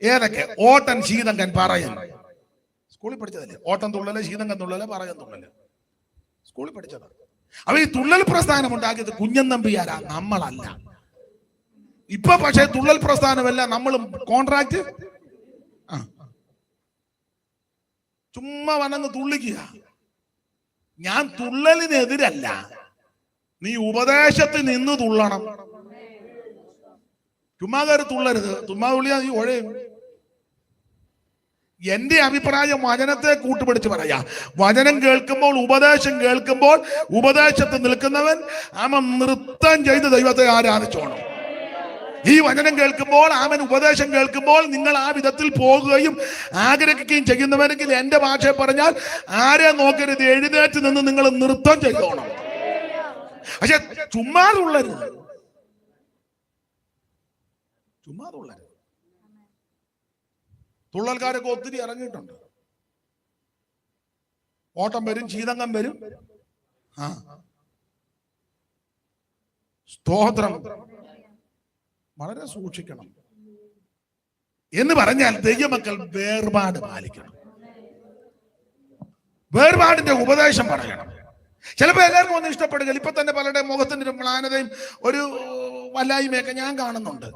ഏതൊക്കെ? ഓട്ടൻ ശീതങ്കൻ പറയുന്നു. സ്കൂളിൽ പഠിച്ചതല്ലേ? ഓട്ടം തുള്ളല്, ശീതങ്കം തുള്ളല്, പറയം തുള്ളല് സ്കൂളിൽ പഠിച്ചതാണ്. അപ്പൊ ഈ തുള്ളൽ പ്രസ്ഥാനം ഉണ്ടാക്കിയത് കുഞ്ഞൻ നമ്പ്യാരാ, നമ്മളല്ല. ഇപ്പൊ പക്ഷേ തുള്ളൽ പ്രസ്ഥാനമല്ല, നമ്മളും കോൺട്രാക്ട് ചുമ്മാ വന്നങ്ങ് തുള്ളിക്കുക. ഞാൻ തുള്ളലിനെതിരല്ല, നീ ഉപദേശത്തിൽ നിന്ന് തുള്ളണം. ചുമ്മാ കയറി തുള്ളരുത്. ചുമ്മാ തുള്ളിയാ നീ ഒഴയും. എന്റെ അഭിപ്രായം വചനത്തെ കൂട്ടുപിടിച്ച് പറയാ. വചനം കേൾക്കുമ്പോൾ, ഉപദേശം കേൾക്കുമ്പോൾ, ഉപദേശത്തിൽ നിൽക്കുന്നവൻ അവൻ നൃത്തം ചെയ്ത് ദൈവത്തെ ആരാധിച്ചോണം. ഈ വചനം കേൾക്കുമ്പോൾ, ആമേൻ, ഉപദേശം കേൾക്കുമ്പോൾ നിങ്ങൾ ആ വിധത്തിൽ പോകുകയും ആഗ്രഹിക്കുകയും ചെയ്യുന്നവരെങ്കിൽ എന്റെ ഭാഷയെ പറഞ്ഞാൽ ആരെ നോക്കരുത്, എഴുന്നേറ്റ് നിന്ന് നിങ്ങൾ നൃത്തം ചെയ്തോണം. പക്ഷെ ചുമ്മാതുള്ളരുത്, ചുമ്മാതുള്ളരുത്. തുള്ളൽക്കാരൊക്കെ ഒത്തിരി ഇറങ്ങിയിട്ടുണ്ട്. ഓട്ടം വരും, ചീതങ്കം വരും. സ്തോത്രം. വളരെ സൂക്ഷിക്കണം. എന്ന് പറഞ്ഞാൽ ദൈവമക്കൾ വേർപാട് പാലിക്കണം. വേർപാടിന്റെ ഉപദേശം പറയണം. ചിലപ്പോൾ എല്ലാവർക്കും ഒന്നും ഇഷ്ടപ്പെടുക. ഇപ്പൊ തന്നെ പലരുടെ മുഖത്തിന്റെ ഒരു മ്ലാനതയും ഒരു വല്ലായ്മയൊക്കെ ഞാൻ കാണുന്നുണ്ട്.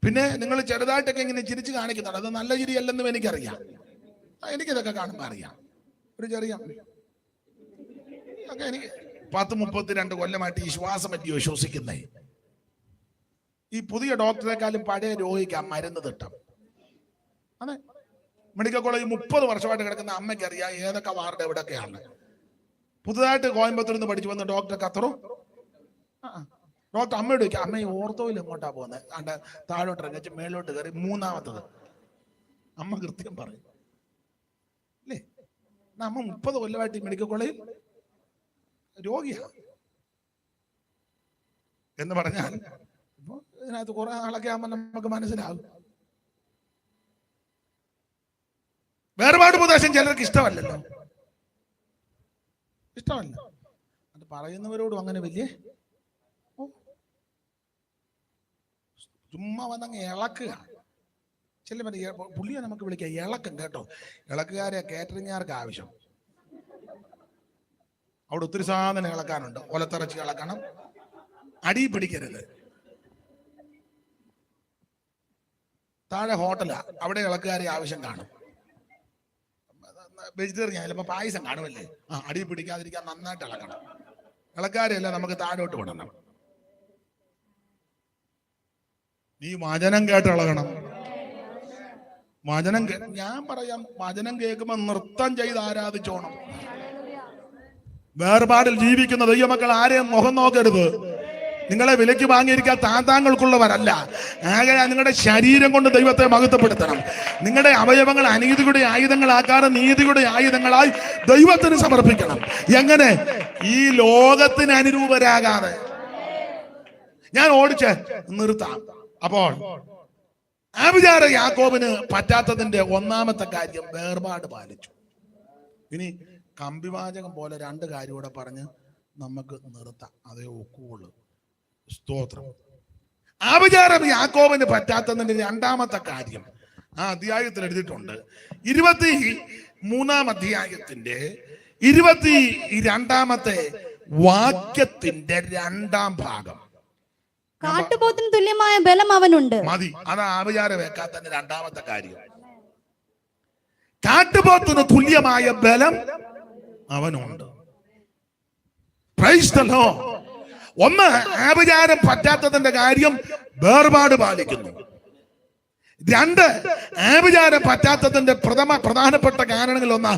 പിന്നെ നിങ്ങൾ ചെറുതായിട്ടൊക്കെ ഇങ്ങനെ ചിരിച്ച് കാണിക്കുന്നുണ്ട്. അത് നല്ല ചിരിയല്ലെന്നും എനിക്കറിയാം. എനിക്കിതൊക്കെ കാണുമ്പോൾ അറിയാം. ഒരു ചെറിയ ഒക്കെ എനിക്ക് 32 കൊല്ലമായിട്ട് ഈ ശ്വാസം പറ്റിയോ ശ്വസിക്കുന്നേ. ഈ പുതിയ ഡോക്ടറെക്കാളും പഴയ രോഗിക്ക് ആ മരുന്ന് തിട്ടം. അതെ, മെഡിക്കൽ കോളേജ് 30 വർഷമായിട്ട് കിടക്കുന്ന അമ്മയ്ക്ക് അറിയാം ഏതൊക്കെ വാർഡ് എവിടെയൊക്കെയാണ്. പുതുതായിട്ട് കോയമ്പത്തൂരിൽ നിന്ന് പഠിച്ചു വന്ന ഡോക്ടർ കത്തറും ഡോക്ടർ അമ്മയോട് ചോദിക്കുക, അമ്മ ഈ ഓർത്തോയിൽ എങ്ങോട്ടാ പോകുന്നത്? അണ്ട് താഴോട്ട് ഇറങ്ങിച്ച് മേലോട്ട് കയറി 3ാമത്തത്. അമ്മ കൃത്യം പറയും അല്ലേ. അമ്മ 30 കൊല്ലമായിട്ട് ഈ മെഡിക്കൽ കോളേജിൽ രോഗിയാണ് എന്ന് പറഞ്ഞാൽ ഇപ്പൊ ഇതിനകത്ത് കുറെ ആളൊക്കെ ആകുമ്പോൾ നമുക്ക് മനസ്സിലാകും. വേർപാട് ഉപദേശം ചിലർക്ക് ഇഷ്ടമല്ലല്ലോ, ഇഷ്ടമല്ല. അത് പറയുന്നവരോടും അങ്ങനെ വലിയ ചുമ്മാ വന്നങ്ങ് ഇളക്കുക. ചില പുള്ളിയെ നമുക്ക് വിളിക്കാം ഇളക്കം കേട്ടോ. ഇളക്കുകാരെ കേറ്ററിംഗുകാർക്ക് ആവശ്യം. അവിടെ ഒത്തിരി സാധനം ഇളക്കാനുണ്ട്. ഒലത്തിറച്ചി ഇളക്കണം, അടി പിടിക്കരുത്. താഴെ ഹോട്ടലാ, അവിടെ ഇളക്കുകാരെ ആവശ്യം കാണും. വെജിറ്റേറിയൻ ചിലപ്പോൾ പായസം കാണുമല്ലേ, അടി പിടിക്കാതിരിക്കാൻ നന്നായിട്ട് ഇളക്കണം. ഇളക്കാരെയല്ല നമുക്ക് താഴോട്ട് വിടണം. നീ വചനം കേട്ട് ഇളകണം. വചനം ഞാൻ പറയാം, വചനം കേൾക്കുമ്പോൾ നൃത്തം ചെയ്ത് ആരാധിച്ചോണം. വേർപാടിൽ ജീവിക്കുന്ന ദൈവമക്കൾ ആരെയും മുഖം നോക്കരുത്. നിങ്ങളെ വിലയ്ക്ക് വാങ്ങിയിരിക്കാൻ താങ്താങ്ങൾക്കുള്ളവരല്ല. ആകെ നിങ്ങളുടെ ശരീരം കൊണ്ട് ദൈവത്തെ മഹത്വപ്പെടുത്തണം. നിങ്ങളുടെ അവയവങ്ങൾ അനീതിയുടെ ആയുധങ്ങളാക്കാതെ നീതിയുടെ ആയുധങ്ങളായി ദൈവത്തിന് സമർപ്പിക്കണം. എങ്ങനെ? ഈ ലോകത്തിന് അനുരൂപരാകാതെ. ഞാൻ ഓടിച്ച് നിർത്താം. അപ്പോൾ ആഭിചാര യാക്കോബിന് പറ്റാത്തതിന്റെ ഒന്നാമത്തെ കാര്യം വേർപാട് പാലിച്ചു. ഇനി കമ്പിവാചകം പോലെ 2 കാര്യം കൂടെ പറഞ്ഞ് നമുക്ക് നിർത്താം, അതേ ഒക്കുള്ളൂ. സ്തോത്രം. ആഭിചാരം യാക്കോബിന് പറ്റാത്തതിന്റെ 2ാമത്തെ കാര്യം ആ അധ്യായത്തിൽ എഴുതിയിട്ടുണ്ട്. 23-ാം അധ്യായത്തിന്റെ 22-ാമത്തെ വാക്യത്തിന്റെ 2ാം ഭാഗം. കാട്ടുപോത്തിന് തുല്യമായ ബലം അവനുണ്ട്. മതി, അത് ആഭിചാരം വെക്കാത്തതിന്റെ 2ാമത്തെ കാര്യം. കാട്ടുപോത്തിന് തുല്യമായ ബലം അവനുണ്ട്. Praise the lord. ഒന്ന്, ആഭിചാരം പറ്റാത്തതിന്റെ കാര്യം വേർപാട് പാലിക്കുന്നു. 2, ആഭിചാരം പറ്റാത്തതിന്റെ പ്രധാനപ്പെട്ട കാരണങ്ങളിൽ ഒന്ന്,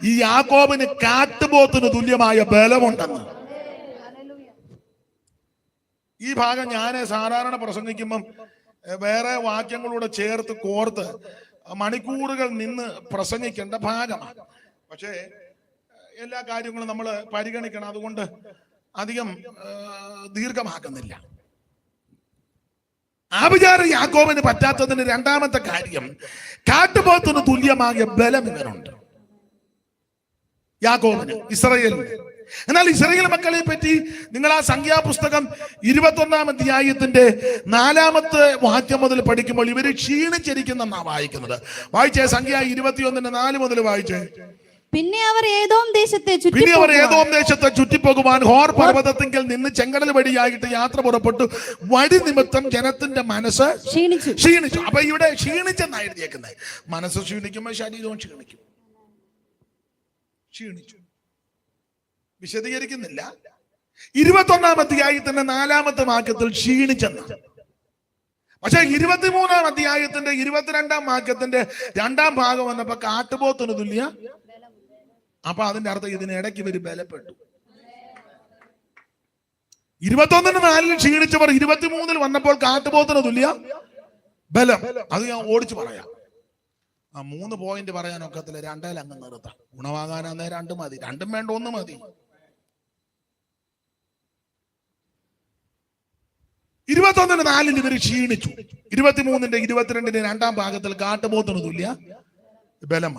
ഈ യാക്കോബിന് കാട്ടുപോത്തിന് തുല്യമായ ബലമുണ്ടെന്ന്. ഈ ഭാഗം ഞാൻ സാധാരണ പ്രസംഗിക്കുമ്പം വേറെ വാക്യങ്ങളൂടെ ചേർത്ത് കോർത്ത് മണിക്കൂറുകൾ നിന്ന് പ്രസംഗിക്കേണ്ട ഭാഗമാണ്. പക്ഷേ എല്ലാ കാര്യങ്ങളും നമ്മൾ പരിഗണിക്കണം. അതുകൊണ്ട് അധികം ദീർഘമാക്കുന്നില്ല. ആഭിചാരം യാക്കോബിന് പറ്റാത്തതിന് 2ാമത്തെ കാര്യം, കാട്ടുപോത്തിന് തുല്യമായ ബലം ഇവനുണ്ട് യാക്കോബിന്, ഇസ്രായേലിന്. എന്നാൽ ഇസ്രായേൽ മക്കളെ പറ്റി നിങ്ങൾ ആ സംഖ്യാപുസ്തകം 21-ാം അധ്യായത്തിന്റെ 4-ാമത്തെ വാക്യം മുതൽ പഠിക്കുമ്പോൾ ഇവര് ക്ഷീണിച്ചിരിക്കുന്നെന്നാ വായിക്കുന്നത്. വായിച്ചേ, സംഖ്യ 21-4 മുതൽ വായിച്ചേ. പിന്നെ അവർ ഏദോം ദേശത്തെ ചുറ്റിപ്പോകുവാൻ ഹോർ പർവ്വതത്തിങ്കിൽ നിന്ന് ചെങ്കടൽ വഴിയായിട്ട് യാത്ര പുറപ്പെട്ടു. വഴി നിമിത്തം ജനത്തിന്റെ മനസ്സ് ക്ഷീണിച്ചു. അപ്പൊ ഇവിടെ ക്ഷീണിച്ചെന്നാണ് എഴുതിയേക്കുന്നത്. മനസ്സ് ക്ഷീണിക്കുമ്പോൾ ശരീരവും ക്ഷീണിച്ചു. വിശദീകരിക്കുന്നില്ല. 21-ാം അധ്യായത്തിന്റെ 4-ാമത്തെ വാക്യത്തിൽ ക്ഷീണിച്ചെന്ന്. പക്ഷെ 23-ാം അധ്യായത്തിന്റെ 22-ാം വാക്യത്തിന്റെ 2-ാം ഭാഗം വന്നപ്പോ കാട്ടുപോത്തിന് തുല്യ. അപ്പൊ അതിന്റെ അർത്ഥം ഇതിനിടയ്ക്ക് ഇവര് ബലപ്പെട്ടു. 21:4 ക്ഷീണിച്ചവർ 23 വന്നപ്പോൾ കാട്ടുപോത്തിന് തുല്യ ബലം. അത് ഞാൻ ഓടിച്ചു പറയാം. 3 പോയിന്റ് പറയാൻ ഒക്കത്തില്ല, 2 അങ്ങ് നിർത്താം. ഗുണവാകാനേ 2 മതി, 2 വേണ്ട 1 മതി. 21:4 ഇവർ ക്ഷീണിച്ചു. 23-ന്റെ 22-ന്റെ 2-ാം ഭാഗത്തിൽ കാട്ടുപോത്തിന് തുല്യ ബലം.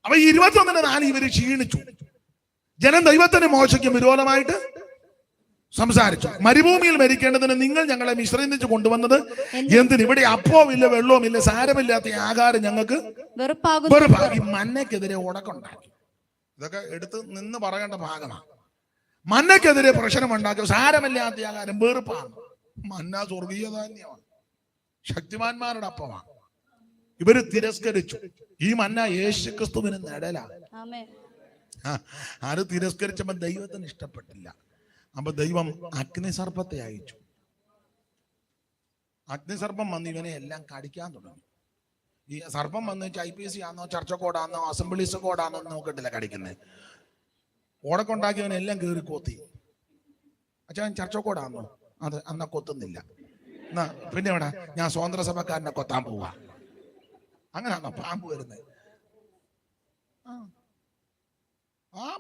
അപ്പൊ 21:4 ഇവര് ക്ഷീണിച്ചു. ജനം ദൈവത്തിന് മോശയ്ക്ക് വിരോധമായിട്ട് സംസാരിച്ചു. മരുഭൂമിയിൽ മരിക്കേണ്ടതിന് നിങ്ങൾ ഞങ്ങളെ മിശ്രയിച്ച് കൊണ്ടുവന്നത് എന്തിന്? ഇവിടെ അപ്പവും ഇല്ല, വെള്ളവും ഇല്ല, സാരമില്ലാത്ത ആഹാരം ഞങ്ങൾക്ക് വെറുപ്പാക്കി. മന്നയ്ക്കെതിരെ ഉടക്കുണ്ടാക്കി. ഇതൊക്കെ എടുത്ത് നിന്ന് പറയേണ്ട ഭാഗമാണ്. മന്നയ്ക്കെതിരെ പ്രശ്നമുണ്ടാക്കി. സാരമില്ലാത്ത ആഹാരം വെറുപ്പാണ്. മന്ന സ്വർഗീയ ധാന്യമാണ്, ശക്തിമാന്മാരുടെ അപ്പമാണ്. ഇവര് തിരസ്കരിച്ചു. ഈ മന്ന യേശുക്രിസ്തുവിന് നിഴലാണ്. ആര് തിരസ്കരിച്ചപ്പോ ദൈവത്തിന് ഇഷ്ടപ്പെട്ടില്ല. അപ്പൊ ദൈവം അഗ്നിസർപ്പത്തെ അയച്ചു. അഗ്നിസർപ്പം വന്ന് ഇവനെ എല്ലാം കടിക്കാൻ തുടങ്ങി. ഈ സർപ്പം വന്ന് IPC ആണോ, ചർച്ച കോഡാന്നോ, അസംബ്ലീസ് കോഡാന്നോ നോക്കിട്ടില്ല കടിക്കുന്നത്. ഓടക്കൊണ്ടാക്കിയവനെല്ലാം കയറി കൊത്തി. അച്ഛൻ ചർച്ച കോഡാന്നോ? അത് അന്ന കൊത്തുന്നില്ല. എന്നാ പിന്നെ എവിടെ? ഞാൻ സ്വതന്ത്ര സഭക്കാരനെ കൊത്താൻ പോവാ. അങ്ങനെയാണോ പാമ്പ് വരുന്നത്?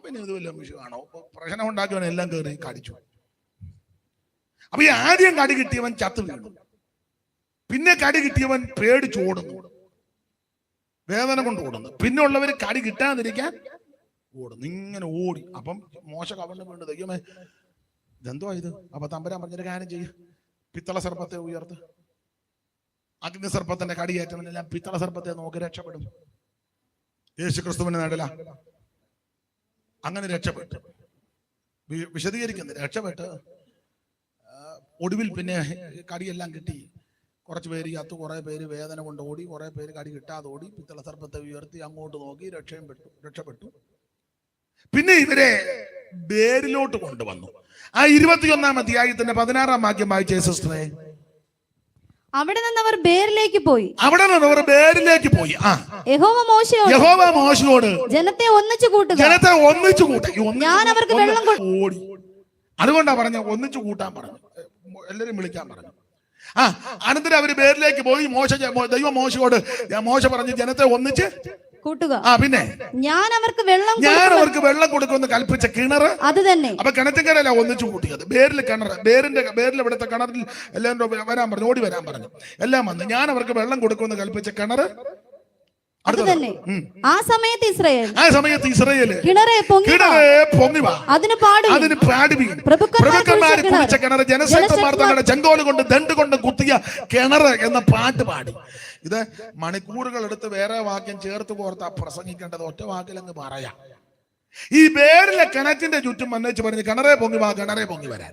പിന്നെ ഇത് വല്ല വിഷയമാണോ? പ്രശ്നം ഉണ്ടാക്കിയവൻ എല്ലാം കയറി കടിച്ചു. അപ്പൊ ഈ ആദ്യം കടി കിട്ടിയവൻ ചത്തു വീണു. പിന്നെ കടി കിട്ടിയവൻ പേടിച്ചു ഓടുന്നു, വേദന കൊണ്ട് ഓടുന്നു. പിന്നെ ഉള്ളവര് കടി കിട്ടാതിരിക്കാൻ ഓടുന്നു, ഇങ്ങനെ ഓടി. അപ്പം മോശ കവണ് വീണ്ടു. ദൈവമേ ഇതെന്തോ ഇത്? അപ്പൊ തമ്പുരാൻ പറഞ്ഞൊരു കാര്യം ചെയ്യും, പിത്തള സർപ്പത്തെ ഉയർത്ത്. അഗ്നിസർപ്പത്തിന്റെ കടിയേറ്റവനെല്ലാം പിത്തള സർപ്പത്തെ നോക്കി രക്ഷപ്പെടും. യേശുക്രിസ്തുവിന്റെ നടല അങ്ങനെ രക്ഷപ്പെട്ടു. വിശദീകരിക്കുന്നത് രക്ഷപ്പെട്ട് ഒടുവിൽ പിന്നെ കടിയെല്ലാം കിട്ടി. കുറച്ച് പേര് ചത്തു, കുറെ പേര് വേദന കൊണ്ട് ഓടി, കുറെ പേര് കടി കിട്ടാതെ ഓടി. പിത്തള സർപ്പത്തെ ഉയർത്തി അങ്ങോട്ട് നോക്കി രക്ഷപ്പെട്ടു. പിന്നെ ഇവരെ ബേരിലോട്ട് കൊണ്ടുവന്നു. ആ 21-ാം അധ്യായത്തിന്റെ 16-ാം വാക്യം വായിച്ചേ സിസ്റ്ററെ. അവിടെ നിന്ന് അവർ ബേരിലേക്ക് പോയി. യഹോവ മോശയോട് ജനത്തെ ഒന്നിച്ചു കൂട്ടുക. ഞാൻ അവർക്ക് വെള്ളം ഓടി. അതുകൊണ്ടാ പറഞ്ഞ ഒന്നിച്ചു കൂട്ടാൻ പറഞ്ഞു, എല്ലാരും വിളിക്കാൻ പറഞ്ഞു. അനന്തരം അവര് ബേരിലേക്ക് പോയി. ദൈവം മോശ പറഞ്ഞു ജനത്തെ ഒന്നിച്ച് കൂട്ടുക. പിന്നെ ഞാൻ അവർക്ക് വെള്ളം കൊടുക്കുമെന്ന് കൽപ്പിച്ച കിണർ അത് തന്നെ. അപ്പൊ കിണറ്റിൻകരല്ല ഒന്നിച്ചു കൂട്ടിയത്. ബേരിൽ കിണർ, ബേരിൽ ഇവിടുത്തെ കിണറിൽ എല്ലാവരും വരാൻ പറഞ്ഞു, ഓടി വരാൻ പറഞ്ഞു. എല്ലാം വന്ന് ഞാൻ അവർക്ക് വെള്ളം കൊടുക്കുമെന്ന് കൽപ്പിച്ച കിണർ അത് തന്നെ. ആ സമയത്ത് ഇസ്രായേൽ കിണറെ പൊങ്ങി വാ, അതിന് പാടുവീൻ. പ്രഭുക്കന്മാര് കുടിച്ച കിണർ, ജനശക്തന്മാർ തങ്ങളുടെ ചെങ്കോല് കൊണ്ട് ദണ്ട് കൊണ്ട് കുത്തിയ കിണർ എന്ന പാട്ട് പാടി. ഇത് മണിക്കൂറുകൾ എടുത്ത് വേറെ വാക്യം ചേർത്ത് കോർത്താ പ്രസംഗിക്കേണ്ടത്. ഒറ്റ വാക്കിലങ്ങ് പറയാം. ഈ ബേരിലെ കിണറ്റിന്റെ ചുറ്റും വന്നേച്ച് പറഞ്ഞ് കിണറെ പൊങ്ങി വാ, കിണറെ പൊങ്ങി വരാൻ.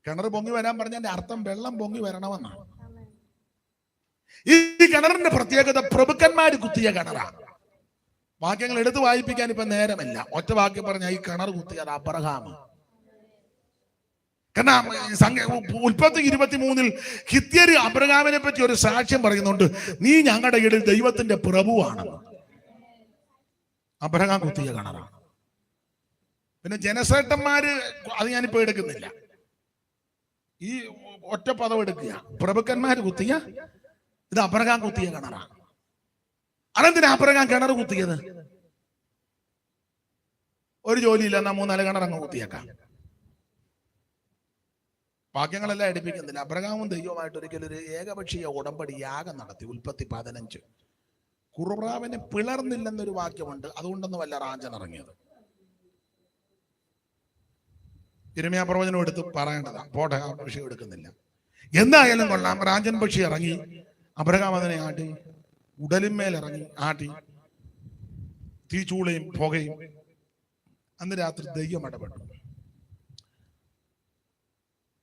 കിണർ പൊങ്ങി വരാൻ പറഞ്ഞതിന്റെ അർത്ഥം വെള്ളം പൊങ്ങി വരണമെന്നാണ്. ഈ കിണറിന്റെ പ്രത്യേകത പ്രഭുക്കന്മാര് കുത്തിയ കിണറാണ്. വാക്യങ്ങൾ എടുത്ത് വായിപ്പിക്കാൻ ഇപ്പൊ നേരമില്ല. ഒറ്റ വാക്യം പറഞ്ഞ ഈ കിണർ കുത്തിയത് അബ്രഹാം. കാരണം ഉൽപ്പത്തി 23-ൽ ഹിത്യര് അബ്രഹാമിനെ പറ്റി ഒരു സാക്ഷ്യം പറയുന്നുണ്ട്, നീ ഞങ്ങളുടെ ഇടയിൽ ദൈവത്തിന്റെ പ്രഭുവാണെന്ന്. അബ്രഹാം കുത്തിയ കിണറാണ്. പിന്നെ ജനശ്രേഷ്ഠന്മാര് അത് ഞാനിപ്പോ എടുക്കുന്നില്ല, ഈ ഒറ്റ പദം എടുക്കുക. പ്രഭുക്കന്മാര് കുത്തിയ, ഇത് അബ്രഹാം കുത്തിയ കിണറാണ്. അതെന്തിനാ അബ്രഹാം കിണർ കുത്തിയത്? ഒരു ജോലിയില്ല, എന്നാ 3-4 കിണർ അങ്ങ് കുത്തിയേക്കാം. വാക്യങ്ങളെല്ലാം എടുപ്പിക്കുന്നില്ല. അബ്രഹാമും ദൈവമായിട്ട് ഒരിക്കലും ഒരു ഏകപക്ഷീയ ഉടമ്പടി യാഗം നടത്തി. ഉൽപ്പത്തി 15. കുറുപ്രാവിനെ പിളർന്നില്ലെന്നൊരു വാക്യമുണ്ട്, അതുകൊണ്ടൊന്നും വല്ല റാഞ്ചൻ ഇറങ്ങിയത്. യിരെമ്യാ പ്രവചനം എടുത്ത് പറയേണ്ടതാ, പോട്ടെ, ആ വിഷയം എടുക്കുന്നില്ല. എന്തായാലും കൊള്ളാം, റാഞ്ചൻ പക്ഷി ഇറങ്ങി. അബ്രഹാം അതിനെ ആട്ടി, ഉടലിന്മേൽ ഇറങ്ങി ആട്ടി, തീച്ചൂളയും പുകയും. അന്ന് രാത്രി ദൈവം ഇടപെട്ടു.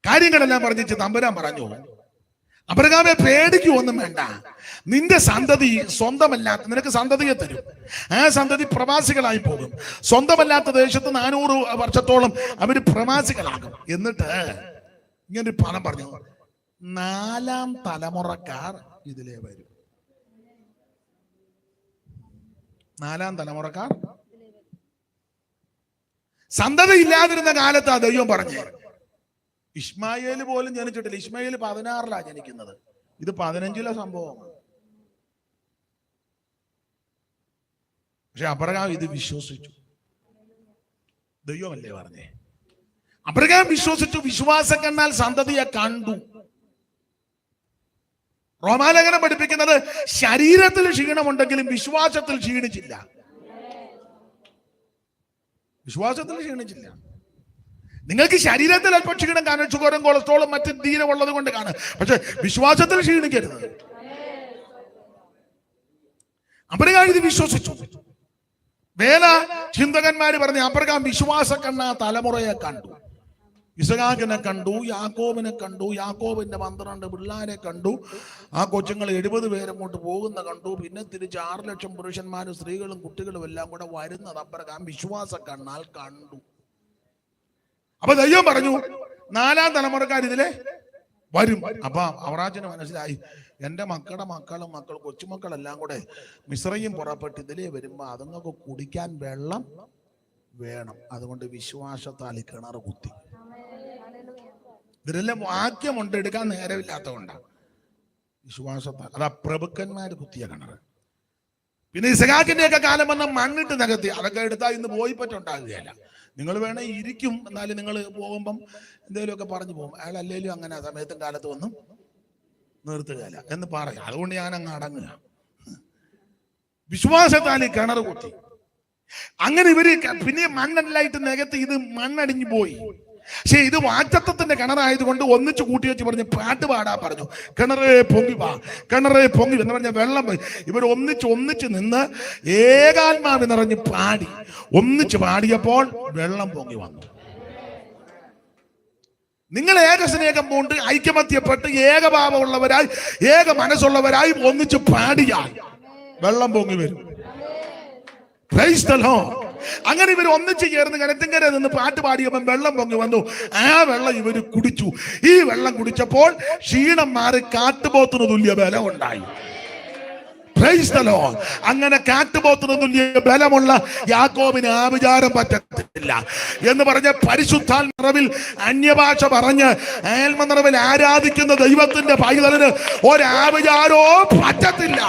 കാര്യങ്ങളെല്ലാം പറഞ്ഞിട്ട് തമ്പുരാൻ പറഞ്ഞു, അബ്രഹാമെ പേടിക്കൊന്നും വേണ്ട, നിന്റെ സന്തതി സ്വന്തമല്ലാത്ത, നിനക്ക് സന്തതിയെ തരും. ആ സന്തതി പ്രവാസികളായി പോകും. സ്വന്തമല്ലാത്ത ദേശത്ത് 400 വർഷത്തോളം അവര് പ്രവാസികളാകും. എന്നിട്ട് ഇങ്ങനൊരു പദം പറഞ്ഞു, 4ാം തലമുറക്കാർ ഇതിലേ വരും. 4ാം തലമുറക്കാർ. സന്തതി ഇല്ലാതിരുന്ന കാലത്താ ദൈവം പറഞ്ഞേ. ഇസ്മായേൽ പോലും ജനിച്ചിട്ടില്ല. ഇസ്മായേൽ 16 ജനിക്കുന്നത്. ഇത് 15 സംഭവമാണ്. പക്ഷെ അബ്രഹാം ഇത് വിശ്വസിച്ചു. ദൈവമല്ലേ പറഞ്ഞേ? അബ്രഹാം വിശ്വസിച്ചു. വിശ്വാസം കണ്ടാൽ സന്തതിയെ കണ്ടു. റോമാലേഖനം പഠിപ്പിക്കുന്നത് ശരീരത്തിൽ ക്ഷീണമുണ്ടെങ്കിലും വിശ്വാസത്തിൽ ക്ഷീണിച്ചില്ല. വിശ്വാസത്തിൽ ക്ഷീണിച്ചില്ല. നിങ്ങൾക്ക് ശരീരത്തിൽ അല്പം ക്ഷീണം കാണും, ഷുഗറും കൊളസ്ട്രോളും മറ്റു തീരമുള്ളത് കൊണ്ട് കാണും. പക്ഷെ വിശ്വാസത്തിൽ ക്ഷീണിക്കരുത്. അബ്രഹാം ഇത് വിശ്വസിച്ചു. വേല ചിന്തകന്മാര് പറഞ്ഞു അബ്രഹാം വിശ്വാസ കണ്ണ തലമുറയെ കണ്ടു. ഇസഹാക്കിനെ കണ്ടു, യാക്കോബിനെ കണ്ടു, യാക്കോബിന്റെ 12 പിള്ളാരെ കണ്ടു. ആ കൊച്ചുങ്ങൾ 70 പേരങ്ങോട്ട് പോകുന്ന കണ്ടു. പിന്നെ തിരിച്ച് 6 ലക്ഷം പുരുഷന്മാരും സ്ത്രീകളും കുട്ടികളും എല്ലാം കൂടെ വരുന്നത് അബ്രഹാം വിശ്വാസ കണ്ണാൽ കണ്ടു. അപ്പൊ ദൈവം പറഞ്ഞു 4ാം തലമുറക്കാർ ഇതിലെ വരും. അപ്പൊ അവറാച്ചന് മനസ്സിലായി, എന്റെ മക്കളുടെ മക്കൾ കൊച്ചുമക്കളെല്ലാം കൂടെ മിസ്രയും പുറപ്പെട്ട് ഇതിലേ വരുമ്പോ അതുങ്ങൾക്ക് കുടിക്കാൻ വെള്ളം വേണം. അതുകൊണ്ട് വിശ്വാസത്താൽ കിണർ കുത്തി. ഇതിലെല്ലാം വാക്യമുണ്ട്, എടുക്കാൻ നേരമില്ലാത്തതുകൊണ്ടാണ്. വിശ്വാസത്താൽ. അതാ പ്രഭുക്കന്മാര് കുത്തിയ കിണർ. പിന്നെ ഇസഹാക്കിന്റെ ഒക്കെ കാലം വന്ന മണ്ണിട്ട് നികത്തി. അതൊക്കെ എടുത്താൽ ഇന്ന് പോയി പറ്റുണ്ടാകുകയല്ല. നിങ്ങൾ വേണേ ഇരിക്കും, എന്നാലും നിങ്ങൾ പോകുമ്പം എന്തെങ്കിലുമൊക്കെ പറഞ്ഞു പോകും. അയാൾ അല്ലേലും അങ്ങനെ സമയത്തും കാലത്തും ഒന്നും നിർത്തുകയല്ല എന്ന് പറയാം. അതുകൊണ്ട് ഞാൻ അങ്ങ് അടങ്ങുക. വിശ്വാസത്താൽ കിണർ കുത്തി. അങ്ങനെ ഇവര് പിന്നെ മണ്ണെല്ലായിട്ട് നികത്തി. ഇത് മണ്ണടിഞ്ഞു പോയി. പക്ഷെ ഇത് വാറ്റത്വത്തിന്റെ കിണറായതുകൊണ്ട് ഒന്നിച്ച് കൂട്ടി വെച്ച് പറഞ്ഞ് പാട്ട് പാടാ പറഞ്ഞു. കിണറേ പൊങ്ങി വാ, കിണറേ പൊങ്ങി എന്ന് പറഞ്ഞ വെള്ളം പോയി. ഇവർ ഒന്നിച്ച് നിന്ന് ഏകാത്മാവ് നിറഞ്ഞ് പാടി. ഒന്നിച്ച് പാടിയപ്പോൾ വെള്ളം പൊങ്ങി വന്നു. നിങ്ങൾ ഏകസ്നേഹം കൊണ്ട് ഐക്യമത്യപ്പെട്ട് ഏകഭാവമുള്ളവരായി ഏക മനസ്സുള്ളവരായി ഒന്നിച്ച് പാടിയാൽ വെള്ളം പൊങ്ങി വരും. Price the Lord. അങ്ങനെ ഇവർ ഒന്നിച്ച് ചേർന്ന് കിണറ്റിങ്കര നിന്ന് പാട്ട് പാടിയപ്പോൾ വെള്ളം പൊങ്ങി വന്നു. ആ വെള്ളം ഇവര് കുടിച്ചു. ഈ വെള്ളം കുടിച്ചപ്പോൾ ക്ഷീണം മാറി കാട്ടുപോത്തിന് തുല്യ ബലം ഉണ്ടായി. Price the Lord. അങ്ങനെ കാട്ടുപോത്തിന് തുല്യ ബലമുള്ള യാക്കോബിന് ആഭിചാരം പറ്റത്തില്ല എന്ന് പറഞ്ഞ പരിശുദ്ധാത്മനിറവിൽ അന്യഭാഷ പറഞ്ഞ് ആത്മനിറവിൽ ആരാധിക്കുന്ന ദൈവത്തിന്റെ പൈതലിന് ഒരാഭിചാരവും പറ്റത്തില്ല.